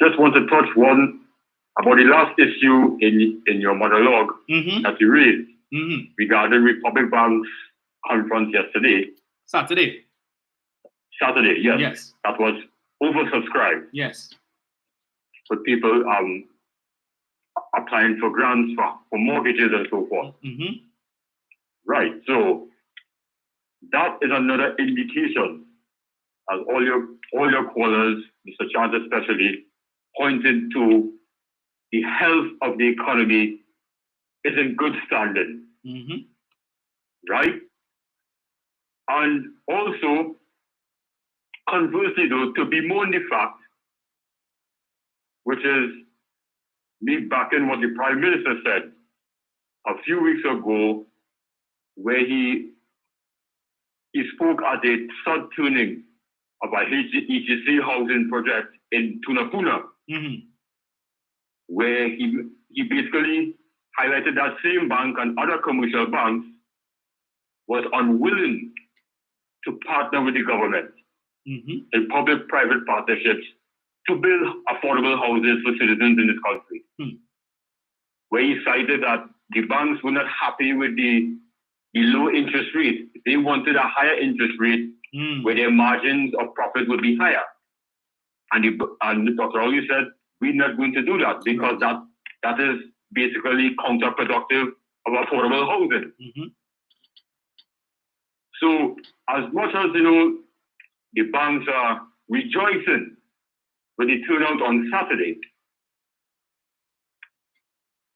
just want to touch one about the last issue in your monologue that you raised regarding Republic Bank's conference yesterday. Saturday, yes. Yes. That was oversubscribed. Yes. With people applying for grants for mortgages and so forth. Right. So that is another indication, as all your callers, Mr. Chance especially, pointed to the health of the economy is in good standing. Right? And also, conversely though, to bemoan the fact, which is me backing what the Prime Minister said a few weeks ago, where he spoke at a third tuning of a HGC housing project in Tunapuna, where he basically highlighted that same bank and other commercial banks was unwilling to partner with the government in public-private partnerships to build affordable houses for citizens in this country. Where he cited that the banks were not happy with the low interest rate. They wanted a higher interest rate where their margins of profit would be higher. And Dr. Rowley said, we're not going to do that because that is basically counterproductive of affordable housing. So as much as, the banks are rejoicing with the turnout on Saturday,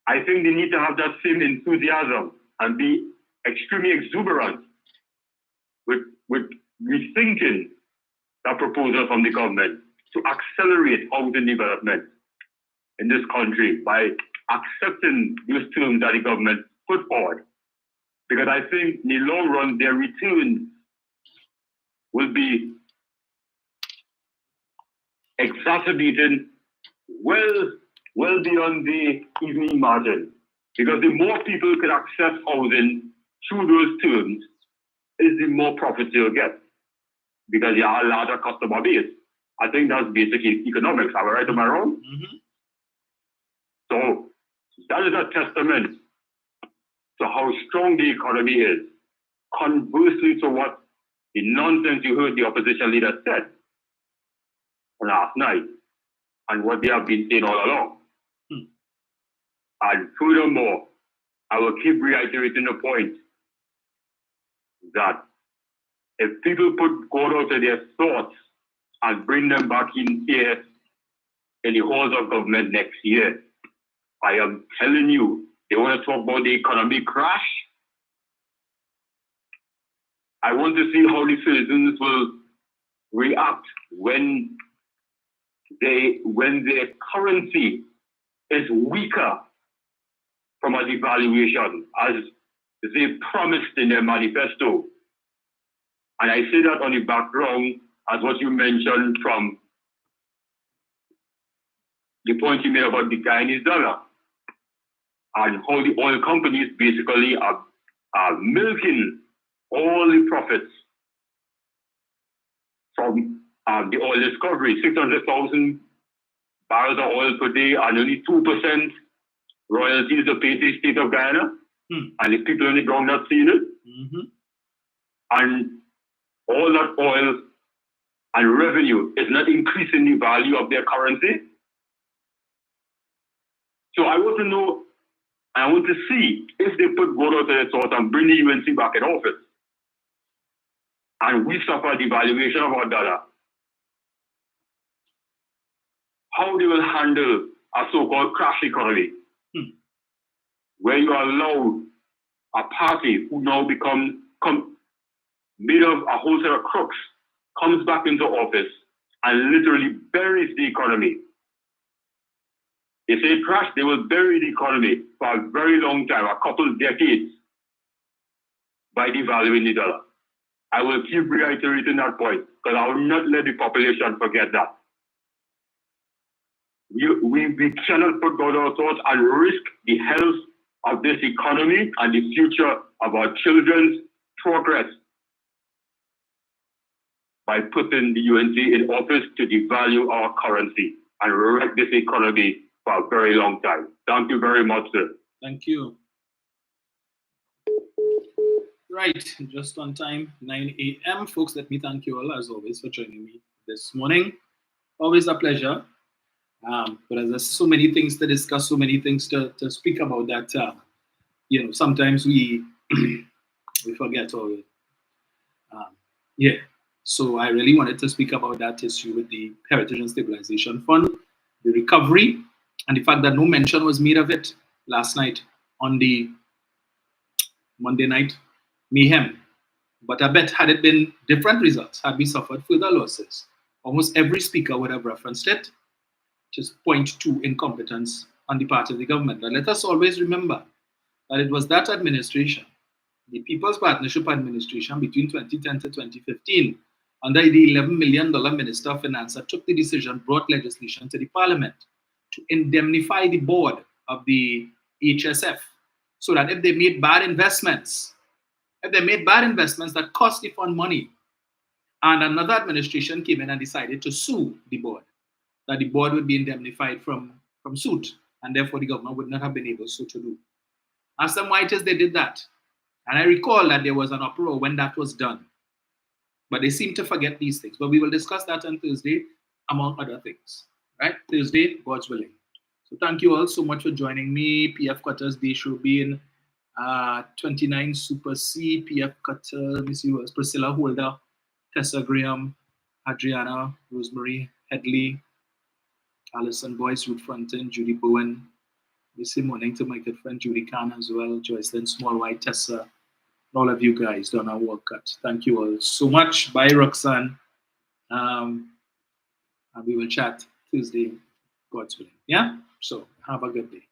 I think they need to have that same enthusiasm and be extremely exuberant with rethinking that proposal from the government to accelerate housing development in this country by accepting those terms that the government put forward. Because I think in the long run, their returns will be exacerbated well beyond the evening margin. Because the more people can access housing through those terms, is the more profits you'll get. Because you have a larger customer base. I think that's basic economics. Am I right or am I wrong? So that is a testament to how strong the economy is. Conversely to what the nonsense you heard the opposition leader said last night and what they have been saying all along. And furthermore, I will keep reiterating the point that if people put God out of their thoughts and bring them back in here in the halls of government next year, I am telling you, they want to talk about the economic crash. I want to see how the citizens will react when their currency is weaker from a devaluation, as they promised in their manifesto. And I say that on the background as what you mentioned from the point you made about the Guyanese dollar and how the oil companies basically are milking all the profits from the oil discovery. 600,000 barrels of oil per day and only 2% royalties to pay to the state of Guyana. And the people on the ground not seeing it. And all that oil and revenue is not increasing the value of their currency. So I want to know, I want to see if they put God out of their thoughts and bring the UNC back in office, and we suffer devaluation of our dollar, how they will handle a so-called crash economy, where you allow a party who now made of a whole set of crooks comes back into office and literally buries the economy. If they crash, they will bury the economy for a very long time, a couple of decades, by devaluing the dollar. I will keep reiterating that point because I will not let the population forget that. We cannot put God our thoughts and risk the health of this economy and the future of our children's progress by putting the UNC in office to devalue our currency and wreck this economy for a very long time. Thank you very much, sir. Thank you. Right, just on time, 9 a.m. Folks, let me thank you all, as always, for joining me this morning. Always a pleasure. But as there's so many things to discuss, so many things to speak about that, sometimes we we forget all it. So I really wanted to speak about that issue with the Heritage and Stabilization Fund, the recovery, and the fact that no mention was made of it last night on the Monday night mayhem. But I bet had it been different results, had we suffered further losses, almost every speaker would have referenced it, just point to incompetence on the part of the government. But let us always remember that it was that administration, the People's Partnership Administration between 2010 to 2015, under the $11 million Minister of Finance, that took the decision, brought legislation to the Parliament to indemnify the board of the HSF so that if they made bad investments, that cost the fund money, and another administration came in and decided to sue the board, that the board would be indemnified from suit, and therefore the government would not have been able so to do. Ask them why it is they did that. And I recall that there was an uproar when that was done. But they seem to forget these things. But we will discuss that on Thursday, among other things. Right? Thursday, God's willing. So thank you all so much for joining me. PF Cutter's Day should be in 29 Super C. PF Cutter, let me see who else. Priscilla Holder, Tessa Graham, Adriana, Rosemary Headley, Alison Boyce, Ruth Fronton, Judy Bowen. We say morning to my good friend Judy Khan as well, Joycelyn Small White, Tessa, all of you guys, Donna Walcott. Thank you all so much. Bye, Roxanne. And we will chat Tuesday, God's willing. Yeah? So have a good day.